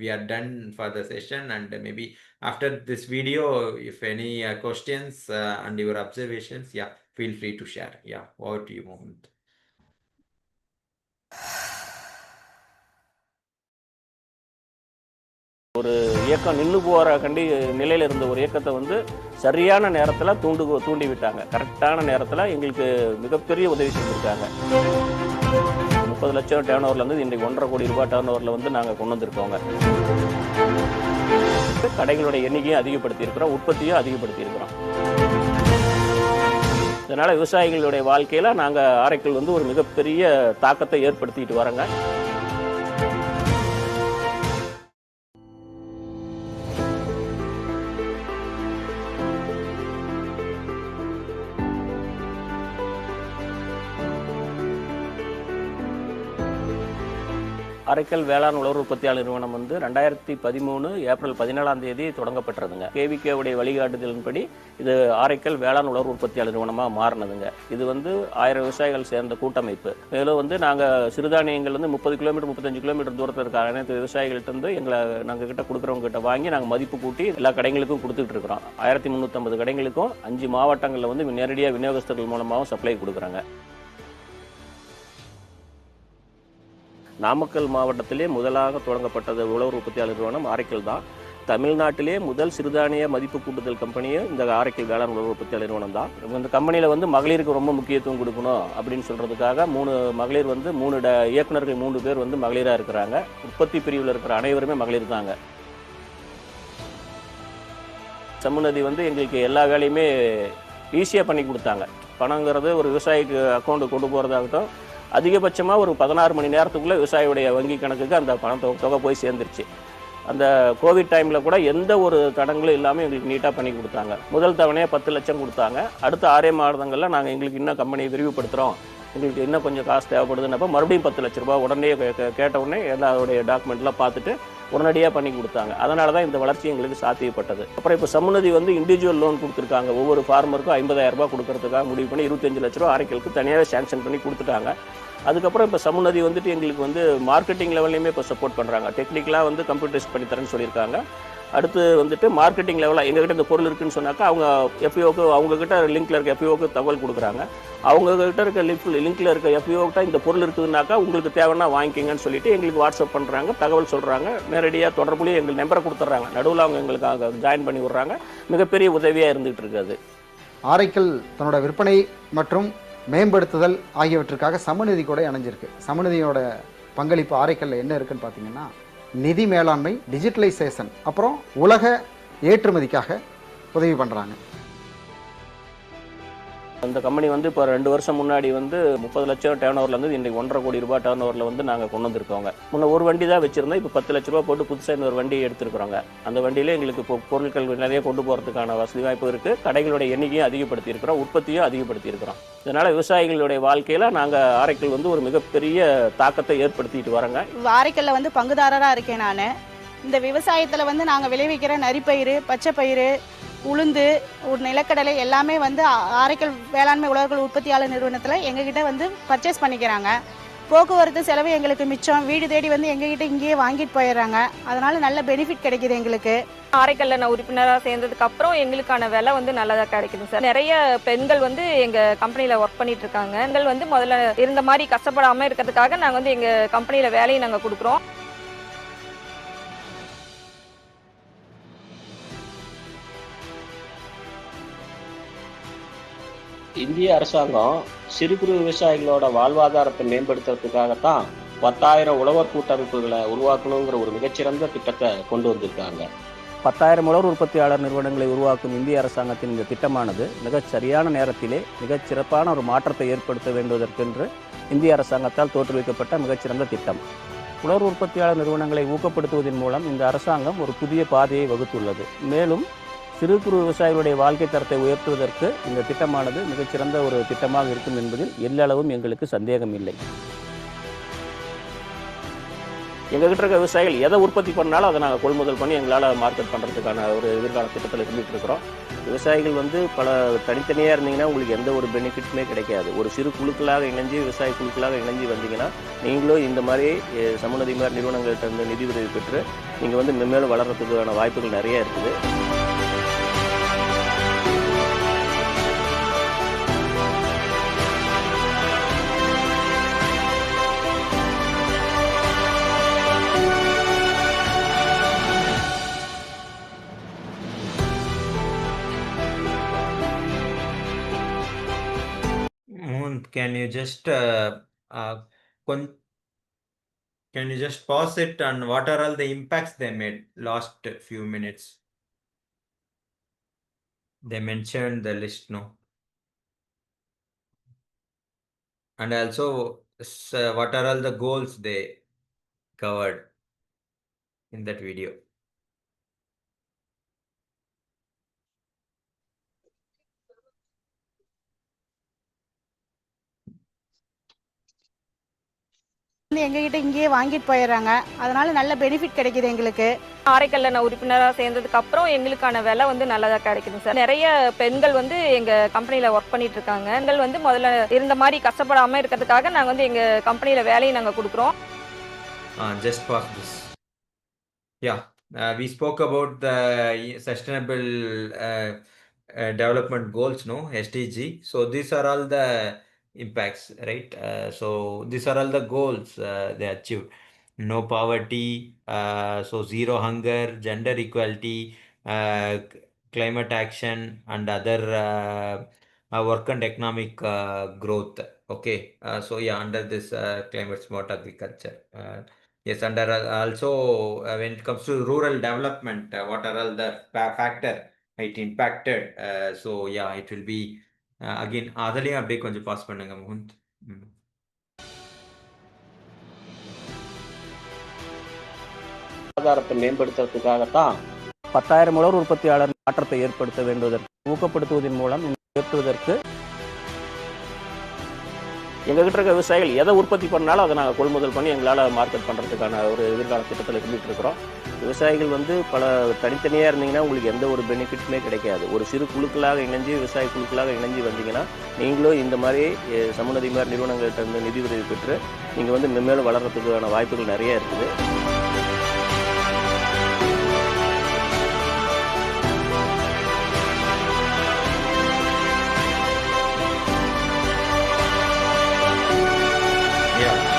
are done for the session. And maybe after this video, if any questions and your observations, yeah, feel free to share. Yeah, over to you, Mohammed. ஒரு இயக்கம் நின்று போகிற நிலையில் இருந்த ஒரு இயக்கத்தை வந்து சரியான நேரத்தில் தூண்டி விட்டாங்க. கரெக்டான நேரத்தில் எங்களுக்கு மிகப்பெரிய உதவி செஞ்சுருக்காங்க. 30 லட்சம் டேர்ன் ஓவர்லேருந்து இன்றைக்கு 1.5 கோடி ரூபாய் டேர்ன் ஓவரில் வந்து நாங்கள் கொண்டு வந்திருக்கோங்க. கடைகளோட எண்ணிக்கையும் அதிகப்படுத்தியிருக்கிறோம், உற்பத்தியும் அதிகப்படுத்தியிருக்கிறோம். இதனால் விவசாயிகளுடைய வாழ்க்கையில் நாங்கள் ஆரைக்கல் வந்து ஒரு மிகப்பெரிய தாக்கத்தை ஏற்படுத்திட்டு வரோங்க. ஆரைக்கல் வேளாண் உழவர் உற்பத்தியாளர் நிறுவனம் வந்து 2013 ஏப்ரல் 17 தொடங்கப்பட்டதுங்க. கேவிகேவுடைய வழிகாட்டுதலின்படி இது ஆரைக்கல் வேளாண் உழவர் உற்பத்தியாளர் நிறுவனமாக மாறினதுங்க. இது வந்து 1000 விவசாயிகள் சேர்ந்த கூட்டமைப்பு. மேலும் வந்து நாங்கள் சிறுதானியங்கள் வந்து 30 கிலோமீட்டர் 35 கிலோமீட்டர் தூரத்தில் இருக்க அனைத்து விவசாயிகள்கிட்ட இருந்து நாங்கள் கிட்ட கொடுக்குறவங்க கிட்ட வாங்கி நாங்கள் மதிப்பு கூட்டி எல்லா கடைகளுக்கும் கொடுத்துட்டு இருக்கிறோம். 1350 கடைகளுக்கும் 5 மாவட்டங்களில் வந்து நேரடியாக விநியோகஸ்தர்கள் மூலமாகவும் சப்ளை கொடுக்குறாங்க. நாமக்கல் மாவட்டத்திலே முதலாக தொடங்கப்பட்டது உழவர் உற்பத்தியாளர் நிறுவனம் ஆரைக்கல் தான். தமிழ்நாட்டிலே முதல் சிறுதானிய மதிப்பு கூட்டுதல் கம்பெனியே இந்த ஆரைக்கல் வேளாண் உழவர் உற்பத்தியாளர் நிறுவனம் தான். இந்த கம்பெனியில் வந்து மகளிருக்கு ரொம்ப முக்கியத்துவம் கொடுக்கணும் அப்படின்னு சொல்கிறதுக்காக 3 மகளிர் வந்து 3 இயக்குநர்கள் 3 பேர் வந்து மகளிராக இருக்கிறாங்க. உற்பத்தி பிரிவில் இருக்கிற அனைவருமே மகளிர் தாங்க. சமூகநதி வந்து எங்களுக்கு எல்லா வேலையுமே ஈஸியாக பண்ணி கொடுத்தாங்க. பணங்கிறது ஒரு விவசாயிக்கு அக்கௌண்ட்டு கொண்டு போகிறதாகட்டும், அதிகபட்சமாக ஒரு 16 மணி நேரத்துக்குள்ளே விவசாயியுடைய வங்கி கணக்குக்கு அந்த தொகை போய் சேர்ந்துருச்சு. அந்த கோவிட் டைமில் கூட எந்த ஒரு தடங்களும் இல்லாமல் எங்களுக்கு நீட்டாக பண்ணி கொடுத்தாங்க. முதல் தவணையாக 10 லட்சம் கொடுத்தாங்க. அடுத்த 6 மாதங்களில் நாங்கள் எங்களுக்கு இன்னும் கம்பெனியை விரிவுபடுத்துகிறோம், எங்களுக்கு இன்னும் கொஞ்சம் காசு தேவைப்படுதுன்னப்போ மறுபடியும் 10 லட்ச ரூபா உடனே கேட்ட உடனே எல்லாருடைய டாக்குமெண்ட்லாம் பார்த்துட்டு உடனடியாக பண்ணி கொடுத்தாங்க. அதனால தான் இந்த வளர்ச்சி எங்களுக்கு சாத்தியப்பட்டது. அப்புறம் இப்போ சமூகநதி வந்து இண்டிவிஜுவல் லோன் கொடுத்துருக்காங்க. ஒவ்வொரு ஃபார்மருக்கும் 50,000 ரூபாய் கொடுக்கறதுக்காக முடிவு பண்ணி 25 லட்ச ரூபா ஆரைக்கலுக்கு தனியாக சேங்ஷன் பண்ணி கொடுத்துட்டாங்க. அதுக்கப்புறம் இப்போ சமூகநதி வந்துட்டு எங்களுக்கு வந்து மார்க்கெட்டிங் லெவல்லையுமே இப்போ சப்போர்ட் பண்ணுறாங்க. டெக்னிக்கலாக வந்து கம்ப்யூட்டரைஸ் பண்ணி தரேன்னு சொல்லியிருக்காங்க. அடுத்து வந்துட்டு மார்க்கெட்டிங் லெவலில் எங்ககிட்ட இந்த பொருள் இருக்குதுன்னு சொன்னாக்கா அவங்க எஃப்இஓக்கு அவங்கக்கிட்ட லிங்க்கில் இருக்க எஃப்இஓக்கு தகவல் கொடுக்குறாங்க. அவங்கக்கிட்ட இருக்க லிங்க்கில் இருக்க எஃப்இஓக்கிட்ட இந்த பொருள் இருக்குதுன்னாக்கா உங்களுக்கு தேவைன்னா வாங்கிக்கிங்கன்னு சொல்லிட்டு எங்களுக்கு வாட்ஸ்அப் பண்ணுறாங்க, தகவல் சொல்கிறாங்க. நேரடியாக தொடர்புலேயே எங்களுக்கு நம்பரை கொடுத்துட்றாங்க. நடுவில் அவங்க எங்களுக்கு ஜாயின் பண்ணி விட்றாங்க. மிகப்பெரிய உதவியாக இருந்துகிட்டு இருக்காது. ஆரைக்கல் தன்னோட விற்பனை மற்றும் மேம்படுத்துதல் ஆகியவற்றுக்காக சமநிதி கூட இணைஞ்சிருக்கு. சமநிதியோட பங்களிப்பு ஆரைக்கல்ல என்ன இருக்குன்னு பார்த்தீங்கன்னா, நிதி மேலாண்மை, டிஜிட்டலைசேஷன், அப்புறம் உலக ஏற்றுமதிக்காக உதவி பண்ணுறாங்க. அந்த கம்பெனி வந்து இப்போ 2 வருஷம் முன்னாடி வந்து 30 லட்சம் டேர்ன் ஓவர்லேருந்து இன்றைக்கி 1.5 கோடி ரூபாய் டேர்ன் ஓவரில் வந்து நாங்கள் கொண்டு வந்திருக்கோங்க. முன்ன ஒரு வண்டி தான் வச்சுருந்தோம், இப்போ 10 லட்ச ரூபா போட்டு புதுசாக இந்த ஒரு வண்டி எடுத்துருக்குறோங்க. அந்த வண்டியிலே எங்களுக்கு இப்போ பொருட்கள் நிறைய கொண்டு போகிறதுக்கான வசதி வாய்ப்பு இருக்குது. கடைகளுடைய எண்ணிக்கையும் அதிகப்படுத்தியிருக்கிறோம், உற்பத்தியும் அதிகப்படுத்தியிருக்கிறோம். இதனால் விவசாயிகளுடைய வாழ்க்கையில் நாங்கள் ஆரைக்கல் வந்து ஒரு மிகப்பெரிய தாக்கத்தை ஏற்படுத்திட்டு வரோங்க. ஆரைக்கல்ல வந்து பங்குதாரராக இருக்கேன் நான். இந்த விவசாயத்தில் வந்து நாங்கள் விளைவிக்கிற நரிப்பயிறு, பச்சைப்பயிறு, உளுந்து, ஒரு நிலக்கடலை எல்லாமே வந்து ஆரைக்கல் வேளாண்மை உழவர்கள் உற்பத்தியாளர் நிறுவனத்தில் எங்ககிட்ட வந்து பர்ச்சேஸ் பண்ணிக்கிறாங்க. போக்குவரத்து செலவு எங்களுக்கு மிச்சம். வீடு தேடி வந்து எங்ககிட்ட இங்கேயே வாங்கிட்டு போயிடுறாங்க. அதனால நல்ல பெனிஃபிட் கிடைக்குது எங்களுக்கு. ஆரைக்கல்ல நான் உறுப்பினராக சேர்ந்ததுக்கு அப்புறம் எங்களுக்கான விலை வந்து நல்லதாக கிடைக்குது சார். நிறைய பெண்கள் வந்து எங்கள் கம்பெனியில் ஒர்க் பண்ணிட்டு இருக்காங்க. பெண்கள் வந்து முதல்ல இருந்த மாதிரி கஷ்டப்படாமல் இருக்கிறதுக்காக நாங்கள் வந்து எங்கள் கம்பெனியில் வேலையை நாங்கள் கொடுக்குறோம். இந்திய அரசாங்கம் சிறு குறு விவசாயிகளோட வாழ்வாதாரத்தை மேம்படுத்துறதுக்காகத்தான் 10,000 உழவர் கூட்டமைப்புகளை உருவாக்கணுங்கிற ஒரு மிகச்சிறந்த திட்டத்தை கொண்டு வந்திருக்காங்க. 10,000 உழவர் உற்பத்தியாளர் நிறுவனங்களை உருவாக்கும் இந்திய அரசாங்கத்தின் இந்த திட்டமானது மிகச் சரியான நேரத்திலே மிகச் சிறப்பான ஒரு மாற்றத்தை ஏற்படுத்த வேண்டுவதற்கென்று இந்திய அரசாங்கத்தால் தோற்றுவிக்கப்பட்ட மிகச்சிறந்த திட்டம். உழவர் உற்பத்தியாளர் நிறுவனங்களை ஊக்கப்படுத்துவதன் மூலம் இந்த அரசாங்கம் ஒரு புதிய பாதையை வகுத்துள்ளது. மேலும் சிறு குறு விவசாயிகளுடைய வாழ்க்கை தரத்தை உயர்த்துவதற்கு இந்த திட்டமானது மிகச்சிறந்த ஒரு திட்டமாக இருக்கும் என்பதில் எல்லளவும் எங்களுக்கு சந்தேகம் இல்லை. எங்ககிட்ட இருக்க விவசாயிகள் எதை உற்பத்தி பண்ணாலும் அதை நாங்கள் கொள்முதல் பண்ணி எங்களால் மார்க்கெட் பண்ணுறதுக்கான ஒரு எதிர்கால திட்டத்தில் இருந்துகிட்டு இருக்கிறோம். விவசாயிகள் வந்து பல தனித்தனியாக இருந்தீங்கன்னா உங்களுக்கு எந்த ஒரு பெனிஃபிட்ஸுமே கிடைக்காது. ஒரு சிறு குழுக்களாக இணைஞ்சு விவசாய குழுக்களாக இணைஞ்சு வந்தீங்கன்னா நீங்களும் இந்த மாதிரி சமூகநதி மாதிரி நிறுவனங்கள்கிட்ட இருந்து நிதி உதவி பெற்று நீங்கள் வந்து மென்மேலும் வளர்கிறதுக்கான வாய்ப்புகள் நிறைய இருக்குது. Can you just can you just pause it and what are all the impacts they made last few minutes? They mentioned the list, no? And also what are all the goals they covered in that video? எங்ககிட்ட இங்கேயே வாங்கிட்டு போயிடுறாங்க. அதனால நல்ல benefit கிடைக்குது எங்களுக்கு. ஆரைக்கல்ல நான் உறுப்பினராக சேர்ந்ததுக்கு அப்புறம் எங்களுக்கான விலை வந்து நல்லதாக கிடைக்குது சார். நிறைய பெண்கள் வந்து எங்கள் கம்பெனியில் ஒர்க் பண்ணிட்டு இருக்காங்க. பெண்கள் வந்து முதல்ல இருந்த மாதிரி கஷ்டப்படாமல் இருக்கிறதுக்காக நாங்கள் வந்து எங்கள் கம்பெனியில் வேலையை நாங்கள் கொடுக்குறோம். Just pause this. Yeah, we spoke about the sustainable development goals, no, SDG. So these are all the impacts, right? So these are all the goals they achieved. No poverty, so zero hunger, gender equality, climate action, and other work and economic growth. Okay, so yeah, under this climate smart agriculture. Yes, under also when it comes to rural development, what are all the factor it impacted. So yeah, it will be again அதுலயும் அப்படியே கொஞ்சம் pass பண்ணுங்க முகுந்த். ஆதாரத்தை மேம்படுத்துறதுக்காகத்தான் 10,000 உலர் உற்பத்தியாளர் மாற்றத்தை ஏற்படுத்த வேண்டுவதற்கு ஊக்கப்படுத்துவதன் மூலம் உயர்த்துவதற்கு எங்ககிட்ட இருக்க விவசாயிகள் எதை உற்பத்தி பண்ணாலும் அதை நாங்கள் கொள்முதல் பண்ணி எங்களால் மார்க்கெட் பண்ணுறதுக்கான ஒரு எதிர்கால திட்டத்தில் இருந்துகிட்டு இருக்கிறோம். விவசாயிகள் வந்து பல தனித்தனியாக இருந்தீங்கன்னா உங்களுக்கு எந்த ஒரு பெனிஃபிட்டுமே கிடைக்காது. ஒரு சிறு குழுக்களாக இணைஞ்சு விவசாய குழுக்களாக இணைஞ்சு வந்தீங்கன்னா நீங்களும் இந்த மாதிரி சமூகநதி மாதிரி நிறுவனங்கள்கிட்ட இருந்து நிதி உதவி பெற்று நீங்கள் வந்து மென்மேலும் வளர்கிறதுக்கான வாய்ப்புகள் நிறைய இருக்குது.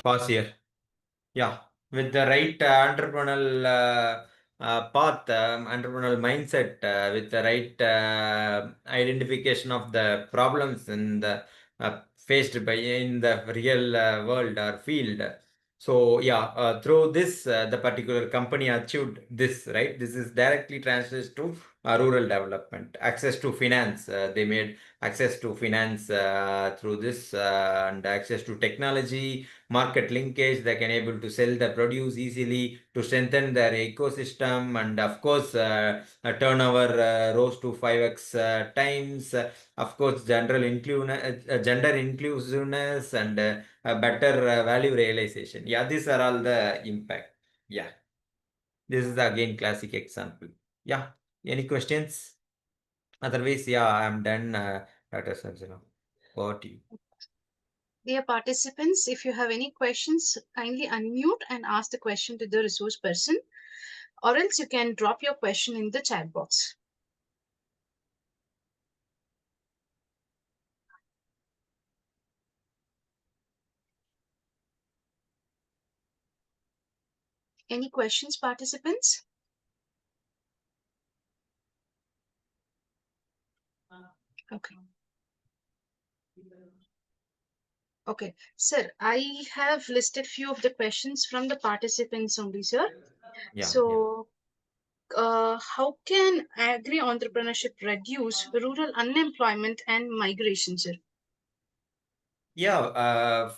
Pause here. Yeah, with the right entrepreneurial path, entrepreneurial mindset, with the right identification of the problems faced by in the real world or field. So yeah, through this, the particular company achieved this, right? This is directly translates to rural development, access to finance. They made access to finance through this and access to technology, market linkage. They can able to sell the produce easily to strengthen their ecosystem, and of course turnover rose to 5x times. Of course, gender inclusiveness and better value realization. Yeah, these are all the impact. Yeah, this is again classic example. Yeah, any questions? Otherwise, yeah, I'm done. Dr. Sanjana, over to you. Dear participants, if you have any questions, kindly unmute and ask the question to the resource person, or else you can drop your question in the chat box. Any questions, participants? Okay. Okay, sir, I have listed few of the questions from the participants only, sir. Yeah, so how can agri entrepreneurship reduce rural unemployment and migration, sir? Yeah,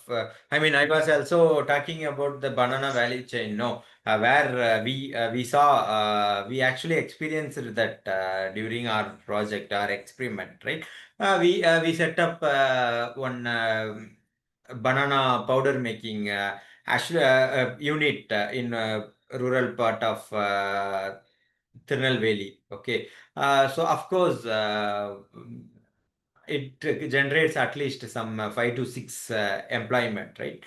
I mean, I was also talking about the banana value chain, no, where we saw, we actually experienced that during our project, our experiment, right? We set up one banana powder making actually unit in rural part of Tirunelveli. Okay, so of course. It generates at least some 5 to 6 employment, right?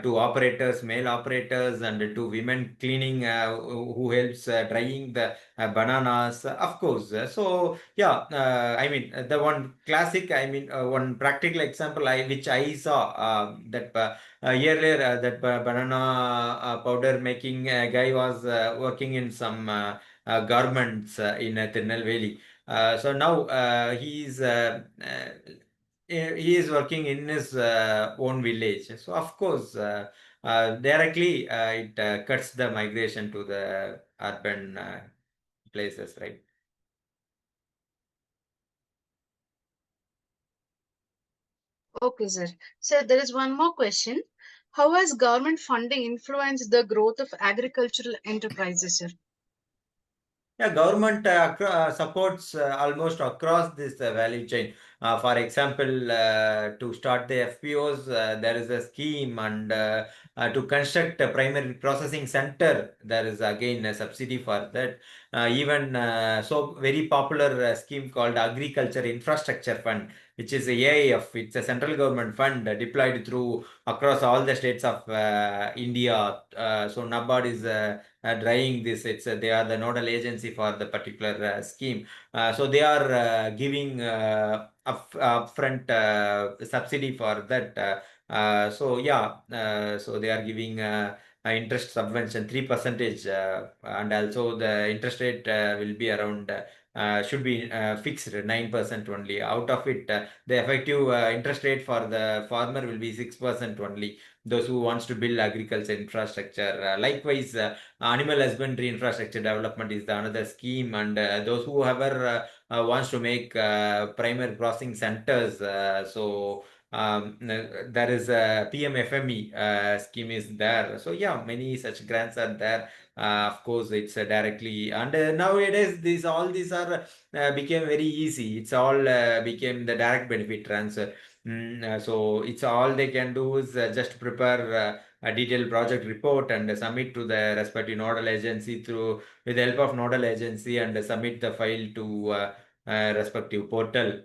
To operators, male operators, and to women cleaning who helps drying the bananas, of course. So yeah, I mean the one classic, I mean one practical example which I saw that earlier that banana powder making guy was working in some garments in Tirunelveli. So now he is working in his own village. So of course, directly it cuts the migration to the urban places, right? Okay, sir. Sir, there is one more question. How has government funding influenced the growth of agricultural enterprises, sir? Yeah, government supports almost across this value chain. For example, to start the FPOs, there is a scheme, and to construct a primary processing center, there is again a subsidy for that. Even so, very popular scheme called Agriculture Infrastructure Fund, which is a AIF. It's a central government fund deployed through across all the states of India. So NABARD is drying this. It's they are the nodal agency for the particular scheme. So they are giving upfront subsidy for that. So yeah, so they are giving interest subvention 3%, and also the interest rate will be around. Should be fixed 9% only. Out of it, the effective interest rate for the farmer will be 6% only. those who wants to build agriculture infrastructure. Likewise, animal husbandry infrastructure development is the another scheme, and those who ever wants to make primary processing centers. There is a PMFME scheme is there. So yeah, many such grants are there. Of course, it's directly, and nowadays these are became very easy. It's all became the direct benefit transfer. So it's all they can do is just prepare a detailed project report and submit to the respective nodal agency with the help of nodal agency, and submit the file to respective portal.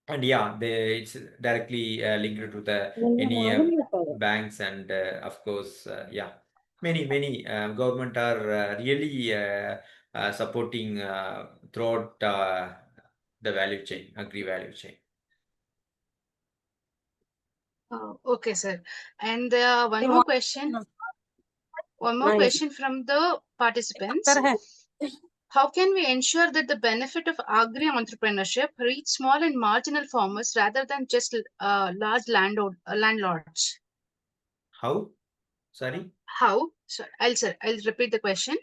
And yeah, it's directly linked to the any banks, and of course, yeah, many government are really supporting throughout the value chain, agri value chain. Okay, sir. And one more question. One more question from the participants. How can we ensure that the benefit of agri-entrepreneurship reach small and marginal farmers rather than just large landlords? How? Sorry? How? I'll repeat the question.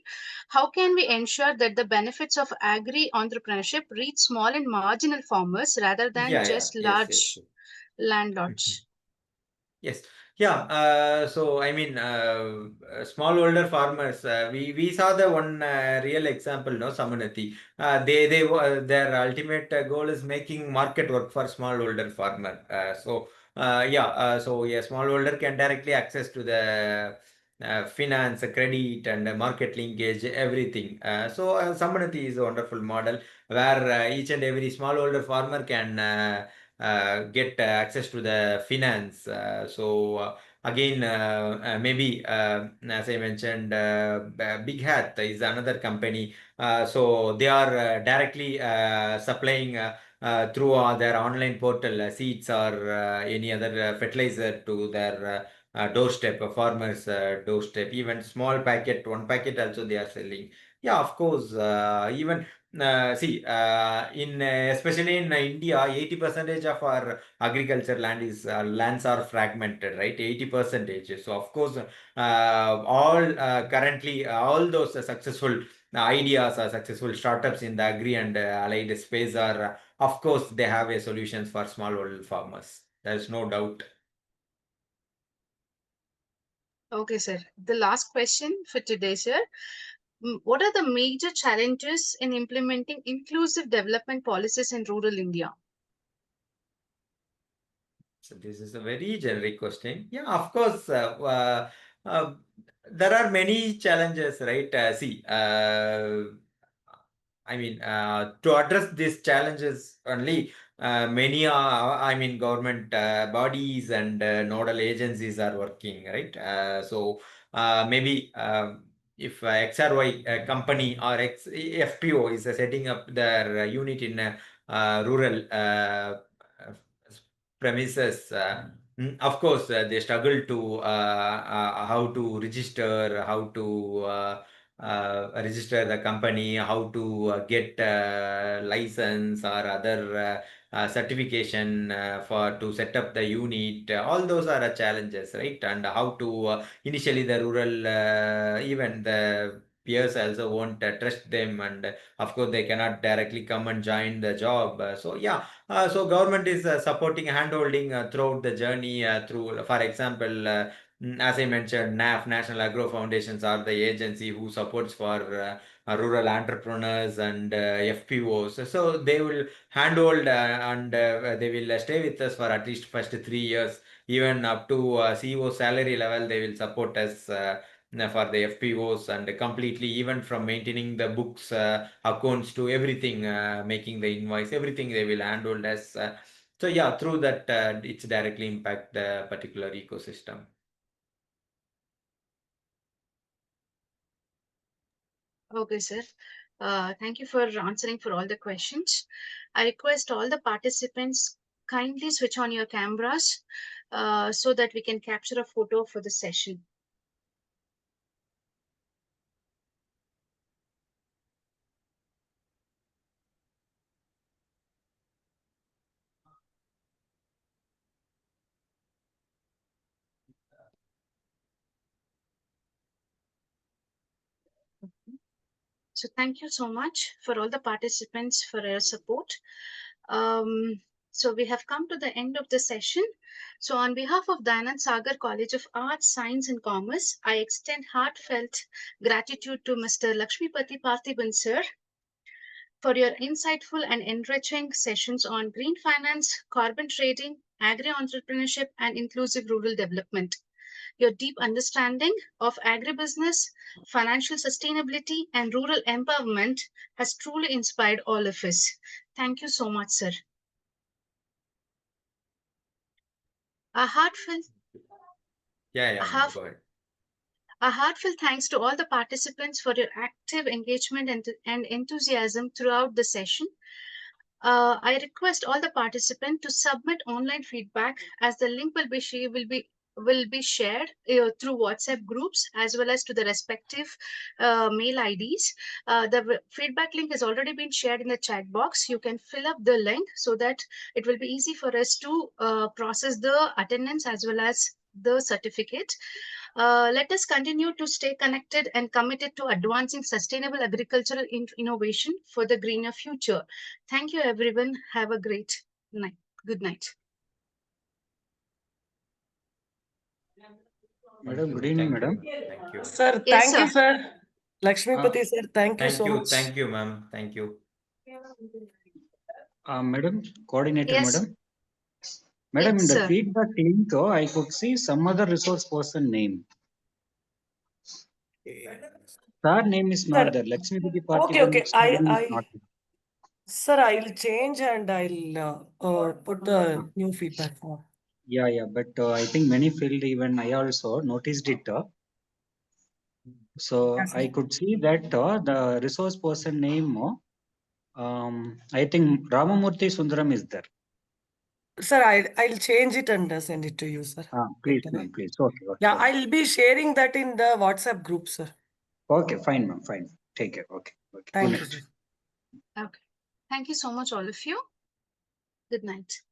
How can we ensure that the benefits of agri-entrepreneurship reach small and marginal farmers rather than just large landlords? Yes. Yeah. So I mean, smallholder farmers. We saw the one real example, no, Samanati. Their ultimate goal is making market work for smallholder farmer. So a smallholder can directly access to the finance, credit, and market linkage, everything. Samanati is a wonderful model where each and every smallholder farmer can get access to the finance. Again, maybe as I mentioned, Big Hat is another company. So they are directly supplying through their online portal seeds or any other fertilizer to their doorstep, farmers' doorstep. Even small packet, one packet also they are selling. Yeah, of course. Even in especially in India, 80% of our agriculture lands are fragmented, right? 80%. So of course, currently all those successful ideas or successful startups in the agri and allied space are, of course, they have a solutions for smallholder farmers. There's no doubt. Okay, sir. The last question for today, sir. What are the major challenges in implementing inclusive development policies in rural India? So this is a very generic question. Yeah, of course, there are many challenges, right? I mean, to address these challenges only, many government bodies and nodal agencies are working, right? Maybe if XRY company or FPO is setting up their unit in rural premises, of course, they struggle to how to register, how to register the company, how to get license or other certification for to set up the unit. All those are challenges, right? And how to initially the rural even the peers also won't trust them, and of course they cannot directly come and join the job. So government is supporting handholding throughout the journey through, for example, as I mentioned, NAF, National Agro Foundations, are the agency who supports for rural entrepreneurs and FPOs. So they will handhold and they will stay with us for at least first 3 years, even up to CEO salary level. They will support us. For the FPOs, and completely, even from maintaining the books, accounts to everything, making the invoice, everything they will handle as. Through that, it's directly impact the particular ecosystem. Okay, sir. Thank you for answering for all the questions. I request all the participants kindly switch on your cameras so that we can capture a photo for the session. So thank you so much for all the participants for your support. So we have come to the end of the session. So on behalf of Dayanand Sagar College of Arts, Science and Commerce, I extend heartfelt gratitude to Mr. Lakshmipathi Parthiban sir for your insightful and enriching sessions on green finance, carbon trading, agri-entrepreneurship, and inclusive rural development. Your deep understanding of agribusiness, financial sustainability, and rural empowerment has truly inspired all of us. Thank you so much, sir. A heartfelt Go ahead. A heartfelt thanks to all the participants for your active engagement and enthusiasm throughout the session. I request all the participants to submit online feedback, as the link will be shared through WhatsApp groups as well as to the respective mail IDs. The feedback link has already been shared in the chat box. You can fill up the link so that it will be easy for us to process the attendance as well as the certificate. Let us continue to stay connected and committed to advancing sustainable agricultural innovation for the greener future. Thank you, everyone. Have a great night. Good night. Madam, good evening, madam. Thank you. Sir, Yes, thank you, sir. sir. Lakshmipati, sir, thank you so much. Thank you, ma'am. Thank you. Madam, coordinator, Yes. madam. Madam, Yes, in the sir. feedback link, I could see some other resource person name. Sir name is not Sir, there. Lakshmipathi okay, Parthiban sir name is not there. Sir, I'll change and I'll put the new feedback form. Yeah, but I think many filled, even I also noticed it. So Yes, sir. I could see that the resource person name, I think Ramamurthy Sundaram is there. Sir, I'll change it and send it to you, sir. Please, ma'am, please. Okay. Yeah, I'll be sharing that in the WhatsApp group, sir. Okay, fine, ma'am, fine. Take care. Okay. Thank Good you, night. sir. Okay. Thank you so much, all of you. Good night.